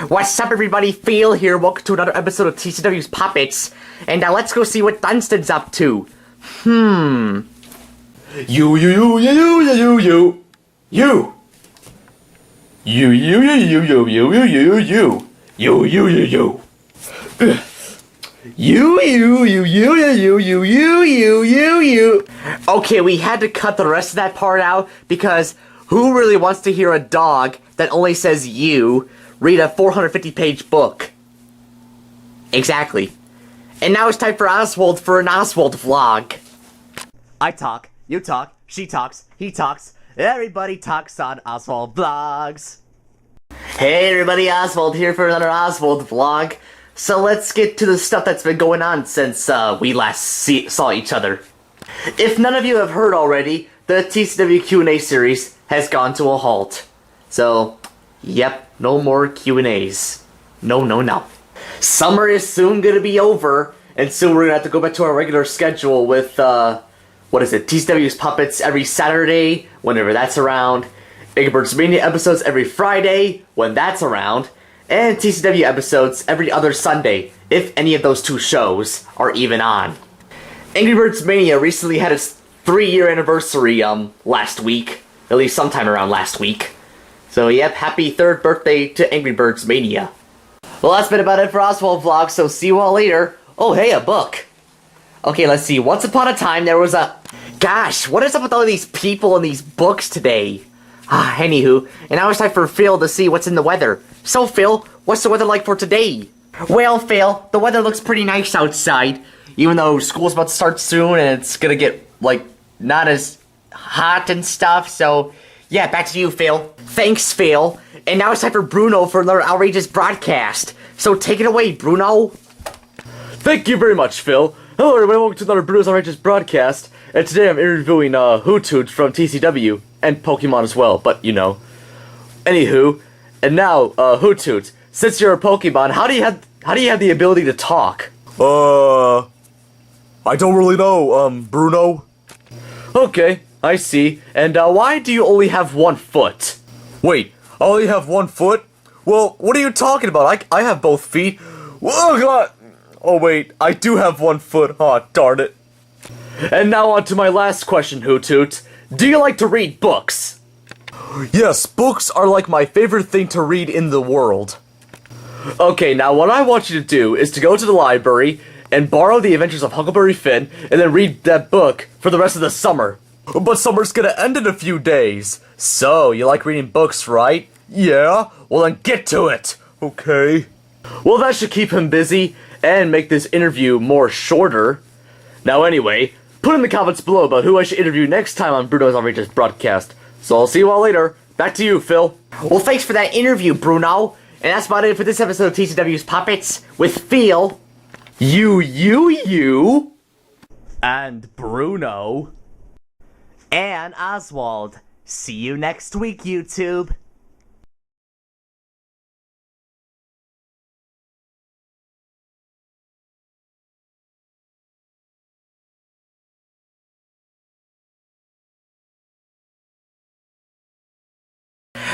What's up, everybody? Phil here. Welcome to another episode of TCW's Puppets. And now let's go see what Dunstan's up to. You. Okay, we had to cut the rest of that part out because who really wants to hear a dog that only says you read a 450-page book? Exactly. And now it's time for Oswald for an Oswald vlog. I talk, you talk, she talks, he talks, everybody talks on Oswald Vlogs. Hey everybody, Oswald here for another Oswald vlog. So let's get to the stuff that's been going on since we last saw each other. If none of you have heard already, the TCW Q&A series has gone to a halt. So, yep, no more Q&As. No. Summer is soon gonna be over, and soon we're gonna have to go back to our regular schedule with, TCW's Puppets every Saturday, whenever that's around, Angry Birds Mania episodes every Friday, when that's around, and TCW episodes every other Sunday, if any of those two shows are even on. Angry Birds Mania recently had its 3-year anniversary, last week, at least sometime around last week. So yep, happy 3rd birthday to Angry Birds Mania. Well, that's been about it for Oswald Vlogs, so see you all later. Oh, hey, a book. Okay, let's see. Once upon a time, there was a... Gosh, what is up with all these people and these books today? Anywho, and now it's time for Phil to see what's in the weather. So, Phil, what's the weather like for today? Well, Phil, the weather looks pretty nice outside, even though school's about to start soon and it's gonna get, like, not as hot and stuff, so... Yeah, back to you, Phil. Thanks, Phil. And now it's time for Bruno for another outrageous broadcast. So take it away, Bruno. Thank you very much, Phil. Hello, everybody. Welcome to another Bruno's Outrageous broadcast. And today I'm interviewing Hootoots from TCW and Pokemon as well, but you know. Anywho, and now Hootoots, since you're a Pokemon, how do you have the ability to talk? I don't really know, Bruno. Okay, I see. And why do you only have 1 foot? Wait, I only have 1 foot? Well, what are you talking about? I have both feet. Oh, God. Oh, wait, I do have 1 foot. Oh, darn it. And now on to my last question, Hootoots. Do you like to read books? Yes, books are like my favorite thing to read in the world. Okay, now what I want you to do is to go to the library and borrow The Adventures of Huckleberry Finn and then read that book for the rest of the summer. But summer's gonna end in a few days. So, you like reading books, right? Yeah? Well, then get to it. Okay. Well, that should keep him busy and make this interview more shorter. Now anyway, put in the comments below about who I should interview next time on Bruno's Outrageous broadcast. So I'll see you all later. Back to you, Phil. Well, thanks for that interview, Bruno. And that's about it for this episode of TCW's Puppets with Phil. You. And Bruno. And Oswald. See you next week, YouTube.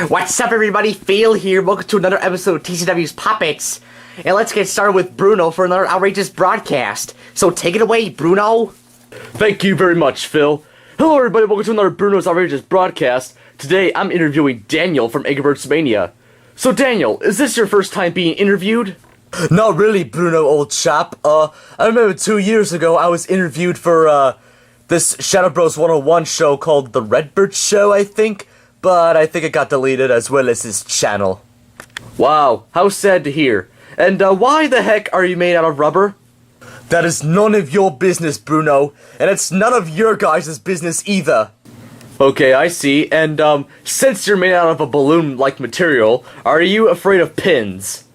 What's up, everybody? Phil here. Welcome to another episode of TCW's Puppets. And let's get started with Bruno for another outrageous broadcast. So take it away, Bruno. Thank you very much, Phil. Hello, everybody. Welcome to another Bruno's Outrageous broadcast. Today, I'm interviewing Daniel from Eggbert's Mania. So, Daniel, is this your first time being interviewed? Not really, Bruno, old chap. I remember 2 years ago I was interviewed for, this Shadow Bros 101 show called The Redbird Show, I think. But I think it got deleted as well as his channel. Wow, how sad to hear. And why the heck are you made out of rubber? That is none of your business, Bruno. And it's none of your guys' business either. Okay, I see. And since you're made out of a balloon-like material, are you afraid of pins?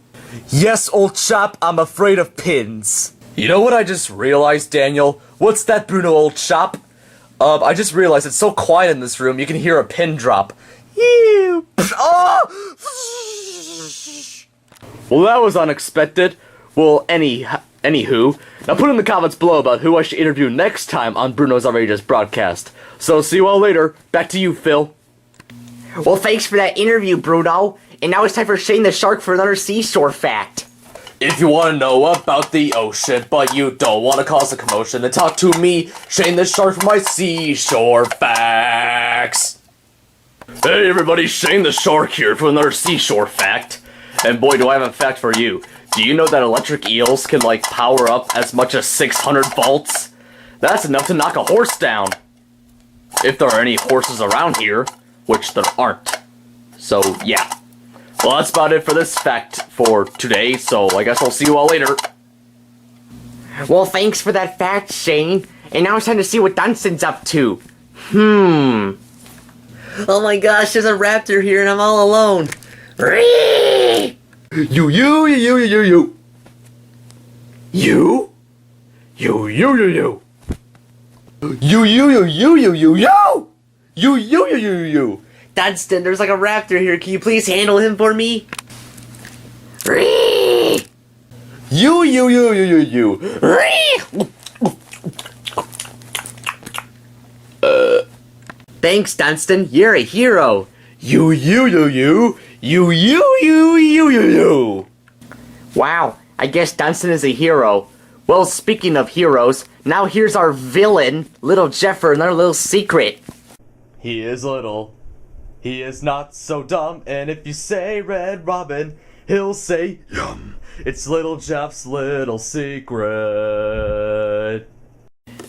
Yes, old chap, I'm afraid of pins. You know what I just realized, Daniel? What's that, Bruno, old chap? I just realized it's so quiet in this room, you can hear a pin drop. Ew. Oh! Well, that was unexpected. Well, anywho, now put in the comments below about who I should interview next time on Bruno's Outrageous broadcast. So, see you all later. Back to you, Phil. Well, thanks for that interview, Bruno. And now it's time for Shane the Shark for another seashore fact. If you want to know about the ocean, but you don't want to cause a commotion, then talk to me, Shane the Shark, for my seashore facts. Hey everybody, Shane the Shark here for another seashore fact. And boy, do I have a fact for you. Do you know that electric eels can, like, power up as much as 600 volts? That's enough to knock a horse down. If there are any horses around here, which there aren't. So, yeah. Well, that's about it for this fact for today, so I guess I'll see you all later. Well, thanks for that fact, Shane. And now it's time to see what Dunstan's up to. Oh my gosh, there's a raptor here and I'm all alone. You. You. Dunstan, there's like a raptor here. Can you please handle him for me? Thanks, Dunstan. You're a hero. Wow, I guess Dunstan is a hero. Well, speaking of heroes, now here's our villain, Little Jeff, for another little secret. He is little. He is not so dumb. And if you say Red Robin, he'll say yum. It's Little Jeff's little secret.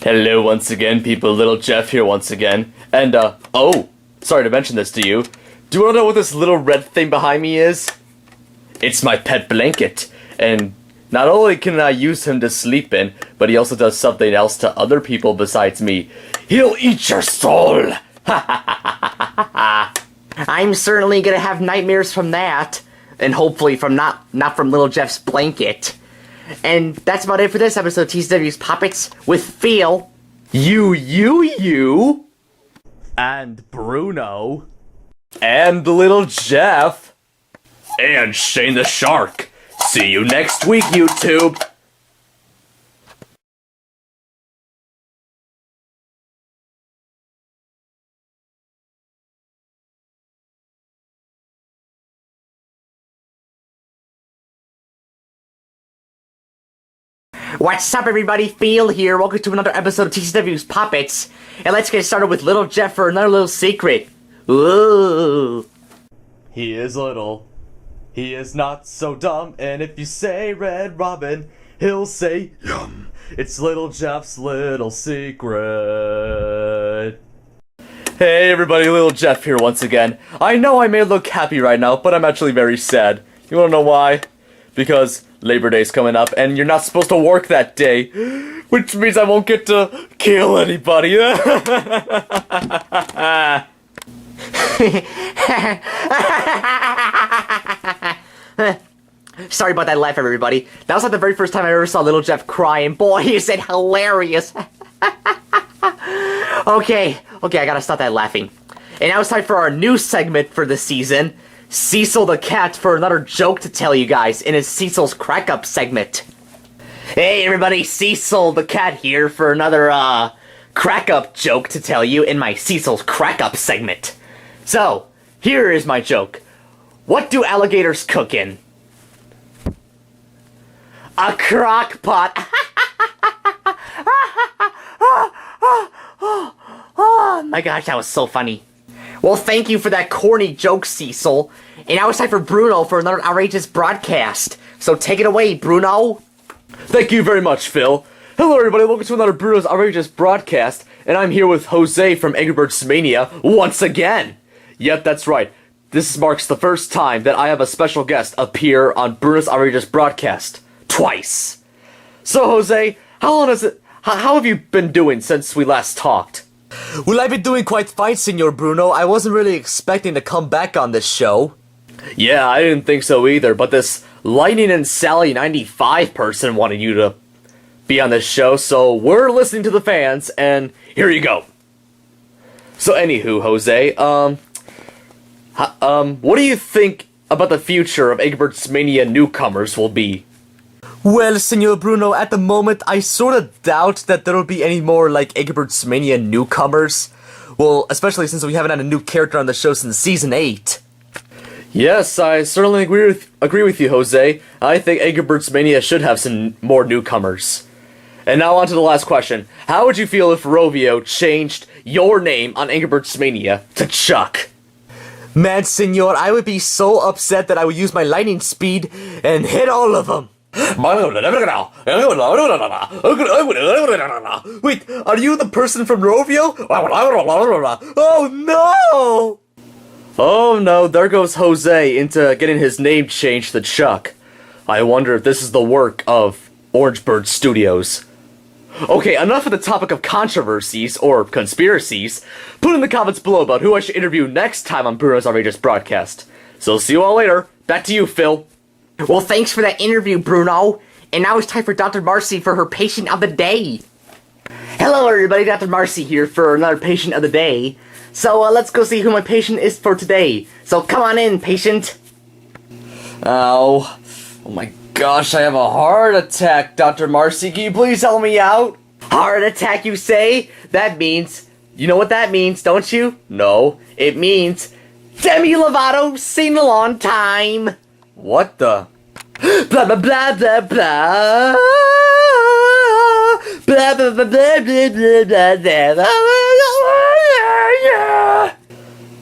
Hello once again, people. Little Jeff here once again. And, sorry to mention this to you. Do you want to know what this little red thing behind me is? It's my pet blanket. And not only can I use him to sleep in, but he also does something else to other people besides me. He'll eat your soul! I'm certainly gonna have nightmares from that. And hopefully from not from Little Jeff's blanket. And that's about it for this episode of TCW's Puppets with Phil. You. And Bruno. And Little Jeff. And Shane the Shark. See you next week, YouTube. What's up, everybody? Phil here. Welcome to another episode of TCW's Puppets. And let's get started with Little Jeff for another little secret. Ooh. He is little. He is not so dumb. And if you say Red Robin, he'll say yum. It's Little Jeff's little secret. Hey everybody, Little Jeff here once again. I know I may look happy right now, but I'm actually very sad. You wanna know why? Because Labor Day's coming up, and you're not supposed to work that day, which means I won't get to kill anybody. Sorry about that laugh, everybody. That was like the very first time I ever saw Little Jeff cry, and boy, is it hilarious. Okay, I gotta stop that laughing. And now it's time for our new segment for the season. Cecil the Cat for another joke to tell you guys in his Cecil's Crack Up segment. Hey everybody, Cecil the Cat here for another, crack up joke to tell you in my Cecil's Crack Up segment. So, here is my joke. What do alligators cook in? A crock pot. Oh my gosh, that was so funny. Well, thank you for that corny joke, Cecil. And now it's time for Bruno for another outrageous broadcast. So take it away, Bruno. Thank you very much, Phil. Hello everybody, welcome to another Bruno's Outrageous broadcast, and I'm here with Jose from Angry Birds Mania once again. Yep, that's right. This marks the first time that I have a special guest appear on Bruno's Outrageous broadcast. Twice. So, Jose, how have you been doing since we last talked? Well, I've been doing quite fine, Senor Bruno. I wasn't really expecting to come back on this show. Yeah, I didn't think so either, but this Lightning and Sally 95 person wanted you to be on this show, so we're listening to the fans, and here you go. So anywho, Jose, what do you think about the future of Angry Birds Mania newcomers will be? Well, Senor Bruno, at the moment, I sort of doubt that there will be any more, Angry Birds Mania newcomers. Well, especially since we haven't had a new character on the show since Season 8. Yes, I certainly agree with you, Jose. I think Angry Birds Mania should have some more newcomers. And now on to the last question. How would you feel if Rovio changed your name on Angry Birds Mania to Chuck? Man, Senor, I would be so upset that I would use my lightning speed and hit all of them. Wait, are you the person from Rovio? Oh no! Oh no, there goes Jose into getting his name changed to Chuck. I wonder if this is the work of Orange Bird Studios. Okay, enough of the topic of controversies, or conspiracies. Put in the comments below about who I should interview next time on Bruno's Outrageous broadcast. So see you all later. Back to you, Phil. Well, thanks for that interview, Bruno. And now it's time for Dr. Marcy for her patient of the day. Hello, everybody. Dr. Marcy here for another patient of the day. So, let's go see who my patient is for today. So, come on in, patient. Ow. Oh my gosh, I have a heart attack, Dr. Marcy. Can you please help me out? Heart attack, you say? That means... You know what that means, don't you? No. It means... Demi Lovato sing-along time! What the? Blah, blah, blah, blah, blah. Blah, blah, blah, blah, blah, blah, blah, blah.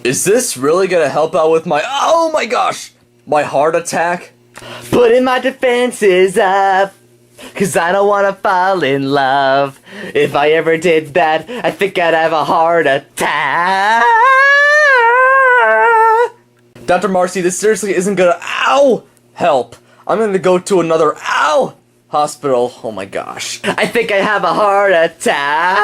Is this really gonna help out with my... Oh my gosh! My heart attack? Putting my defenses up. 'Cause I don't wanna fall in love. If I ever did that, I think I'd have a heart attack. Dr. Marcy, this seriously isn't gonna help. I'm gonna go to another hospital. Oh my gosh. I think I have a heart attack.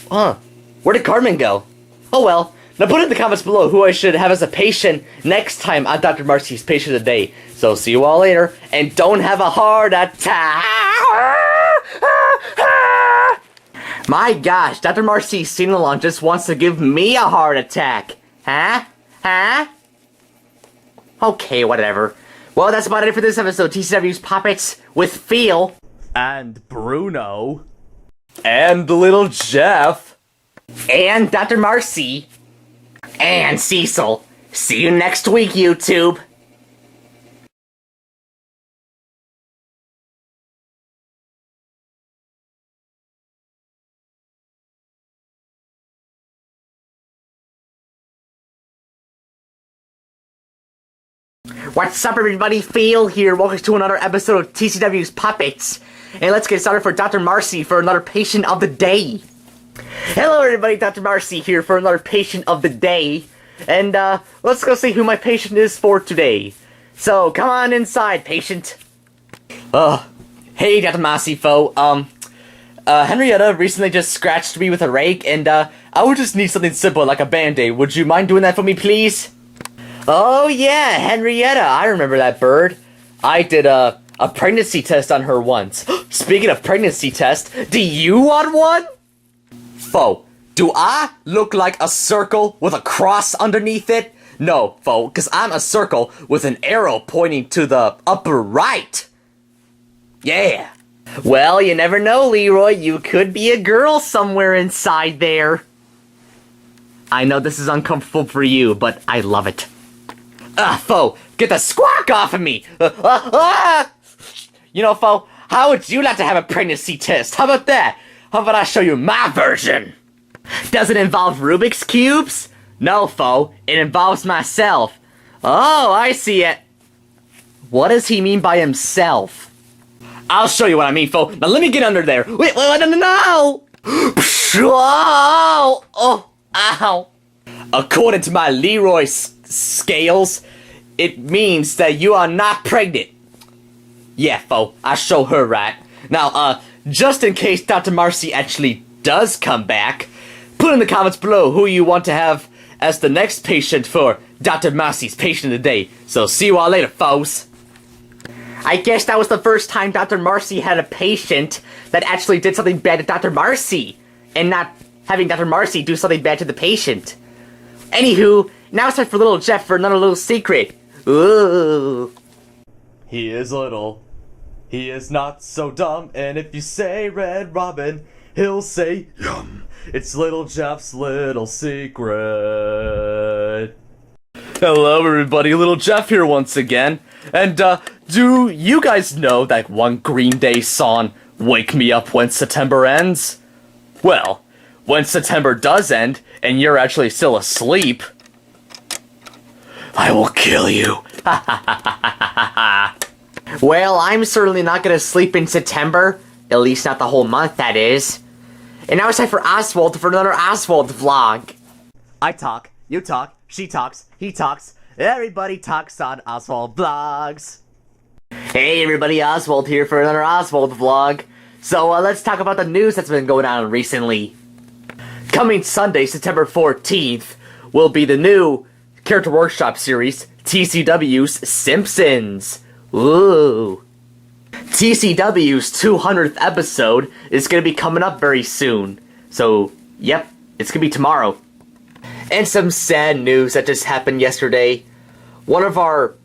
Huh. Where did Carmen go? Oh well. Now put in the comments below who I should have as a patient next time on Dr. Marcy's Patient of the Day. So see you all later, and don't have a heart attack! My gosh, Dr. Marcy's sing-along just wants to give me a heart attack. Huh? Okay, whatever. Well, that's about it for this episode. TCW's Poppets with Phil. And Bruno. And little Jeff. And Dr. Marcy. And Cecil. See you next week, YouTube. What's up, everybody? Phil here. Welcome to another episode of TCW's Puppets. And let's get started for Dr. Marcy for another Patient of the Day. Hello, everybody. Dr. Marcy here for another Patient of the Day. And, let's go see who my patient is for today. So, come on inside, patient. Hey, Dr. Marcy, Henrietta recently just scratched me with a rake, and, I would just need something simple like a band-aid. Would you mind doing that for me, please? Oh, yeah, Henrietta. I remember that bird. I did a pregnancy test on her once. Speaking of pregnancy test, do you want one? Do I look like a circle with a cross underneath it? No, because I'm a circle with an arrow pointing to the upper right. Yeah. Well, you never know, Leroy. You could be a girl somewhere inside there. I know this is uncomfortable for you, but I love it. Get the squawk off of me! You know, how would you like to have a pregnancy test? How about that? How about I show you my version? Does it involve Rubik's Cubes? No, it involves myself. Oh, I see it. What does he mean by himself? I'll show you what I mean, Now let me get under there. Wait, no! Oh, ow. According to my Leroy scales, it means that you are not pregnant. Yeah, I show her right. Now, just in case Dr. Marcy actually does come back, put in the comments below who you want to have as the next patient for Dr. Marcy's Patient of the Day. So see you all later, foes. I guess that was the first time Dr. Marcy had a patient that actually did something bad to Dr. Marcy, and not having Dr. Marcy do something bad to the patient. Anywho, now it's time for little Jeff for another little secret. Ooh. He is little. He is not so dumb. And if you say Red Robin, he'll say yum. It's little Jeff's little secret. Hello, everybody. Little Jeff here once again. And, do you guys know that one Green Day song, Wake Me Up When September Ends? Well, when September does end, and you're actually still asleep, I will kill you. Well, I'm certainly not gonna sleep in September. At least not the whole month, that is. And now it's time for Oswald for another Oswald vlog. I talk, you talk, she talks, he talks, everybody talks on Oswald Vlogs. Hey everybody, Oswald here for another Oswald vlog. So let's talk about the news that's been going on recently. Coming Sunday, September 14th, will be the new Character Workshop series, TCW's Simpsons. Ooh. TCW's 200th episode is going to be coming up very soon. So, yep, it's going to be tomorrow. And some sad news that just happened yesterday. One of our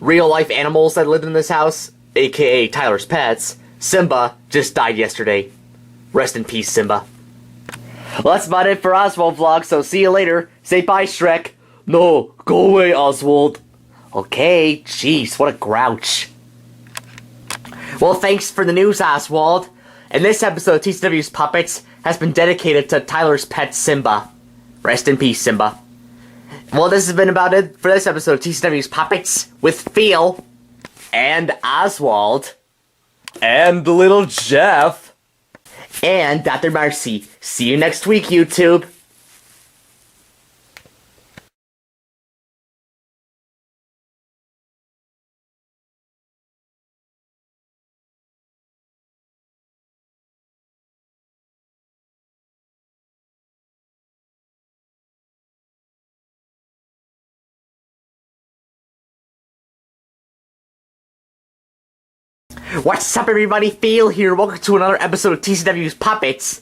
real-life animals that lived in this house, aka Tyler's pets, Simba, just died yesterday. Rest in peace, Simba. Well, that's about it for Oswald Vlog, so see you later. Say bye, Shrek. No, go away, Oswald. Okay, jeez, what a grouch. Well, thanks for the news, Oswald. And this episode of TCW's Puppets has been dedicated to Tyler's pet, Simba. Rest in peace, Simba. Well, this has been about it for this episode of TCW's Puppets with Phil. and Oswald, And little Jeff. and Dr. Marcy. See you next week, YouTube. What's up, everybody? Phil here. Welcome to another episode of TCW's Puppets.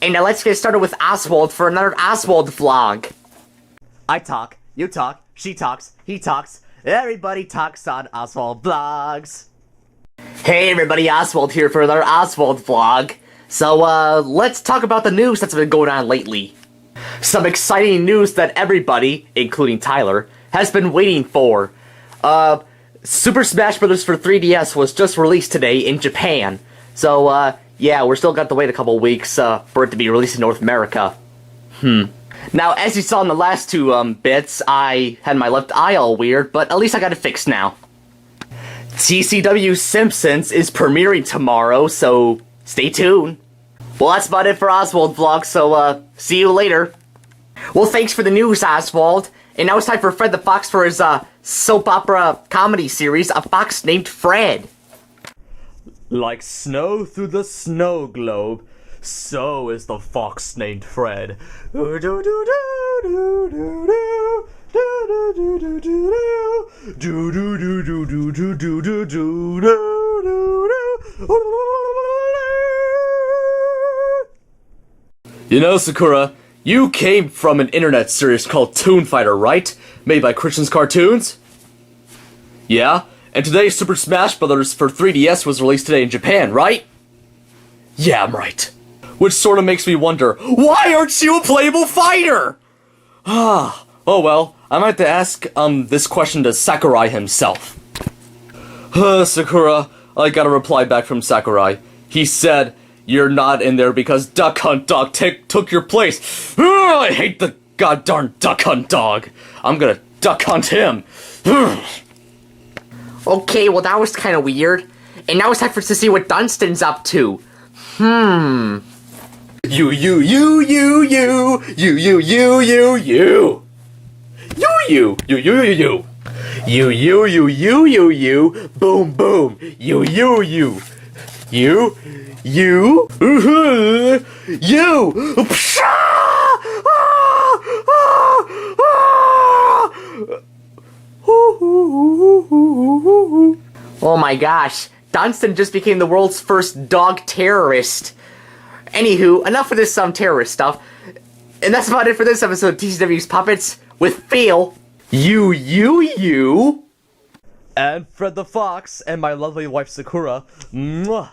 And now let's get started with Oswald for another Oswald vlog. I talk, you talk, she talks, he talks, everybody talks on Oswald Vlogs. Hey, everybody, Oswald here for another Oswald vlog. So, let's talk about the news that's been going on lately. Some exciting news that everybody, including Tyler, has been waiting for. Super Smash Bros. For 3DS was just released today in Japan. So, yeah, we're still got to wait a couple weeks, for it to be released in North America. Now, as you saw in the last two, bits, I had my left eye all weird, but at least I got it fixed now. TCW Simpsons is premiering tomorrow, so stay tuned. Well, that's about it for Oswald Vlog, so, see you later. Well, thanks for the news, Oswald. And now it's time for Fred the Fox for his, soap opera comedy series, A Fox Named Fred. Like snow through the snow globe, so is the fox named Fred. You know, Sakura, you came from an internet series called Toon Fighter, right? Made by Christian's Cartoons? Yeah? And today Super Smash Bros. For 3DS was released today in Japan, right? Yeah, I'm right. Which sorta makes me wonder, why aren't you a playable fighter? Oh well, I might have to ask, this question to Sakurai himself. Sakura, I got a reply back from Sakurai. He said, you're not in there because Duck Hunt Dog took your place. I hate the goddamn Duck Hunt Dog. I'm gonna duck hunt him. Okay, well that was kinda weird. And now it's time for us to see what Dunstan's up to. You. You, you, you, you, you, you, you, you, you, you. You, you, you, you, you, you. You, you, you, you, you, you. Boom, boom. You, you, you. You. You. You. Oh my gosh, Dunstan just became the world's first dog terrorist. Anywho, enough of this terrorist stuff. And that's about it for this episode of TCW's Puppets with Phil. You. And Fred the Fox and my lovely wife Sakura. Mwah.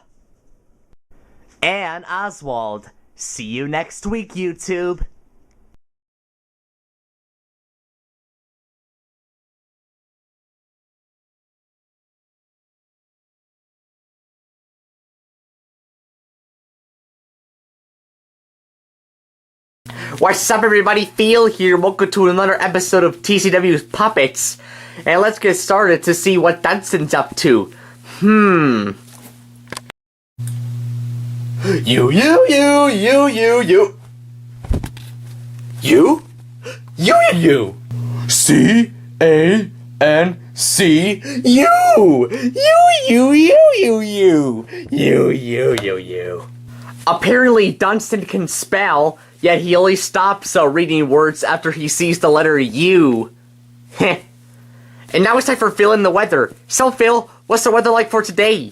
And Oswald. See you next week, YouTube. What's up, everybody? Phil here. Welcome to another episode of TCW's Puppets. And let's get started to see what Dunstan's up to. You, you, you, you, you, you. You? You. C-A-N-C. You. You. Apparently, Dunstan can spell, yet he only stops reading words after he sees the letter U. Heh. And now it's time for Phil and the weather. So, Phil, what's the weather like for today?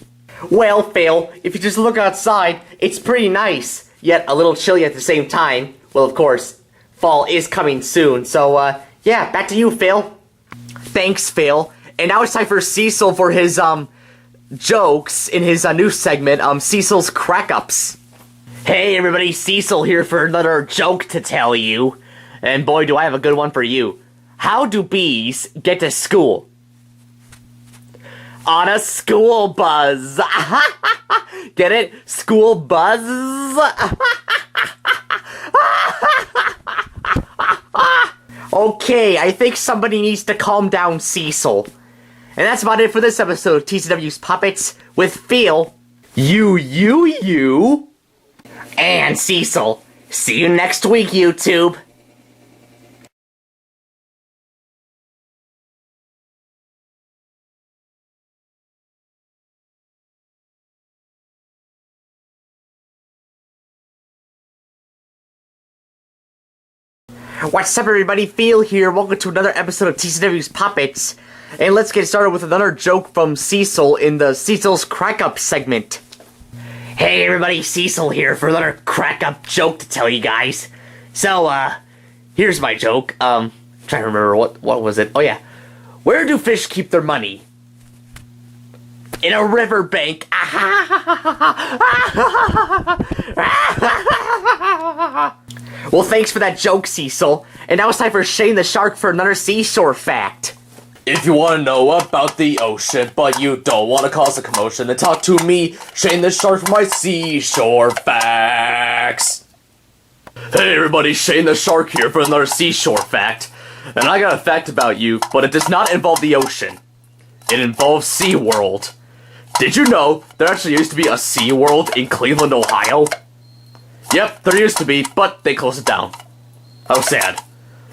Well, Phil, if you just look outside, it's pretty nice, yet a little chilly at the same time. Well, of course, fall is coming soon, so, yeah, back to you, Phil. Thanks, Phil. And now it's time for Cecil for his, jokes in his, news segment, Cecil's Crack-Ups. Hey, everybody, Cecil here for another joke to tell you. And boy, do I have a good one for you. How do bees get to school? On a school buzz. Get it? School buzz? Okay, I think somebody needs to calm down Cecil. And that's about it for this episode of TCW's Puppets with Phil You. and Cecil. See you next week, YouTube. What's up, everybody? Phil here. Welcome to another episode of TCW's Puppets. And let's get started with another joke from Cecil in the Cecil's Crack Up segment. Hey, everybody, Cecil here for another crack up joke to tell you guys. So, here's my joke. Trying to remember what was it? Oh yeah. Where do fish keep their money? In a riverbank. Well, thanks for that joke, Cecil. And now it's time for Shane the Shark for another seashore fact. If you want to know about the ocean, but you don't want to cause a commotion, then talk to me, Shane the Shark, for my seashore facts. Hey everybody, Shane the Shark here for another seashore fact. And I got a fact about you, but it does not involve the ocean. It involves SeaWorld. Did you know there actually used to be a SeaWorld in Cleveland, Ohio? Yep, there used to be, but they closed it down. How sad.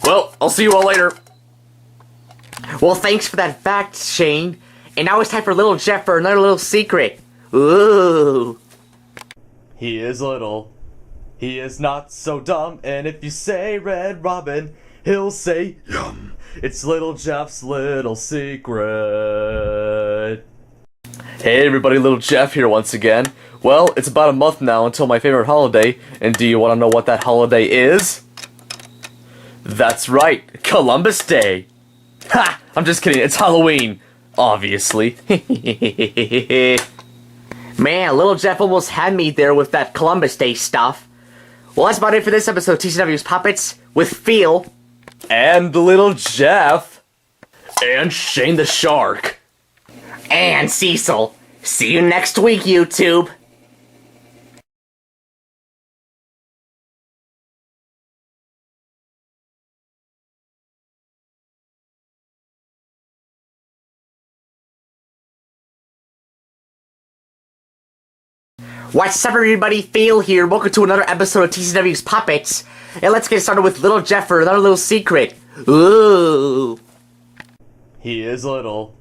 Well, I'll see you all later. Well, thanks for that fact, Shane. And now it's time for Little Jeff for another little secret. Ooh. He is little. He is not so dumb. And if you say Red Robin, he'll say yum. It's Little Jeff's little secret. Hey everybody, Little Jeff here once again. Well, it's about a month now until my favorite holiday, and do you want to know what that holiday is? That's right, Columbus Day. Ha! I'm just kidding, it's Halloween, obviously. Man, Little Jeff almost had me there with that Columbus Day stuff. Well, that's about it for this episode of TCW's Puppets with Phil. And Little Jeff. And Shane the Shark. And Cecil. See you next week, YouTube. What's up, everybody? Phil here. Welcome to another episode of TCW's Puppets. And let's get started with Little Jeff for another little secret. Ooh. He is little.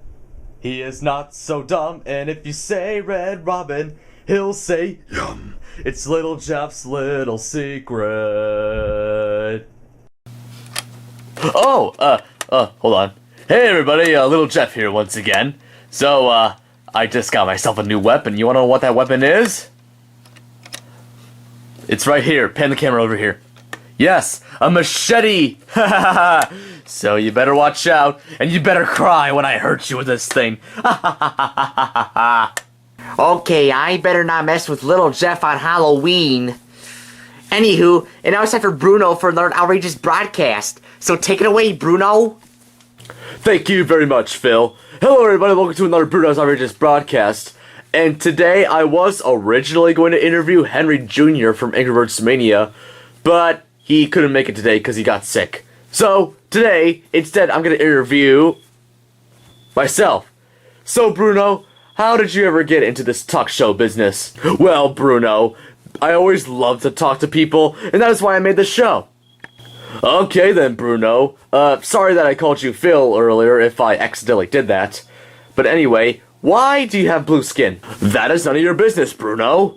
He is not so dumb. And if you say Red Robin, he'll say yum. It's Little Jeff's little secret. Oh, hold on. Hey everybody, Little Jeff here once again. So, I just got myself a new weapon. You wanna know what that weapon is? It's right here. Pan the camera over here. Yes, a machete! So you better watch out, and you better cry when I hurt you with this thing. Okay, I better not mess with Little Jeff on Halloween. Anywho, and now it's time for Bruno for another outrageous broadcast. So take it away, Bruno. Thank you very much, Phil. Hello everybody, welcome to another Bruno's Outrageous broadcast. And today I was originally going to interview Henry Jr. from Angry Birds Mania, but he couldn't make it today because he got sick. So, today, instead, I'm going to interview myself. So, Bruno, how did you ever get into this talk show business? Well, Bruno, I always loved to talk to people, and that is why I made this show. Okay then, Bruno. Sorry that I called you Phil earlier if I accidentally did that. But anyway, why do you have blue skin? That is none of your business, Bruno.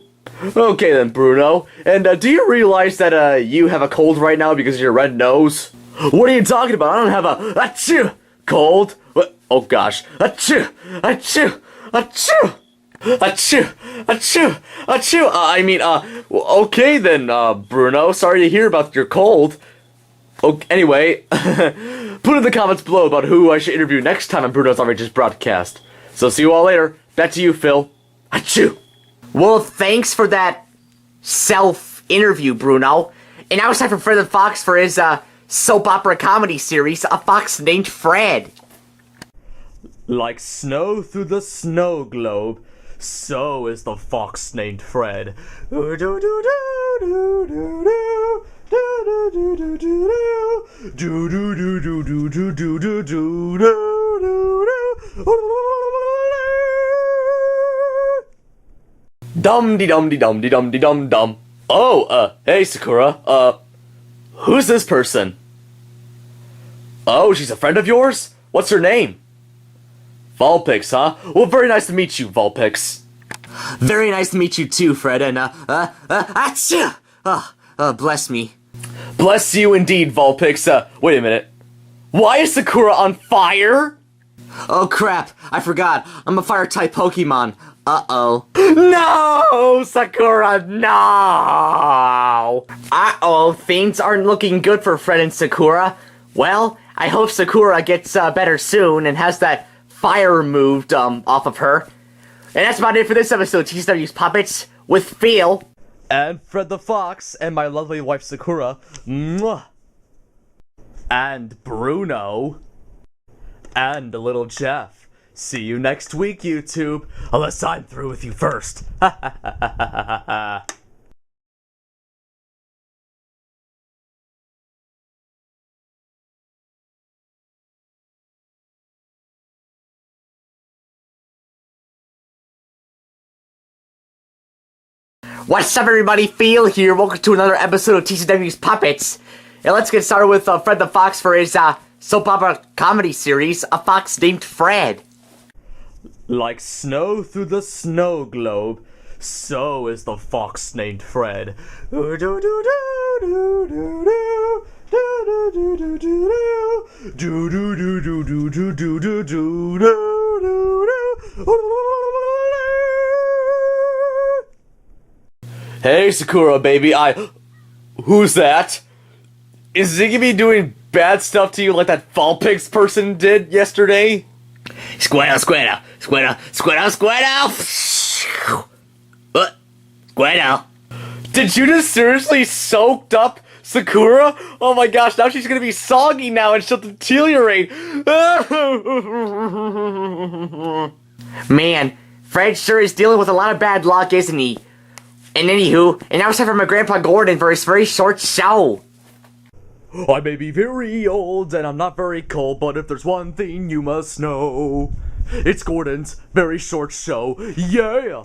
Okay then, Bruno. And do you realize that you have a cold right now because of your red nose? What are you talking about? I don't have a achoo cold. What? Oh gosh. Achoo! Achoo! Achoo! Achoo! Achoo! Achoo! Okay then, Bruno. Sorry to hear about your cold. Okay, anyway, put in the comments below about who I should interview next time on Bruno's Outrageous broadcast. So see you all later. Back to you, Phil. Achoo! Well, thanks for that self-interview, Bruno. And now it's time for Fred the Fox for his soap opera comedy series, A Fox Named Fred. Like snow through the snow globe, so is the fox named Fred. Dum de dum de dum de dum de dum dum. Oh, hey Sakura. Who's this person? Oh, she's a friend of yours? What's her name? Vulpix, huh? Well, very nice to meet you, Vulpix. Very nice to meet you too, Fred, and, achoo! Bless me. Bless you indeed, Vulpix. Wait a minute. Why is Sakura on fire? Oh crap, I forgot. I'm a fire-type Pokemon. Uh-oh. No, Sakura, no! Uh-oh, things aren't looking good for Fred and Sakura. Well, I hope Sakura gets better soon and has that fire removed off of her. And that's about it for this episode of TCW's Puppets with Phil. And Fred the Fox, and my lovely wife Sakura. Mwah. And Bruno. And little Jeff. See you next week, YouTube. Unless I'm through with you first. What's up, everybody? Phil here. Welcome to another episode of TCW's Puppets. And let's get started with Fred the Fox for his soap opera comedy series, A Fox Named Fred. Like snow through the snow globe, so is the fox named Fred. Hey, Sakura, baby, Who's that? Is Ziggy doing bad stuff to you like that Vulpix person did yesterday? Squirtle, squirtle, squirtle, squirtle, squirtle. Squirtle. Did you just seriously soaked up Sakura? Oh my gosh, now she's gonna be soggy now and she'll deteriorate. Man, Fred sure is dealing with a lot of bad luck, isn't he? And anywho, and now it's time for my Grandpa Gordon for his very short show. I may be very old and I'm not very cold, but if there's one thing you must know, it's Gordon's very short show. Yeah!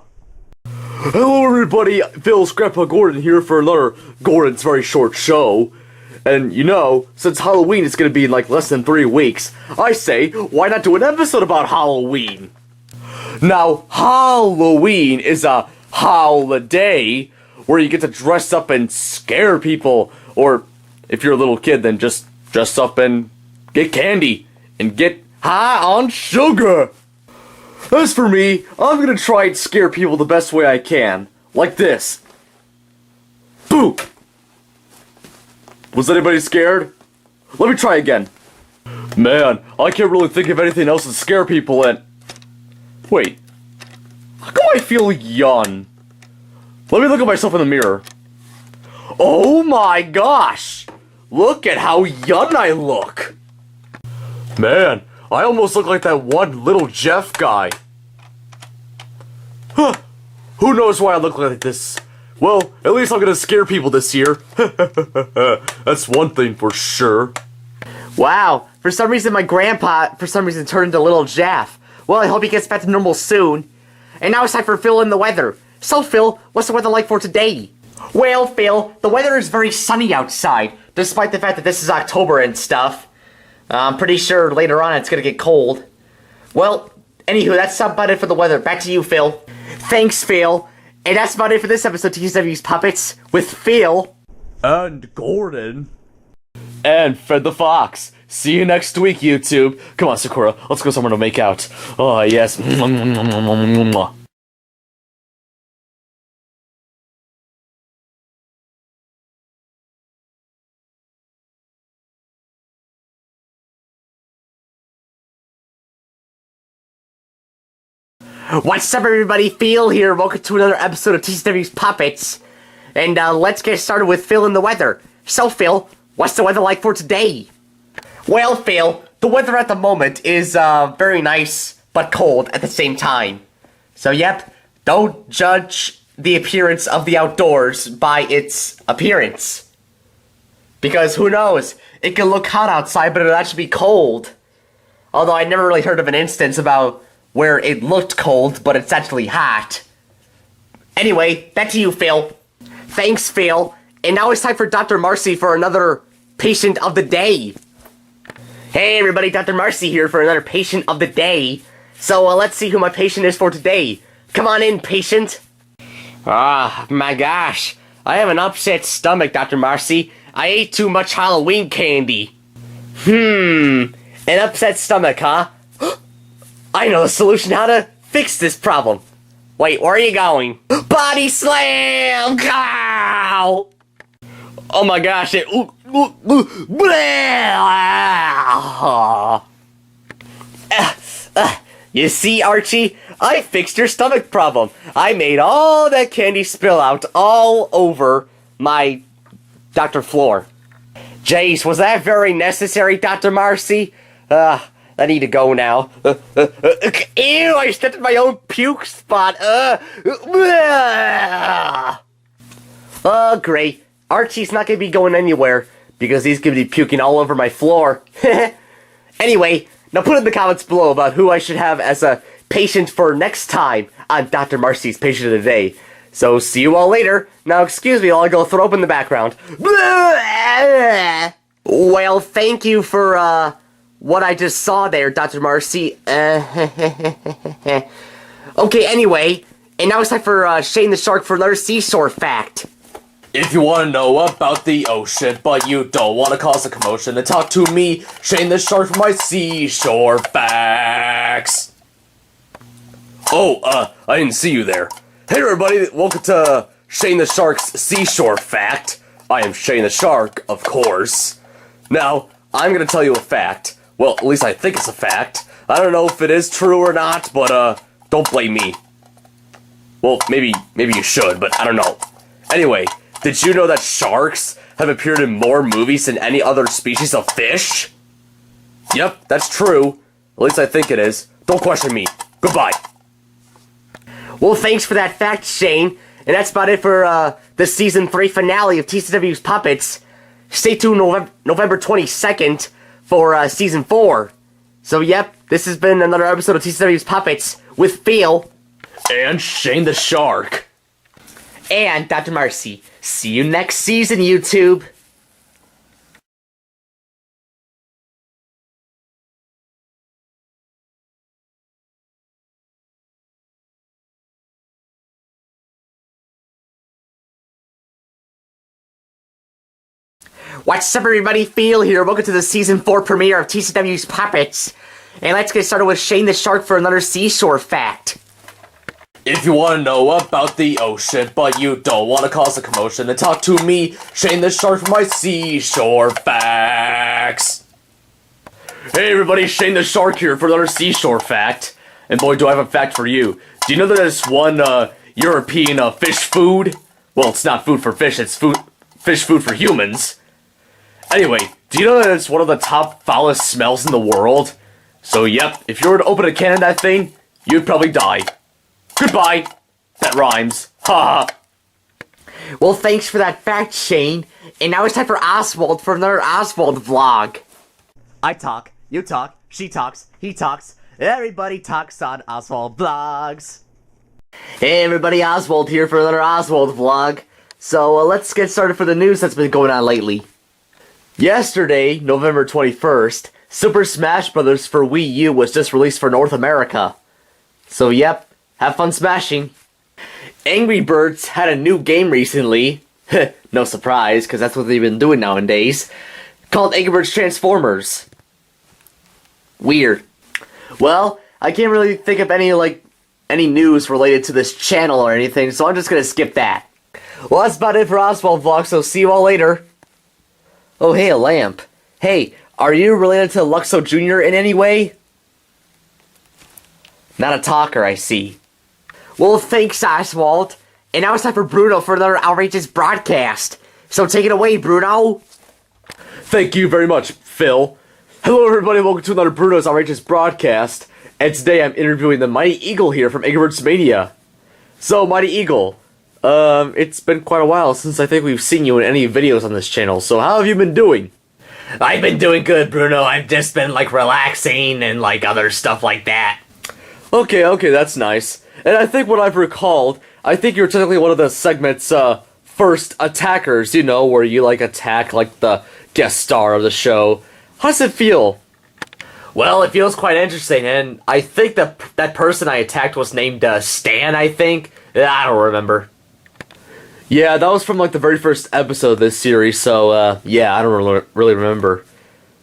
Hello everybody, Phil's Grandpa Gordon here for another Gordon's very short show. And you know, since Halloween is gonna be in like less than 3 weeks, I say, why not do an episode about Halloween? Now, Halloween is a holiday where you get to dress up and scare people, or if you're a little kid, then just dress up and get candy and get high on sugar. As for me, I'm gonna try and scare people the best way I can. Like this. Boo! Was anybody scared? Let me try again. Man, I can't really think of anything else to scare people in. Wait. How come I feel young? Let me look at myself in the mirror. Oh my gosh! Look at how young I look! Man, I almost look like that one little Jeff guy. Huh. Who knows why I look like this? Well, at least I'm gonna scare people this year. That's one thing for sure. Wow, for some reason my grandpa, turned into little Jeff. Well, I hope he gets back to normal soon. And now it's time for Phil and the weather. So Phil, what's the weather like for today? Well, Phil, the weather is very sunny outside, despite the fact that this is October and stuff. I'm pretty sure later on it's gonna get cold. Well, anywho, that's about it for the weather. Back to you, Phil. Thanks, Phil. And that's about it for this episode of TCW's Puppets with Phil. And Gordon. And Fred the Fox. See you next week, YouTube. Come on, Sakura. Let's go somewhere to make out. Oh, yes. What's up, everybody? Phil here. Welcome to another episode of TCW's Puppets. And let's get started with Phil and the weather. So, Phil, what's the weather like for today? Well, Phil, the weather at the moment is very nice, but cold at the same time. So, yep, don't judge the appearance of the outdoors by its appearance. Because who knows? It can look hot outside, but it'll actually be cold. Although I never really heard of an instance about where it looked cold, but it's actually hot. Anyway, back to you, Phil. Thanks, Phil. And now it's time for Dr. Marcy for another patient of the day. Hey, everybody, Dr. Marcy here for another patient of the day. So, let's see who my patient is for today. Come on in, patient. Ah, my gosh. I have an upset stomach, Dr. Marcy. I ate too much Halloween candy. An upset stomach, huh? I know the solution how to fix this problem. Wait, where are you going? Body slam! Ow! Oh my gosh, it... You see, Archie? I fixed your stomach problem. I made all that candy spill out all over my Dr. Floor. Jace, was that very necessary, Dr. Marcy? I need to go now. Ew, I stepped in my own puke spot. Oh, great. Archie's not gonna be going anywhere because he's gonna be puking all over my floor. Anyway, now put in the comments below about who I should have as a patient for next time on Dr. Marcy's Patient of the Day. So, see you all later. Now, excuse me while I go throw up in the background. Well, thank you for, what I just saw there, Dr. Marcy. Okay, anyway, and now it's time for, Shane the Shark for another seashore fact. If you want to know about the ocean, but you don't want to cause a commotion, then talk to me, Shane the Shark, for my seashore facts. Oh, I didn't see you there. Hey everybody, welcome to Shane the Shark's Seashore Fact. I am Shane the Shark, of course. Now, I'm gonna tell you a fact. Well, at least I think it's a fact. I don't know if it is true or not, but, don't blame me. Well, maybe you should, but I don't know. Anyway, did you know that sharks have appeared in more movies than any other species of fish? Yep, that's true. At least I think it is. Don't question me. Goodbye. Well, thanks for that fact, Shane. And that's about it for, the Season 3 finale of TCW's Puppets. Stay tuned November 22nd for, Season 4. So, yep, this has been another episode of TCW's Puppets with Phil. And Shane the Shark. And Dr. Marcy. See you next season, YouTube. What's up, everybody? Phil here. Welcome to the Season 4 premiere of TCW's Puppets. And let's get started with Shane the Shark for another seashore fact. If you want to know about the ocean, but you don't want to cause a commotion, then talk to me, Shane the Shark, for my seashore facts. Hey everybody, Shane the Shark here for another seashore fact. And boy, do I have a fact for you. Do you know that there's one, European, fish food? Well, it's not food for fish, it's fish food for humans. Anyway, do you know that it's one of the top foulest smells in the world? So yep, if you were to open a can of that thing, you'd probably die. Goodbye. That rhymes. Ha ha. Well, thanks for that fact, Shane. And now it's time for Oswald for another Oswald vlog. I talk, you talk, she talks, he talks, everybody talks on Oswald Vlogs. Hey everybody, Oswald here for another Oswald vlog. So let's get started for the news that's been going on lately. Yesterday, November 21st, Super Smash Bros. For Wii U was just released for North America. So yep, have fun smashing. Angry Birds had a new game recently. No surprise, because that's what they've been doing nowadays. Called Angry Birds Transformers. Weird. Well, I can't really think of any news related to this channel or anything, so I'm just gonna skip that. Well, that's about it for Oswald Vlog, so see you all later. Oh, hey, a lamp. Hey, are you related to Luxo Jr. in any way? Not a talker, I see. Well, thanks, Oswald. And now it's time for Bruno for another outrageous broadcast. So take it away, Bruno. Thank you very much, Phil. Hello everybody, welcome to another Bruno's Outrageous Broadcast. And today I'm interviewing the Mighty Eagle here from Angry Birds Mania. So, Mighty Eagle, it's been quite a while since I think we've seen you in any videos on this channel, so how have you been doing? I've been doing good, Bruno. I've just been, like, relaxing and, like, other stuff like that. Okay, that's nice. And I think what I've recalled, I think you're technically one of the segment's first attackers, you know, where you like attack like the guest star of the show. How does it feel? Well, it feels quite interesting, and I think that person I attacked was named Stan, I think. I don't remember. Yeah, that was from like the very first episode of this series, so yeah, I don't really remember.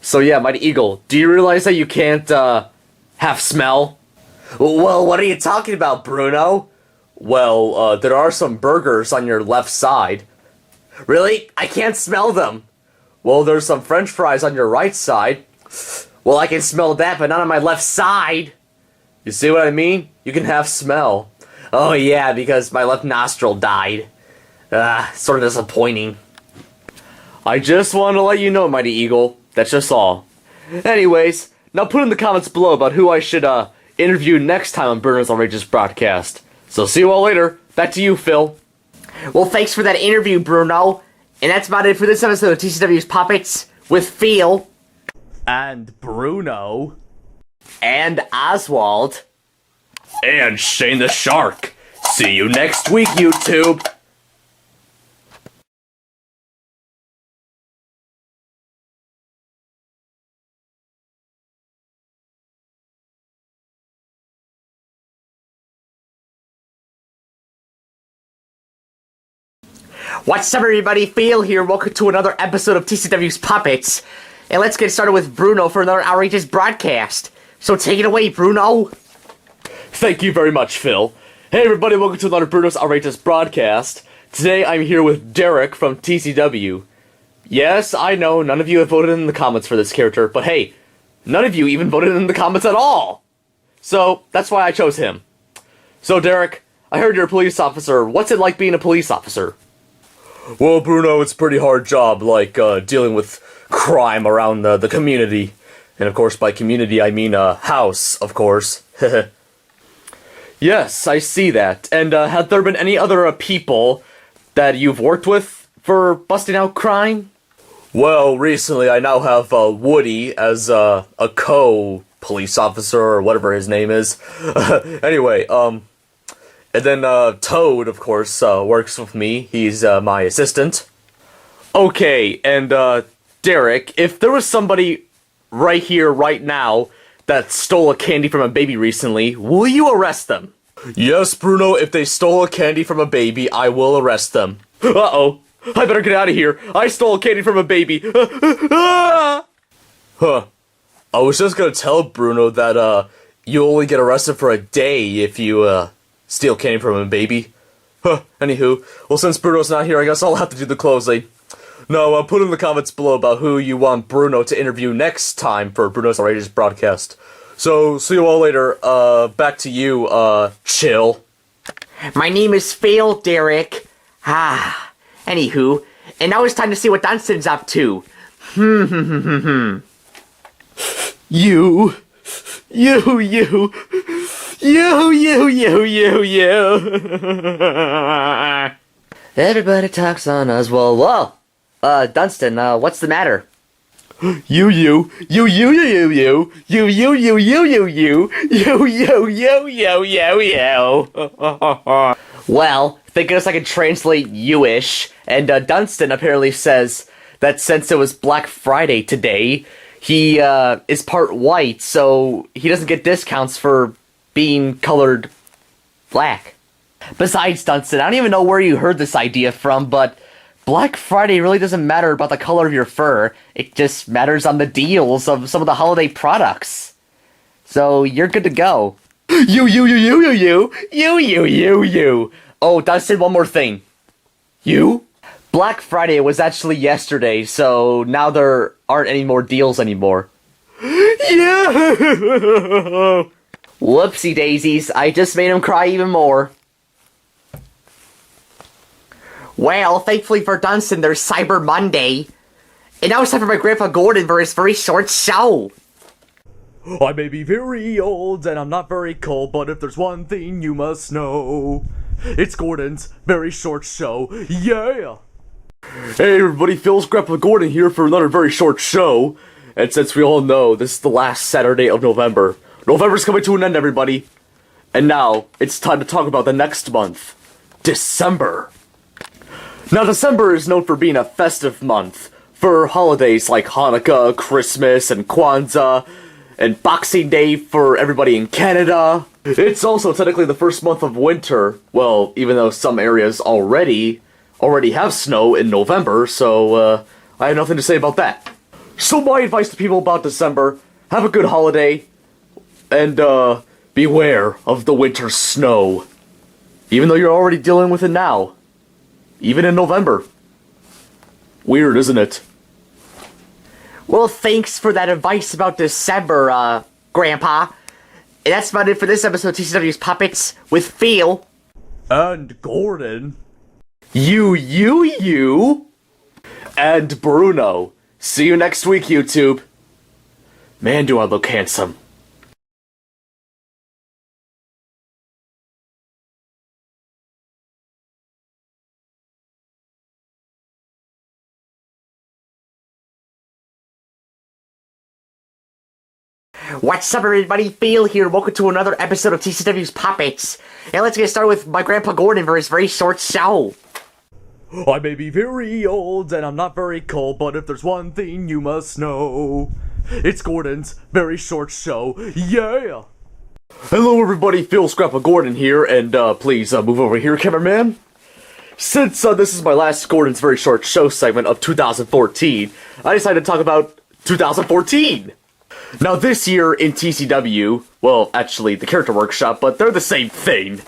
So yeah, Mighty Eagle, do you realize that you can't have smell? Well, what are you talking about, Bruno? Well, there are some burgers on your left side. Really? I can't smell them. Well, there's some french fries on your right side. Well, I can smell that, but not on my left side. You see what I mean? You can have smell. Oh yeah, because my left nostril died. Sort of disappointing. I just wanted to let you know, Mighty Eagle. That's just all. Anyways, now put in the comments below about who I should interview next time on Bruno's Outrageous Broadcast. So see you all later. Back to you, Phil. Well, thanks for that interview, Bruno. And that's about it for this episode of TCW's Puppets with Phil. And Bruno. And Oswald. And Shane the Shark. See you next week, YouTube. What's up, everybody? Phil here. Welcome to another episode of TCW's Puppets. And let's get started with Bruno for another outrageous broadcast. So take it away, Bruno. Thank you very much, Phil. Hey everybody, welcome to another Bruno's Outrageous Broadcast. Today I'm here with Derek from TCW. Yes, I know, none of you have voted in the comments for this character, but hey, none of you even voted in the comments at all! So, that's why I chose him. So Derek, I heard you're a police officer. What's it like being a police officer? Well, Bruno, it's a pretty hard job, like, dealing with crime around the community. And of course, by community, I mean, house, of course. Yes, I see that. And, have there been any other people that you've worked with for busting out crime? Well, recently I now have, Woody as, a co-police officer, or whatever his name is. Anyway, and then, Toad, of course, works with me. He's, my assistant. Okay, and, Derek, if there was somebody right here, right now, that stole a candy from a baby recently, will you arrest them? Yes, Bruno, if they stole a candy from a baby, I will arrest them. Uh-oh. I better get out of here. I stole a candy from a baby. Huh. I was just gonna tell Bruno that, you only get arrested for a day if you, steal candy from a baby. Huh, anywho. Well, since Bruno's not here, I guess I'll have to do the closing. Now, put in the comments below about who you want Bruno to interview next time for Bruno's Outrageous Broadcast. So, see you all later. Back to you, Chill. My name is Phil, Derek. Anywho. And now it's time to see what Dunstan's up to. You. Everybody talks on Oswald. Whoa. Dunstan, what's the matter? Well, thank goodness I can translate you-ish. And Dunstan apparently says that since it was Black Friday today, he is part white, so he doesn't get discounts for being colored black. Besides, Dunstan, I don't even know where you heard this idea from, but Black Friday really doesn't matter about the color of your fur. It just matters on the deals of some of the holiday products. So, you're good to go. You. Oh, Dunstan, one more thing. You? Black Friday was actually yesterday, so now there aren't any more deals anymore. Yeah! Whoopsie daisies, I just made him cry even more. Well, thankfully for Dunstan, there's Cyber Monday. And now it's time for my Grandpa Gordon for his very short show. I may be very old and I'm not very cold, but if there's one thing you must know, it's Gordon's very short show. Yeah! Hey everybody, Phil's Grandpa Gordon here for another very short show. And since we all know this is the last Saturday of November, November's coming to an end, everybody. And now, it's time to talk about the next month, December. Now, December is known for being a festive month for holidays like Hanukkah, Christmas, and Kwanzaa, and Boxing Day for everybody in Canada. It's also technically the first month of winter, well, even though some areas already have snow in November, so I have nothing to say about that. So my advice to people about December, have a good holiday, and beware of the winter snow. Even though you're already dealing with it now. Even in November. Weird, isn't it? Well, thanks for that advice about December, Grandpa. And that's about it for this episode of TCW's Puppets with Phil. And Gordon. You. And Bruno. See you next week, YouTube. Man, do I look handsome. What's up, everybody? Phil here. Welcome to another episode of TCW's Puppets. And let's get started with my Grandpa Gordon for his very short show. I may be very old and I'm not very cold, but if there's one thing you must know, it's Gordon's very short show. Yeah! Hello everybody, Phil Scrappa Gordon here, and please move over here, cameraman. Since this is my last Gordon's very short show segment of 2014, I decided to talk about 2014! Now this year in TCW, well, actually the Character Workshop, but they're the same thing.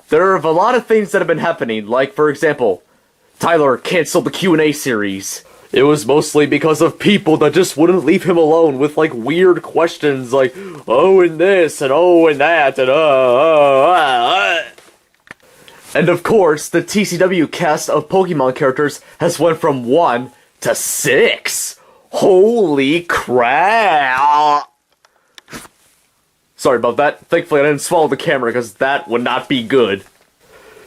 There are a lot of things that have been happening, like for example, Tyler canceled the Q&A series. It was mostly because of people that just wouldn't leave him alone with like weird questions like, oh and this, and oh and that, and And of course, the TCW cast of Pokemon characters has went from 1 to 6. Holy crap! Sorry about that. Thankfully I didn't swallow the camera because that would not be good.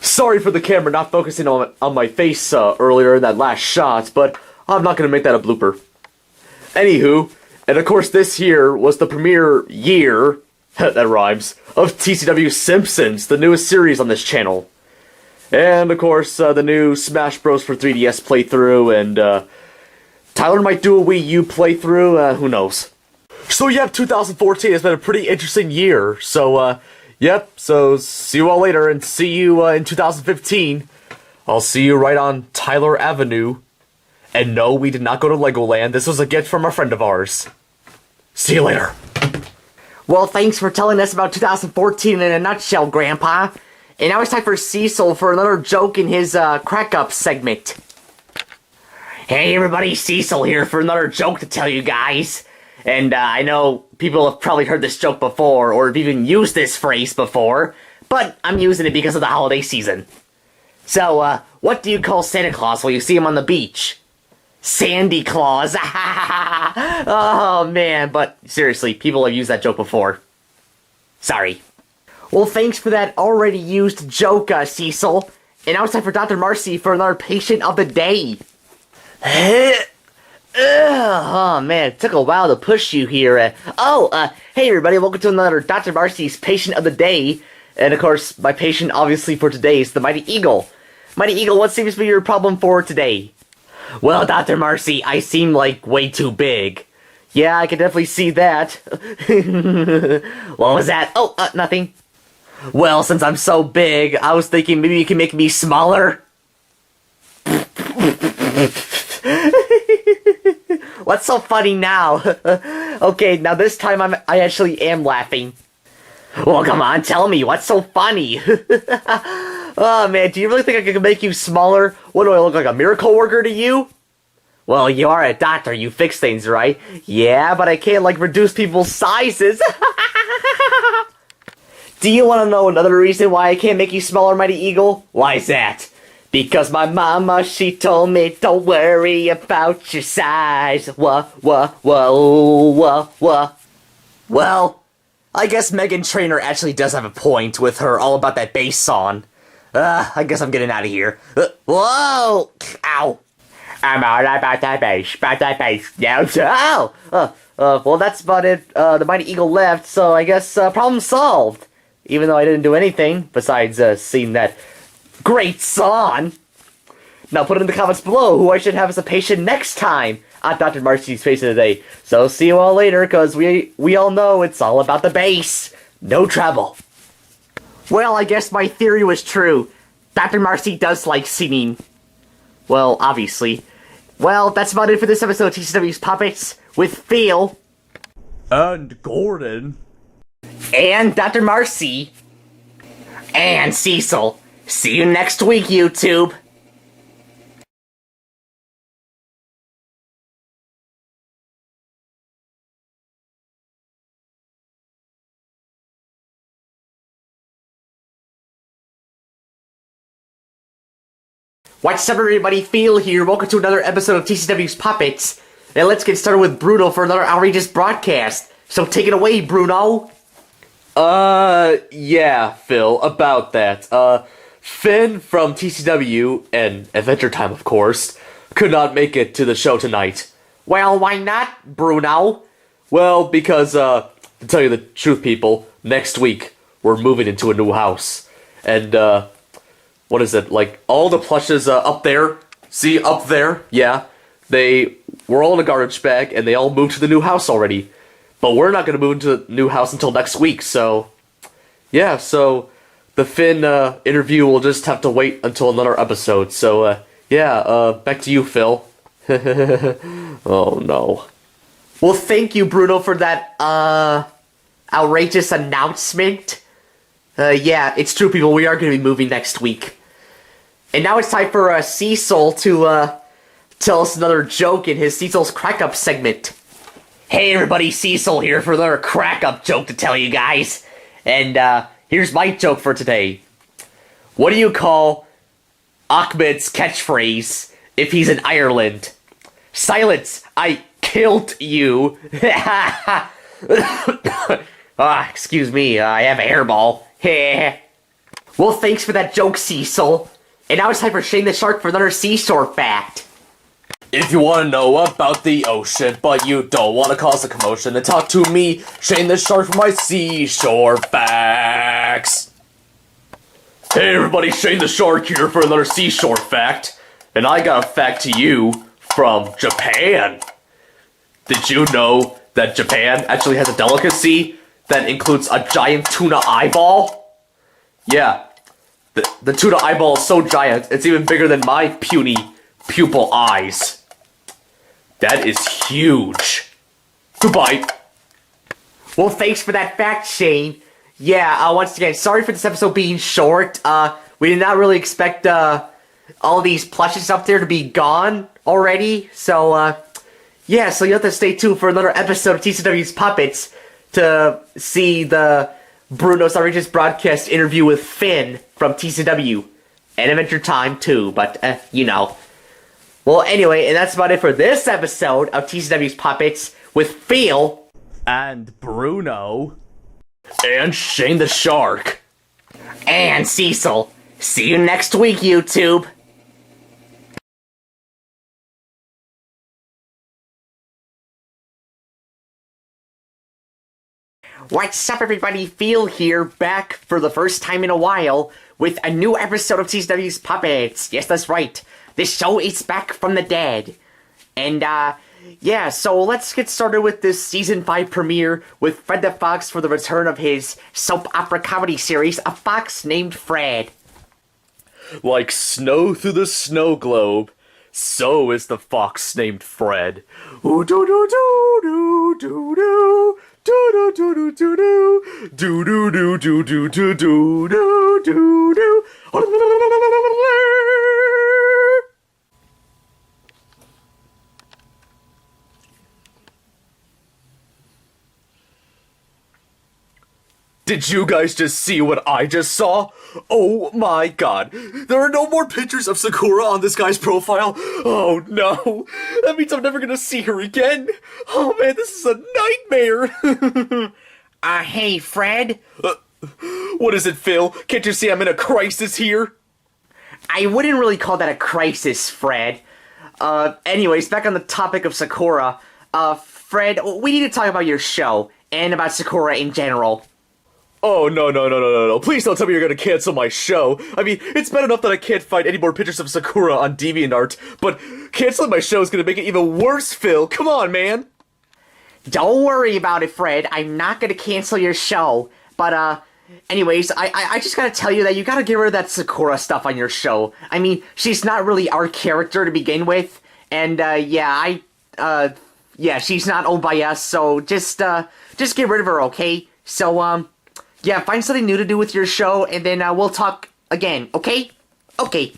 Sorry for the camera not focusing on my face earlier in that last shot, but I'm not going to make that a blooper. Anywho, and of course this year was the premiere year, that rhymes, of TCW Simpsons, the newest series on this channel. And of course the new Smash Bros. For 3DS playthrough, and Tyler might do a Wii U playthrough, who knows. So yep, 2014 has been a pretty interesting year, so yep, so see you all later, and see you in 2015. I'll see you right on Tyler Avenue. And no, we did not go to Legoland, this was a gift from a friend of ours. See you later. Well, thanks for telling us about 2014 in a nutshell, Grandpa. And now it's time for Cecil for another joke in his crack-up segment. Hey everybody, Cecil here for another joke to tell you guys. And I know people have probably heard this joke before, or have even used this phrase before, but I'm using it because of the holiday season. So, what do you call Santa Claus when you see him on the beach? Sandy Claus. Oh man, but seriously, people have used that joke before. Sorry. Well, thanks for that already used joke, Cecil. And now it's time for Dr. Marcy for another patient of the day. Oh man, it took a while to push you here. Hey everybody, welcome to another Dr. Marcy's Patient of the Day. And of course, my patient obviously for today is the Mighty Eagle. Mighty Eagle, what seems to be your problem for today? Well, Dr. Marcy, I seem like way too big. Yeah, I can definitely see that. What was that? Oh, nothing. Well, since I'm so big, I was thinking maybe you can make me smaller. What's so funny now? Okay, now this time I actually am laughing. Well, come on, tell me, what's so funny? Oh man, do you really think I can make you smaller? What do I look like, a miracle worker to you? Well, you are a doctor, you fix things, right? Yeah, but I can't like reduce people's sizes. Do you want to know another reason why I can't make you smaller, Mighty Eagle? Why is that? Because my mama, she told me, don't worry about your size. Well, I guess Megan Trainor actually does have a point with her all about that bass song. I guess I'm getting out of here. Whoa! Ow! I'm all about that bass, now. Well, that's about it. The Mighty Eagle left, so I guess problem solved. Even though I didn't do anything besides sing that great song. Now put it in the comments below who I should have as a patient next time on Dr. Marcy's Face of the Day. So see you all later, because we all know it's all about the bass. No trouble. Well, I guess my theory was true. Dr. Marcy does like singing. Well, obviously. Well, that's about it for this episode of TCW's Puppets with Phil. And Gordon. And Dr. Marcy. And Cecil. See you next week, YouTube. What's up, everybody? Phil here. Welcome to another episode of TCW's Puppets. Now let's get started with Bruno for another outrageous broadcast. So take it away, Bruno. Yeah, Phil, about that. Finn from TCW, and Adventure Time, of course, could not make it to the show tonight. Well, why not, Bruno? Well, because, to tell you the truth, people, next week, we're moving into a new house. And, what is it, like, all the plushes, up there, see, up there, yeah, they were all in a garbage bag, and they all moved to the new house already. But we're not gonna move into the new house until next week, so, yeah, so, the Finn, interview will just have to wait until another episode, so, yeah, back to you, Phil. Oh, no. Well, thank you, Bruno, for that, outrageous announcement. Yeah, it's true, people, we are gonna be moving next week. And now it's time for, Cecil to, tell us another joke in his Cecil's Crack-Up segment. Hey everybody, Cecil here for another crack-up joke to tell you guys. And, here's my joke for today. What do you call Ahmed's catchphrase if he's in Ireland? Silence, I killed you. Excuse me, I have a hairball. Well, thanks for that joke, Cecil. And now it's time for Shane the Shark for another seashore fact. If you want to know about the ocean, but you don't want to cause a commotion, then talk to me, Shane the Shark, for my seashore facts. Hey everybody, Shane the Shark here for another seashore fact. And I got a fact to you from Japan. Did you know that Japan actually has a delicacy that includes a giant tuna eyeball? Yeah, the tuna eyeball is so giant, it's even bigger than my puny pupil eyes. That is huge. Goodbye. Well, thanks for that fact, Shane. Yeah, once again, sorry for this episode being short. We did not really expect, all these plushes up there to be gone already. So, yeah, so you have to stay tuned for another episode of TCW's Puppets to see the Bruno's outrageous broadcast interview with Finn from TCW. And Adventure Time, too, but, you know. Well, anyway, and that's about it for this episode of TCW's Puppets with Phil. And Bruno. And Shane the Shark. And Cecil. See you next week, YouTube. What's up, everybody? Phil here, back for the first time in a while with a new episode of TCW's Puppets. Yes, that's right. This show is back from the dead. And, yeah, so let's get started with this Season 5 premiere with Fred the Fox for the return of his soap opera comedy series, A Fox Named Fred. Like snow through the snow globe, so is the fox named Fred. Ooh doo doo doo doo doo doo. Do do do do do do do do do do do do do do do. Did you guys just see what I just saw? Oh my god. There are no more pictures of Sakura on this guy's profile. Oh no. That means I'm never gonna see her again. Oh man, this is a nightmare. Hey, Fred? What is it, Phil? Can't you see I'm in a crisis here? I wouldn't really call that a crisis, Fred. Anyways, back on the topic of Sakura. Fred, we need to talk about your show and about Sakura in general. Oh, no. Please don't tell me you're gonna cancel my show. I mean, it's bad enough that I can't find any more pictures of Sakura on DeviantArt, but canceling my show is gonna make it even worse, Phil. Come on, man. Don't worry about it, Fred. I'm not gonna cancel your show. But, anyways, I just gotta tell you that you gotta get rid of that Sakura stuff on your show. I mean, she's not really our character to begin with. And, yeah, she's not owned by us, so just get rid of her, okay? So, yeah, find something new to do with your show, and then, we'll talk again, okay? Okay.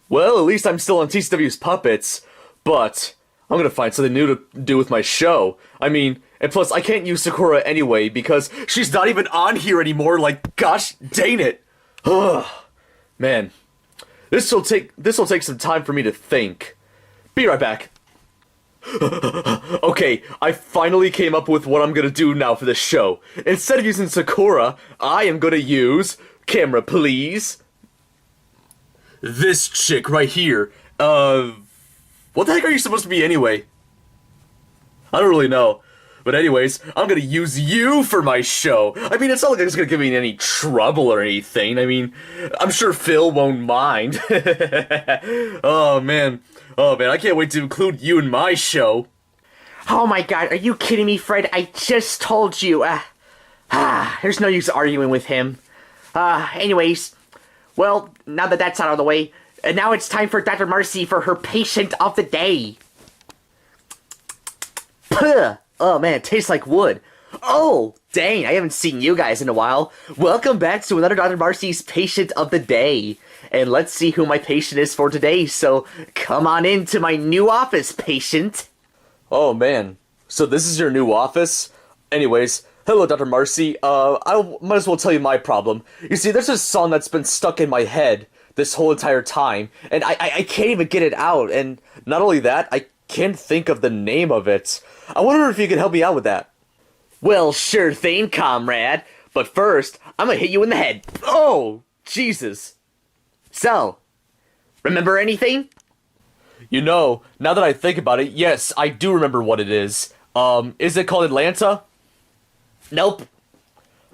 Well, at least I'm still on TCW's Puppets, but I'm gonna find something new to do with my show. I mean, and plus, I can't use Sakura anyway, because she's not even on here anymore, like, gosh dang it. Ugh. Man, this'll take some time for me to think. Be right back. Okay, I finally came up with what I'm gonna do now for this show. Instead of using Sakura, I am gonna use... Camera, please. This chick right here. What the heck are you supposed to be anyway? I don't really know. But anyways, I'm gonna use you for my show. I mean, it's not like it's gonna give me any trouble or anything. I mean, I'm sure Phil won't mind. Oh man, I can't wait to include you in my show. Oh my god, are you kidding me, Fred? I just told you. There's no use arguing with him. Anyways, well, now that that's out of the way, now it's time for Dr. Marcy for her patient of the day. Puh! Oh man, it tastes like wood. Oh, dang, I haven't seen you guys in a while. Welcome back to another Dr. Marcy's patient of the day. And let's see who my patient is for today, so come on into my new office, patient. Oh man, so this is your new office? Anyways, hello Dr. Marcy, I might as well tell you my problem. You see, there's this song that's been stuck in my head this whole entire time, and I can't even get it out, and not only that, I can't think of the name of it. I wonder if you can help me out with that. Well, sure thing, comrade. But first, I'm gonna hit you in the head. Oh, Jesus. So, remember anything? You know, now that I think about it, yes, I do remember what it is. Is it called Atlanta? Nope.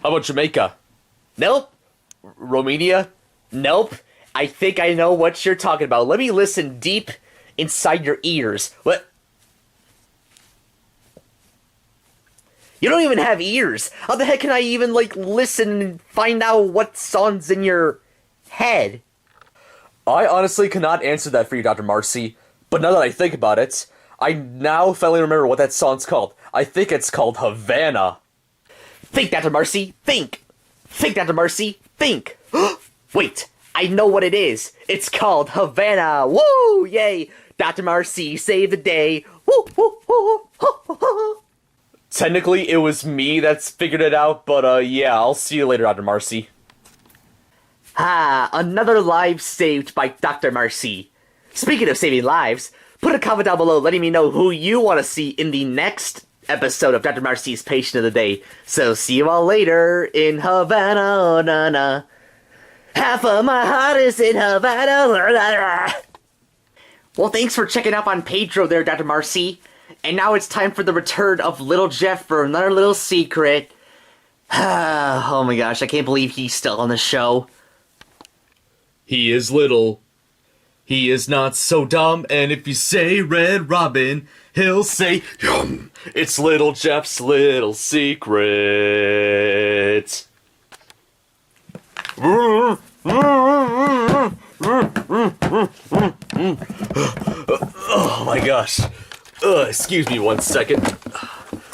How about Jamaica? Nope. Romania? Nope. I think I know what you're talking about. Let me listen deep inside your ears. What? You don't even have ears. How the heck can I even, listen and find out what song's in your head? I honestly cannot answer that for you, Dr. Marcy. But now that I think about it, I now finally remember what that song's called. I think it's called Havana. Think, Dr. Marcy, think. Think, Dr. Marcy, think. Wait, I know what it is. It's called Havana. Woo! Yay! Dr. Marcy saved the day. Woo! Woo! Woo! Woo! Woo! Technically, it was me that's figured it out, but yeah, I'll see you later, Dr. Marcy. Another life saved by Dr. Marcy. Speaking of saving lives, put a comment down below letting me know who you want to see in the next episode of Dr. Marcy's Patient of the Day. So see you all later in Havana, oh, na, na. Half of my heart is in Havana. Well, thanks for checking out on Pedro there, Dr. Marcy. And now it's time for the return of Little Jeff for another little secret. Oh my gosh, I can't believe he's still on the show. He is little. He is not so dumb, and if you say Red Robin, he'll say, Yum. it's Little Jeff's little secret. Oh my gosh. Excuse me 1 second.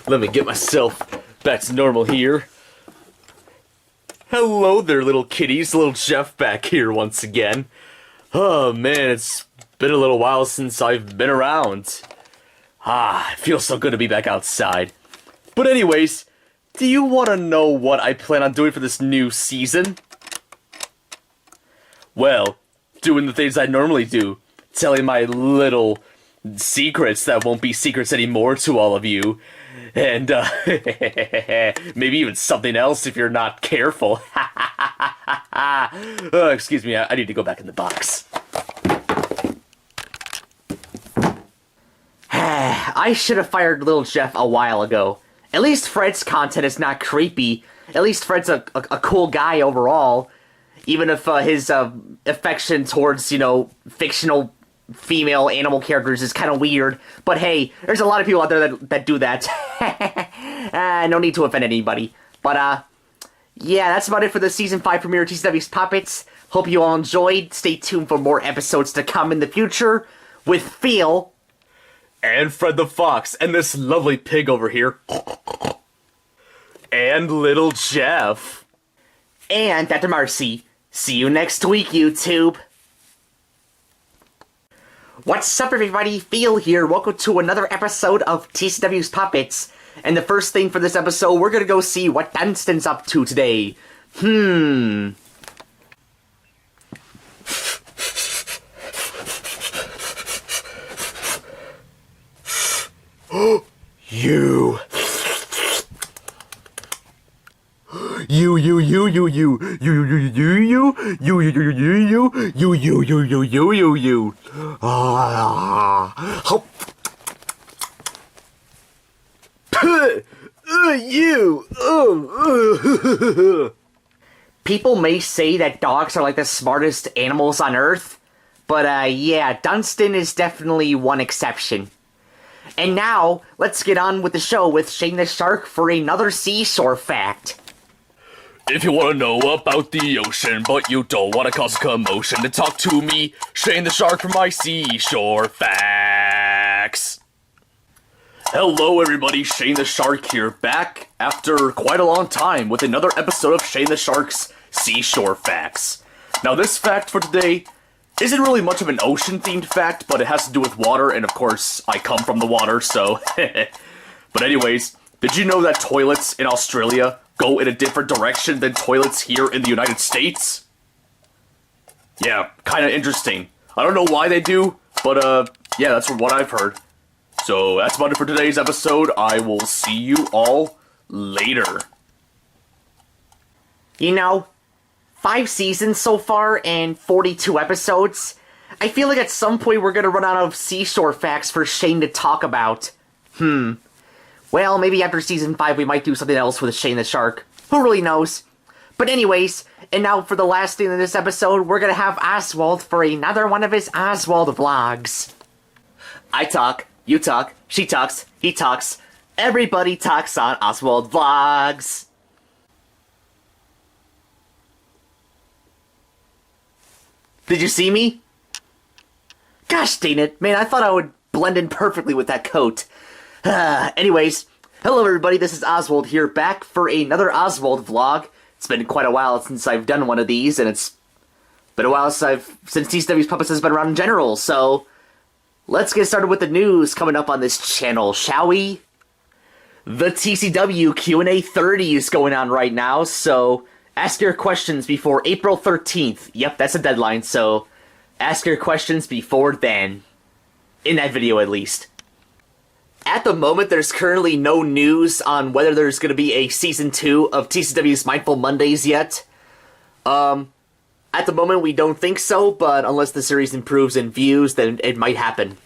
Let me get myself back to normal here. Hello there, little kitties. Little Jeff back here once again. Oh man, it's been a little while since I've been around. It feels so good to be back outside. But anyways, do you want to know what I plan on doing for this new season? Well, doing the things I normally do. Telling my little secrets that won't be secrets anymore to all of you. And, maybe even something else if you're not careful. Excuse me, I need to go back in the box. I should have fired Little Jeff a while ago. At least Fred's content is not creepy. At least Fred's a cool guy overall. Even if his affection towards, fictional female animal characters is kind of weird. But hey, there's a lot of people out there that do that. No need to offend anybody. But, yeah, that's about it for the Season 5 premiere of TCW's Puppets. Hope you all enjoyed. Stay tuned for more episodes to come in the future with Phil. And Fred the Fox, and this lovely pig over here. And Little Jeff. And Dr. Marcy. See you next week, YouTube. What's up, everybody? Phil here. Welcome to another episode of TCW's Puppets. And the first thing for this episode, we're gonna go see what Dunston's up to today. You. People may say that dogs are like the smartest animals on Earth, but yeah, Dunston is definitely one exception. And now, let's get on with the show with Shane the Shark for another seashore fact. If you want to know about the ocean, but you don't want to cause a commotion, then talk to me, Shane the Shark, for my seashore facts. Hello everybody, Shane the Shark here, back after quite a long time with another episode of Shane the Shark's Seashore Facts. Now this fact for today isn't really much of an ocean-themed fact, but it has to do with water, and of course, I come from the water, so... But anyways, did you know that toilets in Australia go in a different direction than toilets here in the United States? Yeah, kinda interesting. I don't know why they do, but yeah, that's what I've heard. So that's about it for today's episode. I will see you all later. 5 seasons so far and 42 episodes. I feel like at some point we're gonna run out of seashore facts for Shane to talk about. Well, maybe after season 5 we might do something else with Shane the Shark. Who really knows? But anyways, and now for the last thing in this episode, we're gonna have Oswald for another one of his Oswald vlogs. I talk, you talk, she talks, he talks, everybody talks on Oswald Vlogs. Did you see me? Gosh dang it, man, I thought I would blend in perfectly with that coat. Anyways, hello everybody, this is Oswald here, back for another Oswald vlog. It's been quite a while since I've done one of these, and it's been a while since TCW's Puppets has been around in general, so let's get started with the news coming up on this channel, shall we? The TCW Q&A 30 is going on right now, so ask your questions before April 13th. Yep, that's a deadline, so ask your questions before then. In that video, at least. At the moment, there's currently no news on whether there's going to be a Season 2 of TCW's Mindful Mondays yet. At the moment, we don't think so, but unless the series improves in views, then it might happen.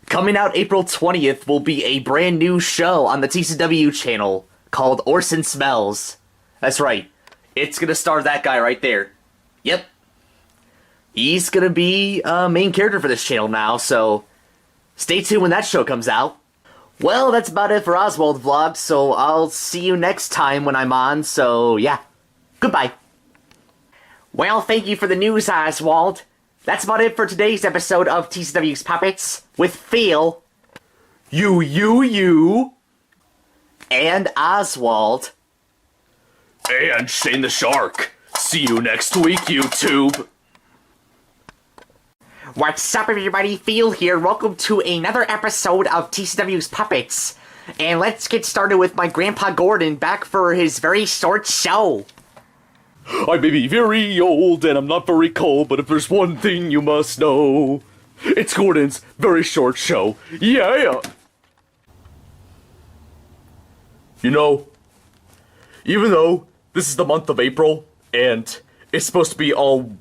Coming out April 20th will be a brand new show on the TCW channel called Orson Smells. That's right. It's gonna star that guy right there. Yep. He's gonna be a main character for this channel now, so stay tuned when that show comes out. Well, that's about it for Oswald Vlogs, so I'll see you next time when I'm on, so yeah. Goodbye. Well, thank you for the news, Oswald. That's about it for today's episode of TCW's Puppets with Phil. You. And Oswald. And Shane the Shark. See you next week, YouTube. What's up, everybody? Phil here. Welcome to another episode of TCW's Puppets. And let's get started with my Grandpa Gordon back for his very short show. I may be very old and I'm not very cold, but if there's one thing you must know, it's Gordon's very short show. Yeah. You know, even though this is the month of April and it's supposed to be all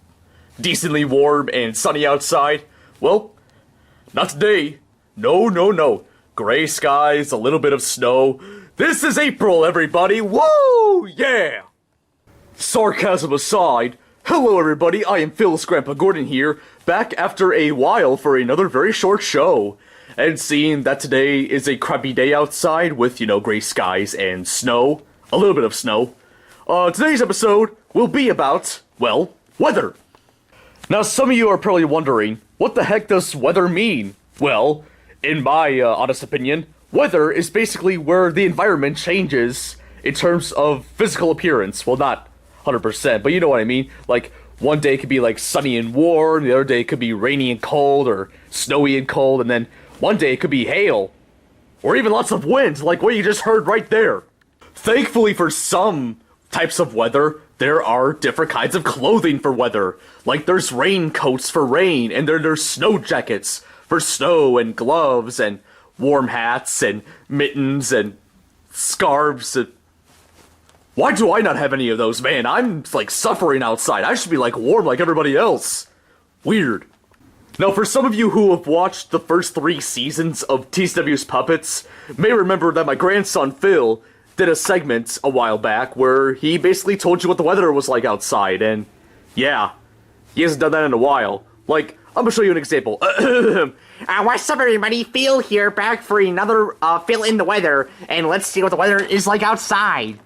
decently warm and sunny outside, well, not today. No. gray skies, a little bit of snow. This is April, everybody! Woo! Yeah! Sarcasm aside, hello everybody, I am Phil's Grandpa Gordon here, back after a while for another very short show. And seeing that today is a crappy day outside with, gray skies and snow, a little bit of snow, today's episode will be about, well, weather. Now some of you are probably wondering, what the heck does weather mean? Well, in my honest opinion, weather is basically where the environment changes in terms of physical appearance. Well, not 100%, but you know what I mean. Like, one day could be like sunny and warm, the other day could be rainy and cold, or snowy and cold, and then one day it could be hail, or even lots of wind, like what you just heard right there. Thankfully for some types of weather, there are different kinds of clothing for weather. Like there's raincoats for rain, and there's snow jackets for snow, and gloves, and warm hats, and mittens, and scarves, and... Why do I not have any of those, man? I'm, like, suffering outside. I should be, like, warm like everybody else. Weird. Now, for some of you who have watched the first 3 seasons of TCW's Puppets, may remember that my grandson, Phil, did a segment a while back where he basically told you what the weather was like outside, and yeah, he hasn't done that in a while. Like, I'm gonna show you an example. What's up, everybody? Phil here, back for another Phil in the weather, and let's see what the weather is like outside.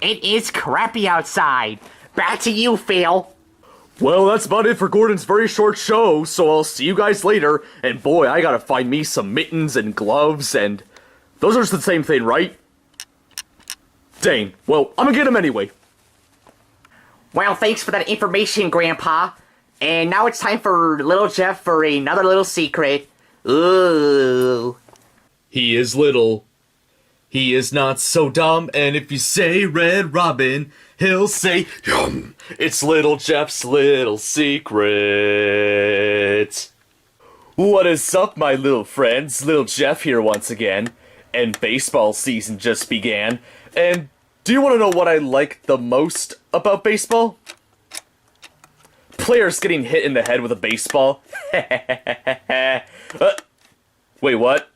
It is crappy outside. Back to you, Phil. Well, that's about it for Gordon's very short show, so I'll see you guys later, and boy, I gotta find me some mittens and gloves, and those are the same thing, right? Dang, well, I'm gonna get them anyway. Well, thanks for that information, Grandpa. And now it's time for little Jeff for another little secret. Ooh. He is little. He is not so dumb, and if you say Red Robin, he'll say, Yum! It's little Jeff's little secret. What is up, my little friends? Little Jeff here once again, and baseball season just began. And do you want to know what I like the most about baseball? Players getting hit in the head with a baseball. Wait, what?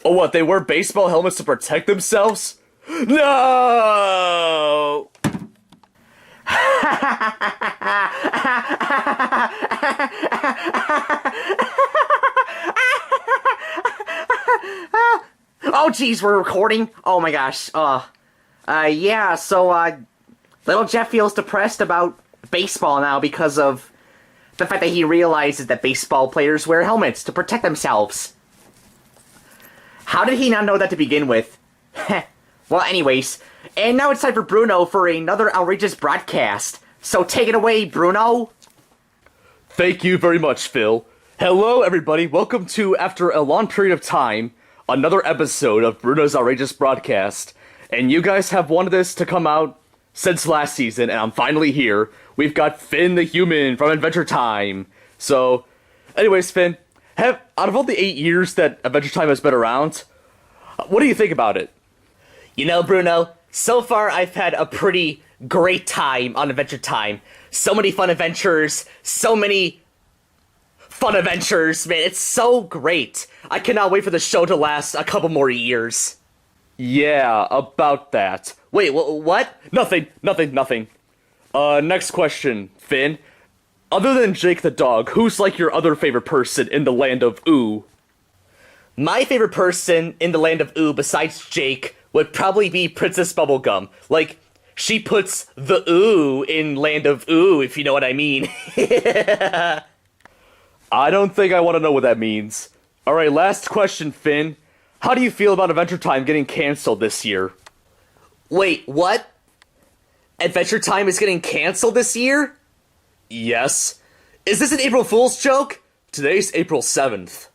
Oh, what? They wear baseball helmets to protect themselves? No! Oh, geez, we're recording? Oh my gosh. Yeah, so, little Jeff feels depressed about baseball now because of the fact that he realizes that baseball players wear helmets to protect themselves. How did he not know that to begin with? Well, anyways, and now it's time for Bruno for another outrageous broadcast. So take it away, Bruno. Thank you very much, Phil. Hello, everybody. Welcome to, after a long period of time, another episode of Bruno's Outrageous Broadcast. And you guys have wanted this to come out since last season, and I'm finally here. We've got Finn the Human from Adventure Time. So, anyways, Finn, out of all the 8 years that Adventure Time has been around, what do you think about it? You know, Bruno, so far I've had a pretty great time on Adventure Time. So many fun adventures, man, it's so great. I cannot wait for the show to last a couple more years. Yeah, about that. Wait, what? Nothing. Next question, Finn. Other than Jake the dog, who's like your other favorite person in the land of Ooh? My favorite person in the land of Ooh besides Jake would probably be Princess Bubblegum. Like, she puts the ooh in land of Ooh, if you know what I mean. I don't think I want to know what that means. Alright, last question, Finn. How do you feel about Adventure Time getting canceled this year? Wait, what? Adventure Time is getting canceled this year? Yes. Is this an April Fool's joke? Today's April 7th.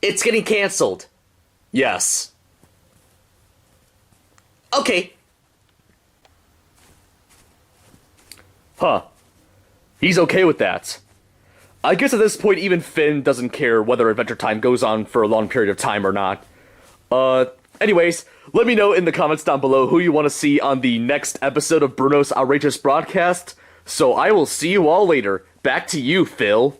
It's getting canceled. Yes. Okay. Huh. He's okay with that. I guess at this point even Finn doesn't care whether Adventure Time goes on for a long period of time or not. Anyways, let me know in the comments down below who you want to see on the next episode of Bruno's Outrageous Broadcast. So I will see you all later. Back to you, Phil.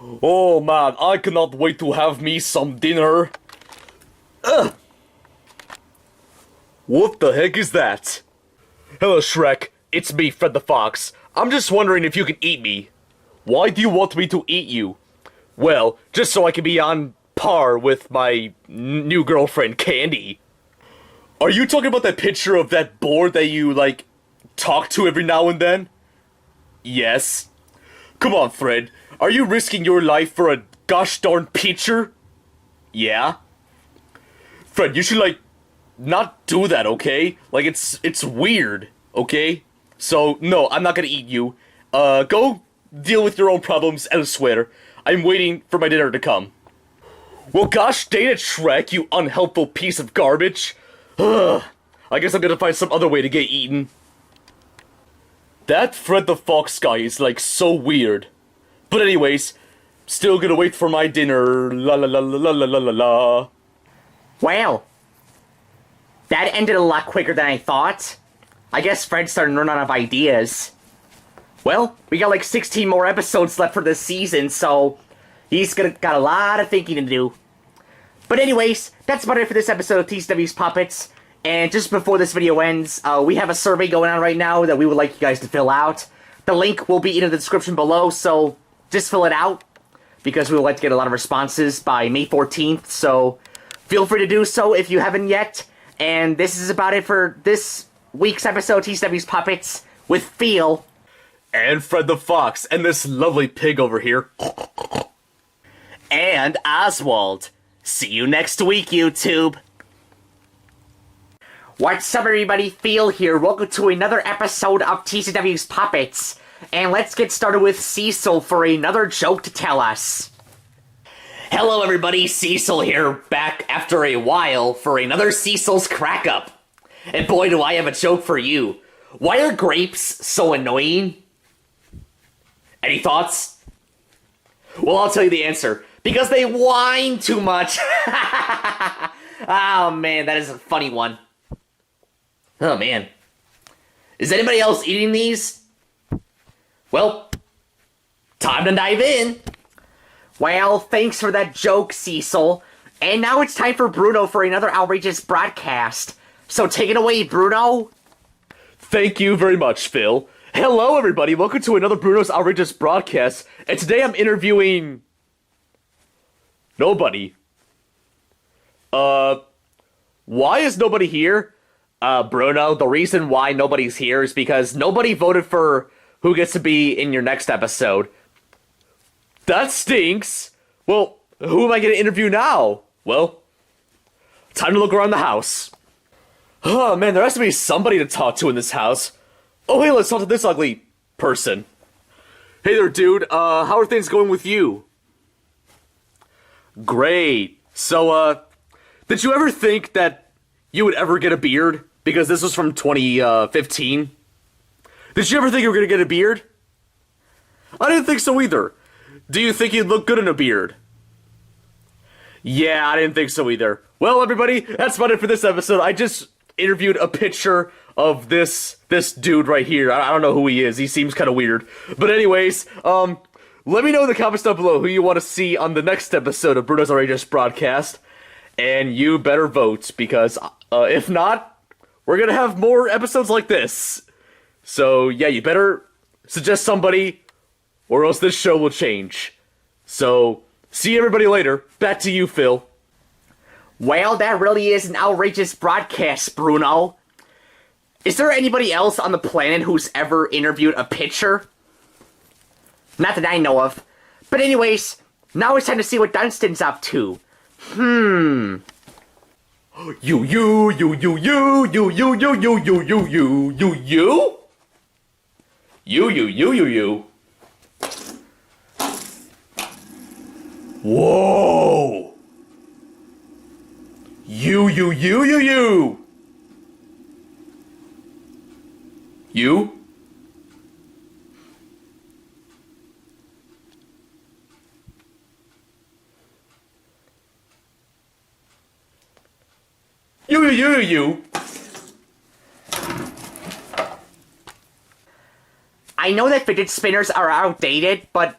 Oh man, I cannot wait to have me some dinner. Ugh. What the heck is that? Hello, Shrek. It's me, Fred the Fox. I'm just wondering if you can eat me. Why do you want me to eat you? Well, just so I can be on par with my new girlfriend, Candy. Are you talking about that picture of that board that you, like, talk to every now and then? Yes. Come on, Fred. Are you risking your life for a gosh darn picture? Yeah. Fred, you should, like, not do that, okay? Like, it's weird, okay? So, no, I'm not gonna eat you. Go deal with your own problems elsewhere. I'm waiting for my dinner to come. Well, gosh dang it, Shrek, you unhelpful piece of garbage. Ugh. I guess I'm gonna find some other way to get eaten. That Fred the Fox guy is, like, so weird. But anyways, still gonna wait for my dinner. La la la la la la la la. Well, that ended a lot quicker than I thought. I guess Fred's starting to run out of ideas. Well, we got like 16 more episodes left for this season, so he's got a lot of thinking to do. But anyways, that's about it for this episode of TCW's Puppets. And just before this video ends, we have a survey going on right now that we would like you guys to fill out. The link will be in the description below, so just fill it out, because we would like to get a lot of responses by May 14th, so feel free to do so if you haven't yet. And this is about it for this week's episode of TCW's Puppets with Feel. And Fred the Fox, and this lovely pig over here. And Oswald. See you next week, YouTube. What's up, everybody? Feel here. Welcome to another episode of TCW's Puppets. And let's get started with Cecil for another joke to tell us. Hello, everybody. Cecil here, back after a while for another Cecil's Crack Up. And boy, do I have a joke for you. Why are grapes so annoying? Any thoughts? Well, I'll tell you the answer. Because they whine too much. Oh, man, that is a funny one. Oh, man. Is anybody else eating these? Well, time to dive in. Well, thanks for that joke, Cecil. And now it's time for Bruno for another outrageous broadcast. So take it away, Bruno. Thank you very much, Phil. Hello, everybody. Welcome to another Bruno's Outrageous Broadcast. And today I'm interviewing... nobody. Why is nobody here? Bruno, the reason why nobody's here is because nobody voted for who gets to be in your next episode. That stinks. Well, who am I going to interview now? Well, time to look around the house. Oh, man, there has to be somebody to talk to in this house. Oh, hey, let's talk to this ugly person. Hey there, dude. How are things going with you? Great. So, did you ever think that you would ever get a beard? Because this was from 2015. Did you ever think you were going to get a beard? I didn't think so either. Do you think you'd look good in a beard? Yeah, I didn't think so either. Well, everybody, that's about it for this episode. I just interviewed a picture of this dude right here. I don't know who he is. He seems kind of weird. But anyways, let me know in the comments down below who you want to see on the next episode of Bruno's Outrageous Broadcast. And you better vote, because if not, we're going to have more episodes like this. So, yeah, you better suggest somebody, or else this show will change. So, see everybody later. Back to you, Phil. Well, that really is an outrageous broadcast, Bruno. Is there anybody else on the planet who's ever interviewed a pitcher? Not that I know of. But anyways, now it's time to see what Dunstan's up to. You. Whoa! You. You? You. I know that fidget spinners are outdated, but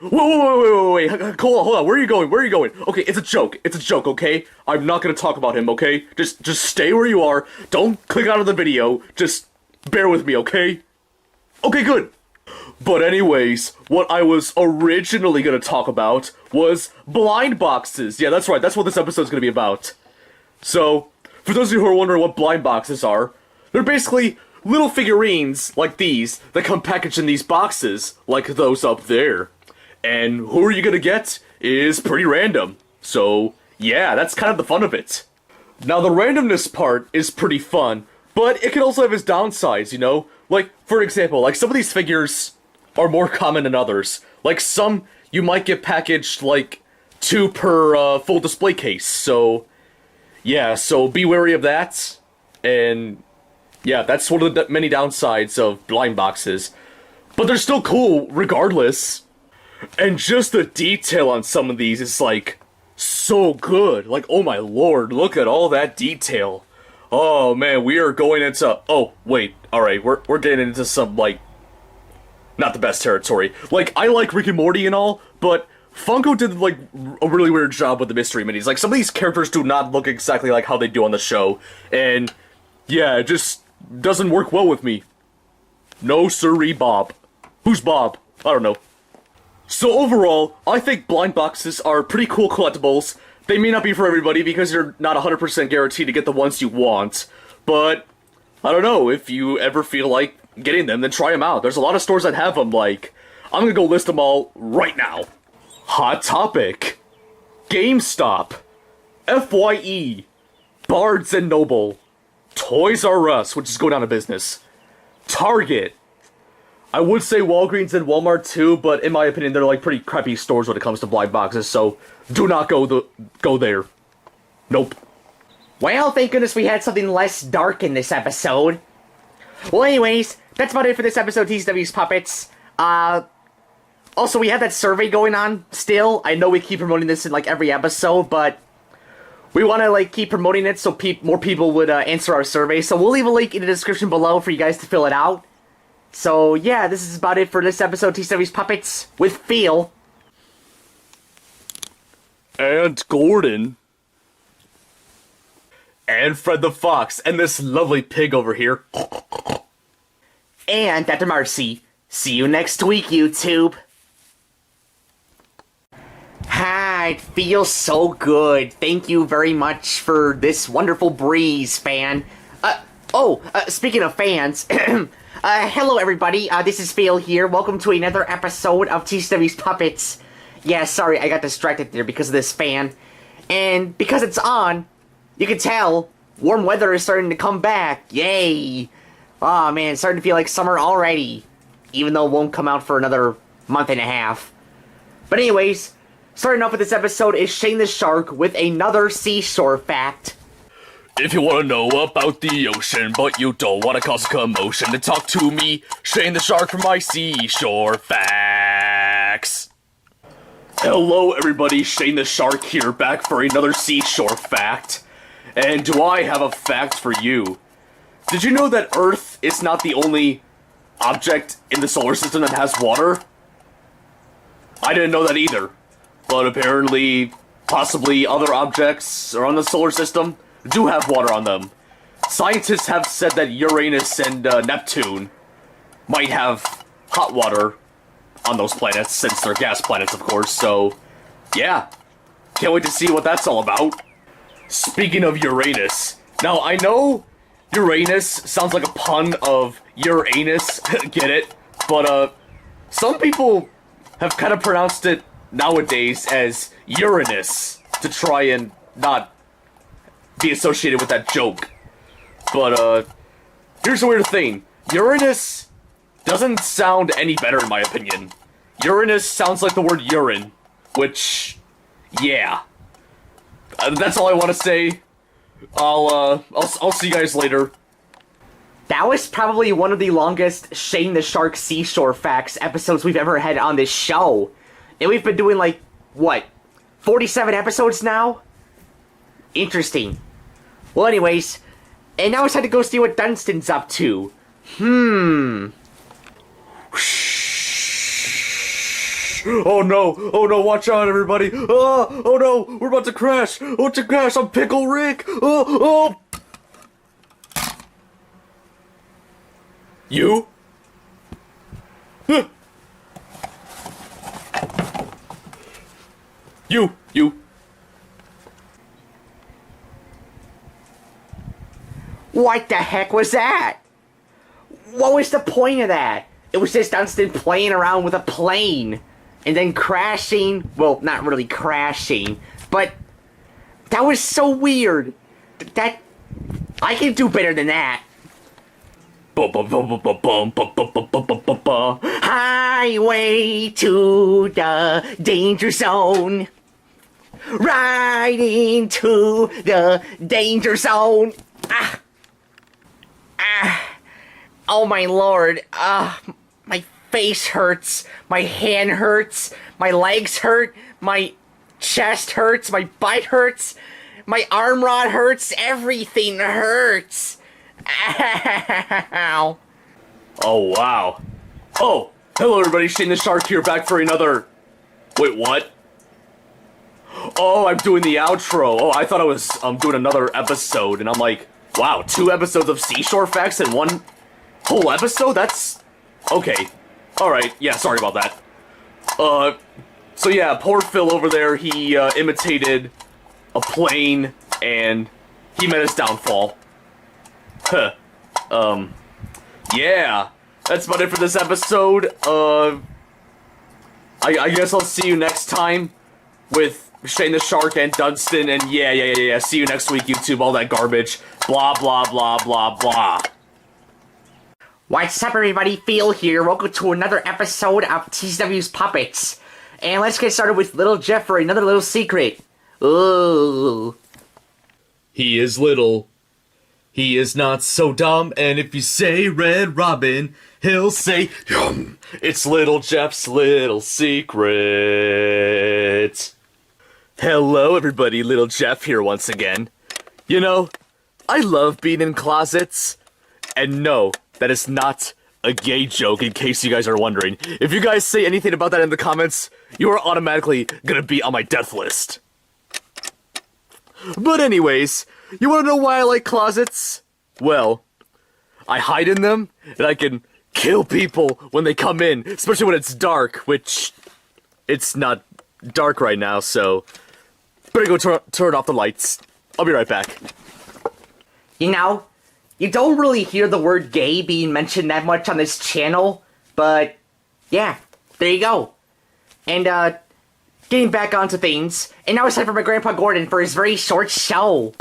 Wait. Hold on. Where are you going? Okay, it's a joke. Okay? I'm not gonna talk about him, okay? Just stay where you are. Don't click out of the video. Just bear with me, okay? Okay, good. But anyways, what I was originally gonna talk about was blind boxes. Yeah, that's right. That's what this episode's gonna be about. So, for those of you who are wondering what blind boxes are, they're basically little figurines like these that come packaged in these boxes, like those up there. And who are you gonna get is pretty random. So, yeah, that's kind of the fun of it. Now, the randomness part is pretty fun, but it can also have its downsides, you know? Like, for example, like some of these figures are more common than others. Like some, you might get packaged like 2 per full display case. So, yeah, so be wary of that. And yeah, that's one of the many downsides of blind boxes. But they're still cool regardless. And just the detail on some of these is like so good. Like, oh my lord, look at all that detail. Oh man, we are going into... Oh, wait, alright, we're getting into some, like, not the best territory. Like, I like Rick and Morty and all, but Funko did, like, a really weird job with the mystery minis. Like, some of these characters do not look exactly like how they do on the show. And, yeah, it just doesn't work well with me. No siree, Bob. Who's Bob? I don't know. So overall, I think blind boxes are pretty cool collectibles. They may not be for everybody because you're not 100% guaranteed to get the ones you want. But, I don't know, if you ever feel like getting them, then try them out. There's a lot of stores that have them, like, I'm gonna go list them all right now. Hot Topic, GameStop, FYE, Barnes & Noble, Toys R Us, which is going out of business, Target. I would say Walgreens and Walmart too, but in my opinion, they're like pretty crappy stores when it comes to blind boxes, so do not go there. Nope. Well, thank goodness we had something less dark in this episode. Well, anyways, that's about it for this episode of TCW's Puppets. Also, we have that survey going on still. I know we keep promoting this in, like, every episode, but we want to, like, keep promoting it so more people would answer our survey. So we'll leave a link in the description below for you guys to fill it out. So, yeah, this is about it for this episode of TCW's Puppets with Phil. And Gordon. And Fred the Fox. And this lovely pig over here. And Dr. Marcy. See you next week, YouTube. Ah, it feels so good. Thank you very much for this wonderful breeze, fan. Speaking of fans, hello everybody, this is Phil here. Welcome to another episode of TCW's Puppets. Yeah, sorry, I got distracted there because of this fan. And because it's on, you can tell, warm weather is starting to come back. Yay! Aw, man, it's starting to feel like summer already. Even though it won't come out for another month and a half. But anyways, starting off with this episode is Shane the Shark with another seashore fact. If you want to know about the ocean, but you don't want to cause a commotion, then talk to me, Shane the Shark, for my seashore facts. Hello everybody, Shane the Shark here, back for another seashore fact. And do I have a fact for you? Did you know that Earth is not the only object in the solar system that has water? I didn't know that either. But apparently, possibly other objects around the solar system do have water on them. Scientists have said that Uranus and Neptune might have hot water on those planets, since they're gas planets, of course, so yeah. Can't wait to see what that's all about. Speaking of Uranus, now I know Uranus sounds like a pun of Uranus, get it? But some people have kind of pronounced it nowadays as Uranus to try and not be associated with that joke. But here's a weird thing. Uranus doesn't sound any better in my opinion. Uranus sounds like the word urine, which, yeah. That's all I want to say. I'll see you guys later. That was probably one of the longest Shane the Shark Seashore Facts episodes we've ever had on this show. And we've been doing, like, what, 47 episodes now? Interesting. Well, anyways, and now it's time to go see what Dunstan's up to. crash. Oh no, watch out everybody. Oh no, we're about to crash. Oh, to crash, I'm Pickle Rick. Oh. You? Huh. You. What the heck was that? What was the point of that? It was just Dunstan playing around with a plane and then crashing. Well, not really crashing, but that was so weird. That I can do better than that. Highway to the danger zone. Right into the danger zone. Oh my lord. My face hurts. My hand hurts. My legs hurt. My chest hurts. My butt hurts. My arm rod hurts. Everything hurts. Ow. Oh wow. Oh, hello everybody, Shane the Shark here, back for another... Wait, what? Oh, I'm doing the outro. Oh, I thought I was doing another episode, and I'm like, wow, 2 episodes of Seashore Facts in 1 whole episode? That's... okay. Alright, yeah, sorry about that. So yeah, poor Phil over there, he imitated a plane, and he met his downfall. Huh. Yeah. That's about it for this episode. I guess I'll see you next time with Shane the Shark and Dunstan, and yeah. See you next week, YouTube, all that garbage. Blah, blah, blah, blah, blah. What's up, everybody? Phil here. Welcome to another episode of TCW's Puppets. And let's get started with Little Jeff for another little secret. Ooh. He is little. He is not so dumb, and if you say Red Robin, he'll say, yum. It's Little Jeff's little secret. Hello, everybody. Little Jeff here once again. You know, I love being in closets. And no, that is not a gay joke, in case you guys are wondering. If you guys say anything about that in the comments, you are automatically gonna be on my death list. But anyways, you wanna know why I like closets? Well, I hide in them, and I can kill people when they come in, especially when it's dark, which it's not dark right now, so better go turn off the lights. I'll be right back. You know, you don't really hear the word gay being mentioned that much on this channel, but yeah, there you go. And, getting back onto things, and now it's time for my Grandpa Gordon for his very short show.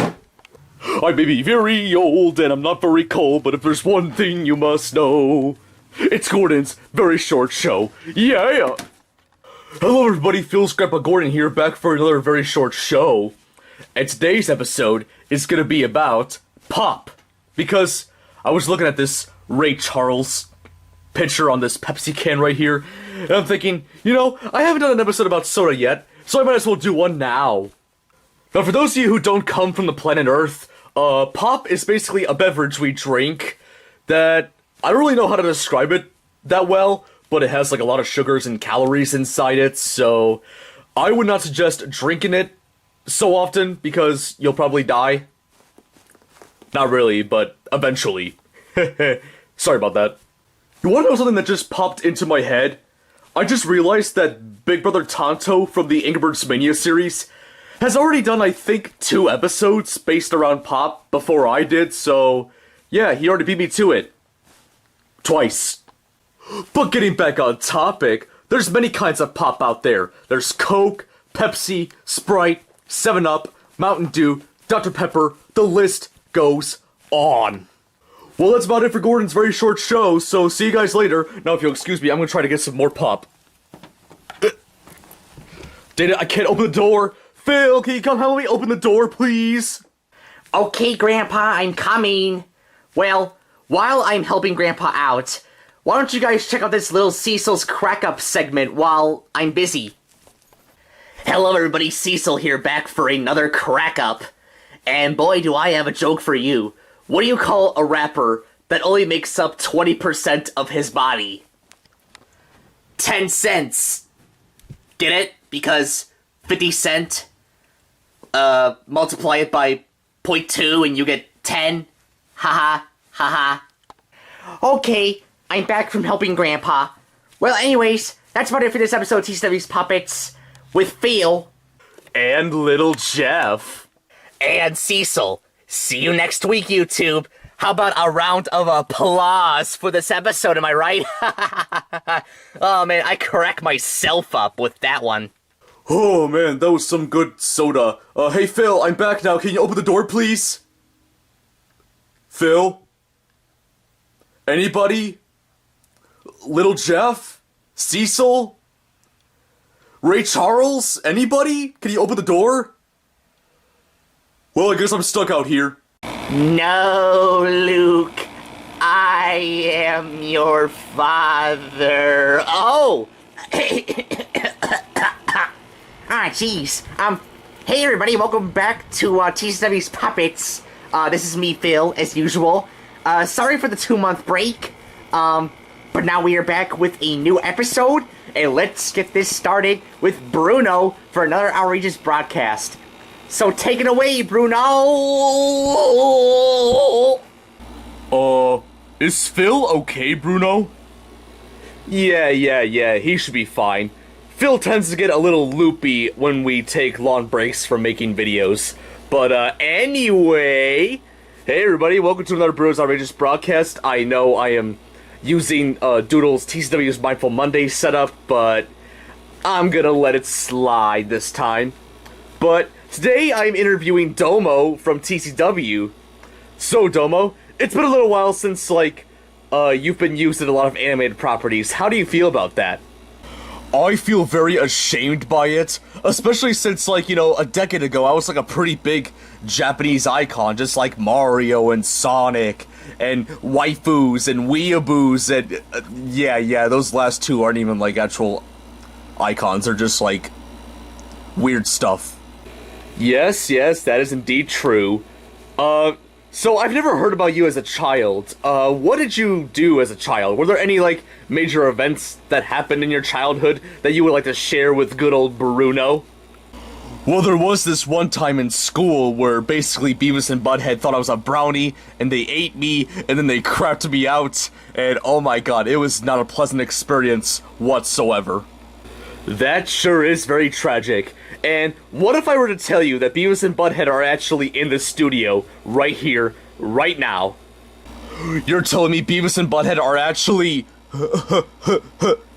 I may be very old and I'm not very cold, but if there's one thing you must know, it's Gordon's very short show. Yeah! Hello everybody, Phil's Grandpa Gordon here, back for another very short show. And today's episode is gonna be about pop. Because I was looking at this Ray Charles picture on this Pepsi can right here, and I'm thinking, you know, I haven't done an episode about soda yet, so I might as well do one now. Now, for those of you who don't come from the planet Earth, pop is basically a beverage we drink that I don't really know how to describe it that well, but it has like a lot of sugars and calories inside it, so I would not suggest drinking it so often because you'll probably die. Not really, but eventually. Sorry about that. You wanna know something that just popped into my head? I just realized that Big Brother Tonto from the Angry Birds Mania series has already done, I think, 2 episodes based around pop before I did, so yeah, he already beat me to it. Twice. But getting back on topic, there's many kinds of pop out there. There's Coke, Pepsi, Sprite, 7-Up, Mountain Dew, Dr. Pepper, the list goes on. Well, that's about it for Gordon's very short show, so see you guys later. Now, if you'll excuse me, I'm gonna try to get some more pop. Data, I can't open the door. Phil, can you come help me open the door, please? Okay, Grandpa, I'm coming. Well, while I'm helping Grandpa out, why don't you guys check out this little Cecil's Crack-Up segment while I'm busy. Hello, everybody, Cecil here, back for another Crack-Up. And boy, do I have a joke for you. What do you call a rapper that only makes up 20% of his body? 10 cents. Get it? Because 50 cent, multiply it by 0.2 and you get 10. Haha, haha. Okay, I'm back from helping Grandpa. Well, anyways, that's about it for this episode of TCW's Puppets with Phil. And little Jeff. And Cecil. See you next week, YouTube. How about a round of applause for this episode, am I right? Oh man, I crack myself up with that one. Oh man, that was some good soda. Hey Phil, I'm back now. Can you open the door, please? Phil? Anybody? Little Jeff? Cecil? Ray Charles? Anybody? Can you open the door? Well, I guess I'm stuck out here. No, Luke. I am your father. Oh! Jeez. Hey everybody, welcome back to TCW's Puppets. This is me, Phil, as usual. Sorry for the 2-month break. But now we are back with a new episode, and let's get this started with Bruno for another outrageous broadcast. So take it away, Bruno! Is Phil okay, Bruno? Yeah, he should be fine. Phil tends to get a little loopy when we take long breaks from making videos. But, anyway... Hey everybody, welcome to another Bruno's Outrageous broadcast. I know I am using, Doodle's TCW's Mindful Monday setup, but I'm gonna let it slide this time. But today I'm interviewing Domo from TCW. So, Domo, it's been a little while since, you've been used in a lot of animated properties. How do you feel about that? I feel very ashamed by it, especially since, a decade ago, I was, a pretty big Japanese icon, just like Mario and Sonic, and waifus and weeaboos, and, yeah, those last two aren't even, actual icons, they're just, weird stuff. Yes, that is indeed true. So I've never heard about you as a child. What did you do as a child? Were there any, major events that happened in your childhood that you would like to share with good old Bruno? Well, there was this one time in school where basically Beavis and Butthead thought I was a brownie, and they ate me, and then they crapped me out, and oh my god, it was not a pleasant experience whatsoever. That sure is very tragic. And what if I were to tell you that Beavis and Butthead are actually in the studio, right here, right now? You're telling me Beavis and Butthead are actually...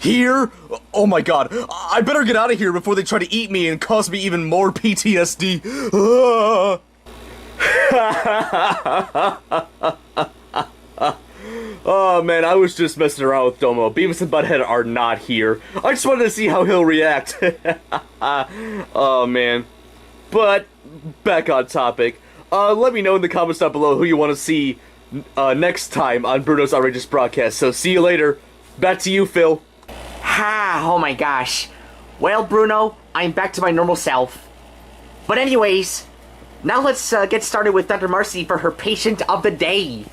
here? Oh my god, I better get out of here before they try to eat me and cause me even more PTSD. Oh man, I was just messing around with Domo. Beavis and Butthead are not here. I just wanted to see how he'll react. Oh man. But, back on topic. Let me know in the comments down below who you want to see next time on Bruno's Outrageous broadcast. So see you later. Back to you, Phil. Oh my gosh. Well, Bruno, I'm back to my normal self. But anyways, now let's get started with Dr. Marcy for her patient of the day.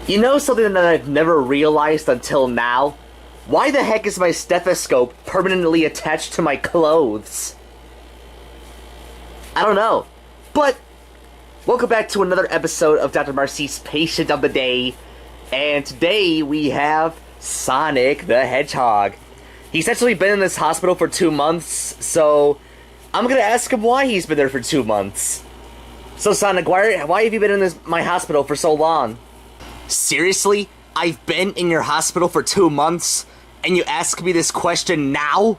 You know something that I've never realized until now? Why the heck is my stethoscope permanently attached to my clothes? I don't know. But, welcome back to another episode of Dr. Marcy's Patient of the Day. And today we have Sonic the Hedgehog. He's actually been in this hospital for 2 months, so I'm gonna ask him why he's been there for 2 months. So Sonic, why have you been in my hospital for so long? Seriously? I've been in your hospital for 2 months, and you ask me this question now?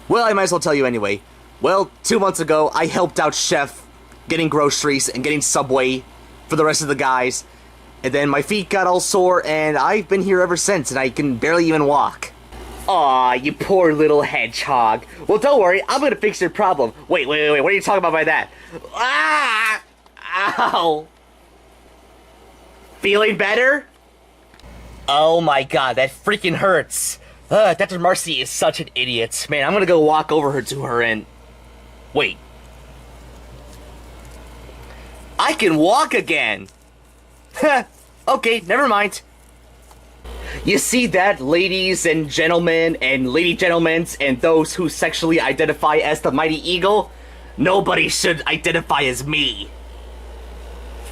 Well, I might as well tell you anyway. Well, 2 months ago, I helped out Chef getting groceries and getting Subway for the rest of the guys. And then my feet got all sore, and I've been here ever since, and I can barely even walk. Aw, you poor little hedgehog. Well, don't worry, I'm gonna fix your problem. Wait, what are you talking about by that? Ah! Ow! Feeling better? Oh my god, that freaking hurts. Dr. Marcy is such an idiot. Man, I'm gonna go walk over to her and... Wait. I can walk again! Okay, never mind. You see that, ladies and gentlemen, and lady gentlemen, and those who sexually identify as the Mighty Eagle? Nobody should identify as me.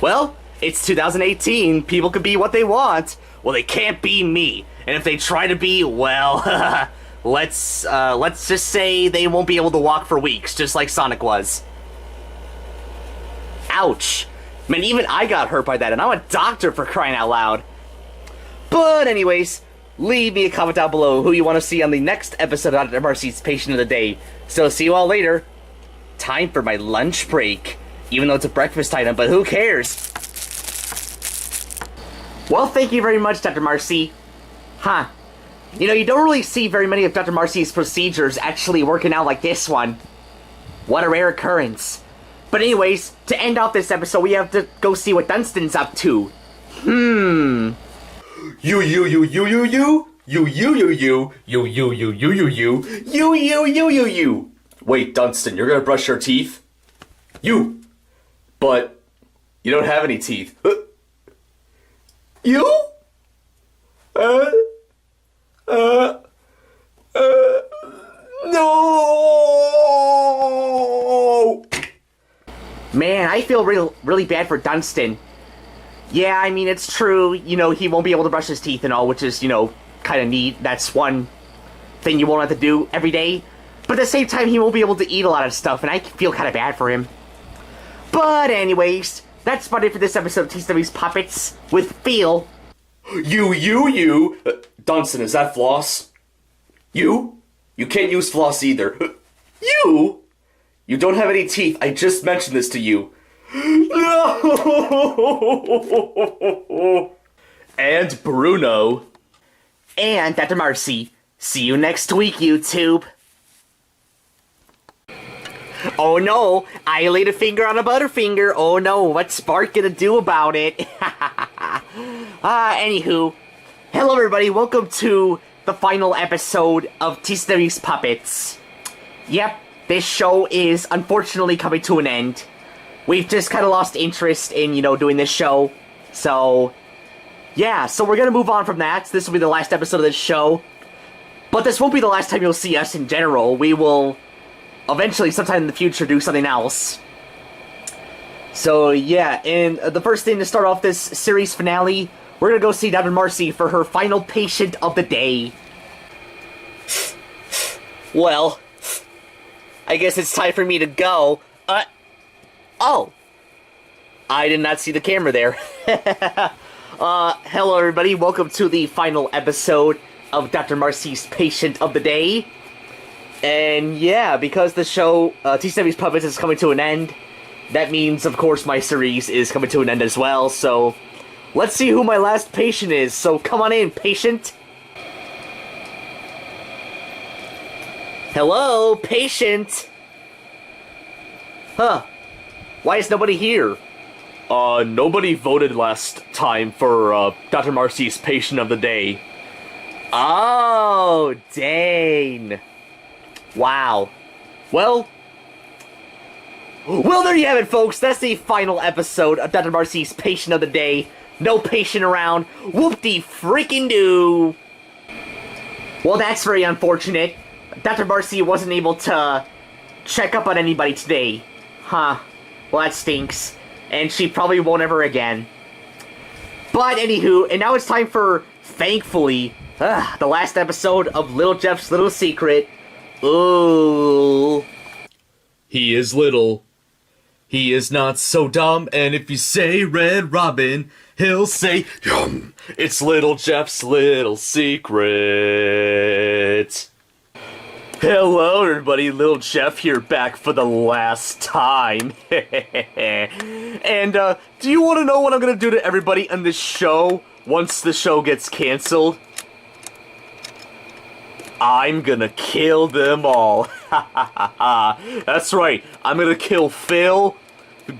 Well, it's 2018. People can be what they want. Well, they can't be me. And if they try to be, well, let's just say they won't be able to walk for weeks, just like Sonic was. Ouch. Man, even I got hurt by that, and I'm a doctor, for crying out loud. But anyways, leave me a comment down below who you want to see on the next episode of Dr. Marcy's Patient of the Day. So see you all later. Time for my lunch break. Even though it's a breakfast item, but who cares? Well, thank you very much, Dr. Marcy. Huh. You know, you don't really see very many of Dr. Marcy's procedures actually working out like this one. What a rare occurrence. But anyways, to end off this episode, we have to go see what Dunstan's up to. You. Wait, Dunstan, you're gonna brush your teeth? You! But you don't have any teeth. You? No! Man, I feel really bad for Dunstan. Yeah, I mean, it's true, you know, he won't be able to brush his teeth and all, which is, you know, kind of neat. That's one thing you won't have to do every day. But at the same time, he won't be able to eat a lot of stuff, and I feel kind of bad for him. But anyways, that's about it for this episode of TCW's Puppets with Phil. You. Dunstan, is that floss? You? You can't use floss either. You? You don't have any teeth. I just mentioned this to you. No! And Bruno. And Dr. Marcy. See you next week, YouTube. Oh no, I laid a finger on a butterfinger. Oh no, what's Spark gonna do about it? Anywho. Hello everybody, welcome to the final episode of TCW's Puppets. Yep, this show is unfortunately coming to an end. We've just kind of lost interest in, you know, doing this show. So, yeah, so we're gonna move on from that. This will be the last episode of this show. But this won't be the last time you'll see us in general. We will eventually, sometime in the future, do something else. So, yeah, and the first thing to start off this series finale, we're gonna go see Dr. Marcy for her final patient of the day. Well, I guess it's time for me to go. Oh. I did not see the camera there. Hello everybody, welcome to the final episode of Dr. Marcy's Patient of the Day. And yeah, because the show, TCW's Puppets is coming to an end, that means, of course, my series is coming to an end as well, so let's see who my last patient is. So come on in, patient. Hello, patient. Huh. Why is nobody here? Nobody voted last time for, Dr. Marcy's Patient of the Day. Oh, dang. Wow. Well, there you have it, folks. That's the final episode of Dr. Marcy's Patient of the Day. No patient around. Whoop-de-freaking-do. Well, that's very unfortunate. Dr. Marcy wasn't able to check up on anybody today. Huh. Well, that stinks. And she probably won't ever again. But anywho, and now it's time for, thankfully, the last episode of Little Jeff's Little Secret. Ooh. He is little. He is not so dumb, and if you say Red Robin, he'll say, Yum. It's Little Jeff's Little Secret. Hello everybody, Little Jeff here, back for the last time. And, do you want to know what I'm gonna do to everybody on this show once the show gets canceled? I'm gonna kill them all. That's right, I'm gonna kill Phil,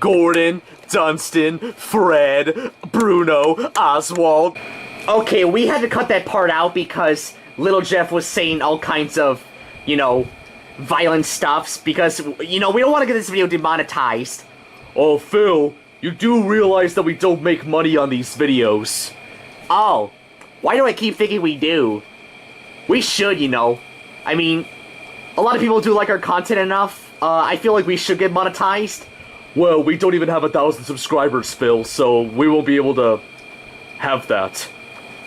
Gordon, Dunstan, Fred, Bruno, Oswald. Okay, we had to cut that part out because Little Jeff was saying all kinds of, you know, violent stuffs because, you know, we don't want to get this video demonetized. Oh, Phil, you do realize that we don't make money on these videos. Oh, Why do I keep thinking we do? We should, you know. I mean, a lot of people do like our content enough. I feel like we should get monetized. Well, we don't even have 1,000 subscribers, Phil, so we won't be able to have that.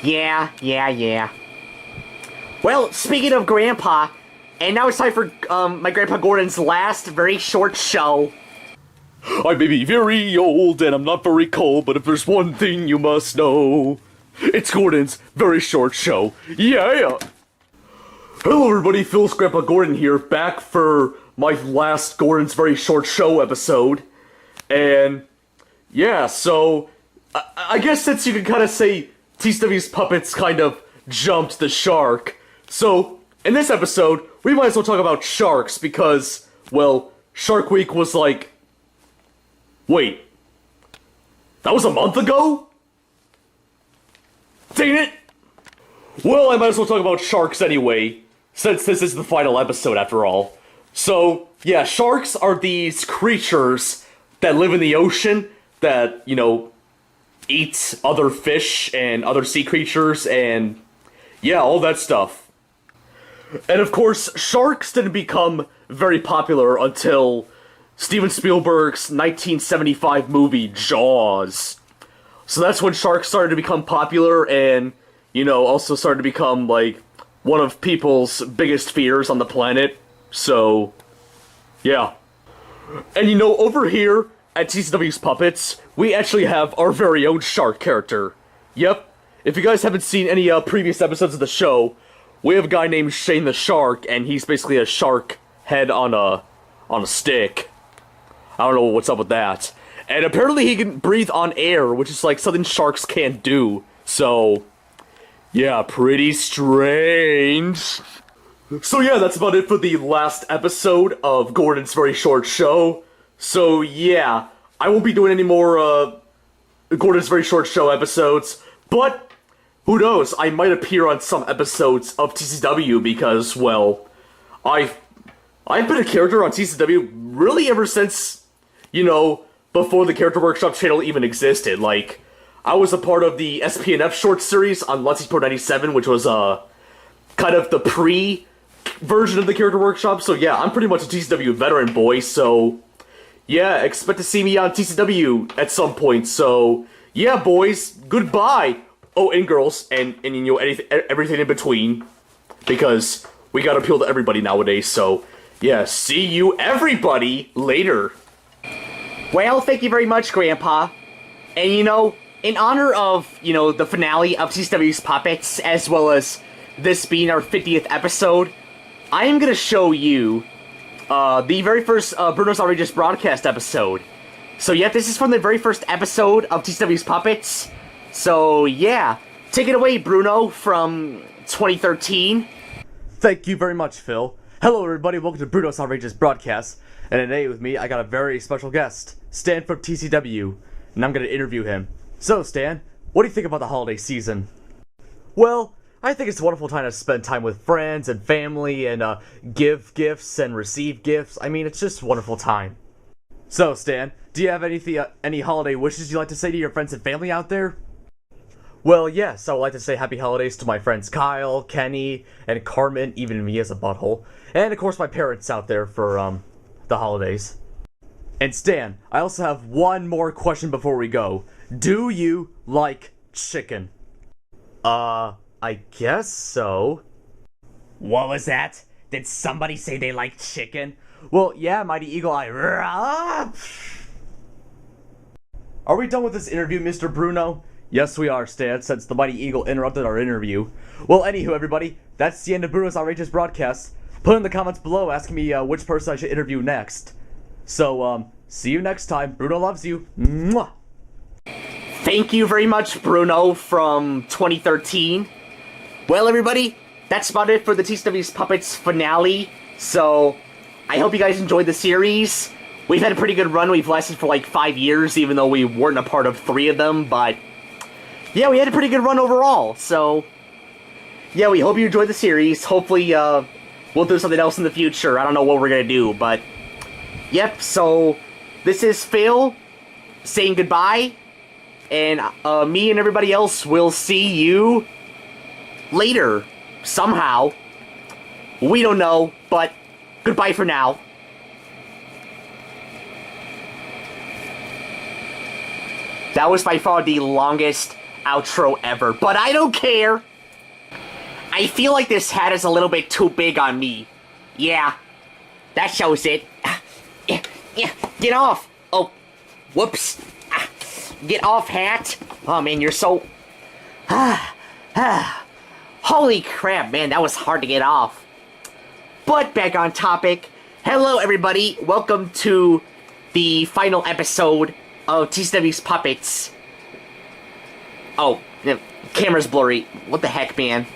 Yeah. Well, speaking of Grandpa, and now it's time for my Grandpa Gordon's last very short show. I may be very old and I'm not very cold, but if there's one thing you must know, it's Gordon's very short show. Yeah. Hello everybody, Phil's Grandpa Gordon here, back for my last Gordon's very short show episode. And yeah, so I guess since you can kind of say TCW's puppets kind of jumped the shark, so in this episode, we might as well talk about sharks because, well, Shark Week was like... Wait. That was a month ago? Dang it! Well, I might as well talk about sharks anyway, since this is the final episode after all. So, yeah, sharks are these creatures that live in the ocean that, you know, eat other fish and other sea creatures and, yeah, all that stuff. And of course, sharks didn't become very popular until Steven Spielberg's 1975 movie Jaws. So that's when sharks started to become popular and, you know, also started to become, like, one of people's biggest fears on the planet. So, yeah. And you know, over here at TCW's Puppets, we actually have our very own shark character. Yep. If you guys haven't seen any previous episodes of the show, we have a guy named Shane the Shark, and he's basically a shark head on a stick. I don't know what's up with that. And apparently he can breathe on air, which is like something sharks can't do. So, yeah, pretty strange. So yeah, that's about it for the last episode of Gordon's very short show. So yeah, I won't be doing any more Gordon's very short show episodes, but who knows, I might appear on some episodes of TCW because, well, I've been a character on TCW really ever since, you know, before the Character Workshop channel even existed. Like, I was a part of the SPNF short series on Let's Eat Pro 97, which was kind of the pre-version of the Character Workshop. So yeah, I'm pretty much a TCW veteran boy, so yeah, expect to see me on TCW at some point. So yeah, boys, goodbye. Oh, and girls, and you know, everything in between, because we gotta appeal to everybody nowadays, so, yeah, see you everybody later. Well, thank you very much, Grandpa. And you know, in honor of, you know, the finale of TCW's Puppets, as well as this being our 50th episode, I am gonna show you, the very first, Bruno's Outrageous Broadcast episode. So yeah, this is from the very first episode of TCW's Puppets. So, yeah, take it away, Bruno, from 2013. Thank you very much, Phil. Hello, everybody. Welcome to Bruno's Outrageous Broadcast. And today with me, I got a very special guest, Stan from TCW, and I'm going to interview him. So, Stan, what do you think about the holiday season? Well, I think it's a wonderful time to spend time with friends and family and give gifts and receive gifts. I mean, it's just a wonderful time. So, Stan, do you have any holiday wishes you'd like to say to your friends and family out there? Well, yes, I would like to say happy holidays to my friends Kyle, Kenny, and Carmen, even me as a butthole. And, of course, my parents out there for, the holidays. And Stan, I also have one more question before we go. Do you like chicken? I guess so. What was that? Did somebody say they like chicken? Well, yeah, Mighty Eagle Eye. Are we done with this interview, Mr. Bruno? Yes, we are, Stan, since the Mighty Eagle interrupted our interview. Well, anywho, everybody, that's the end of Bruno's Outrageous Broadcast. Put in the comments below asking me which person I should interview next. So, see you next time. Bruno loves you. Mwah! Thank you very much, Bruno, from 2013. Well, everybody, that's about it for the TCW's Puppets finale. So, I hope you guys enjoyed the series. We've had a pretty good run. We've lasted for like 5 years, even though we weren't a part of 3 of them, but yeah, we had a pretty good run overall. So, yeah, we hope you enjoyed the series. Hopefully, we'll do something else in the future. I don't know what we're gonna do, but yep, so this is Phil saying goodbye, and me and everybody else will see you later, somehow. We don't know, but goodbye for now. That was by far the longest outro ever, but I don't care. I feel like this hat is a little bit too big on me. Yeah, that shows it. Yeah, get off. Oh, whoops. Get off, hat. Oh, man, you're so... Holy crap, man, that was hard to get off. But back on topic. Hello, everybody. Welcome to the final episode of TCW's Puppets. Oh, the camera's blurry. What the heck, man?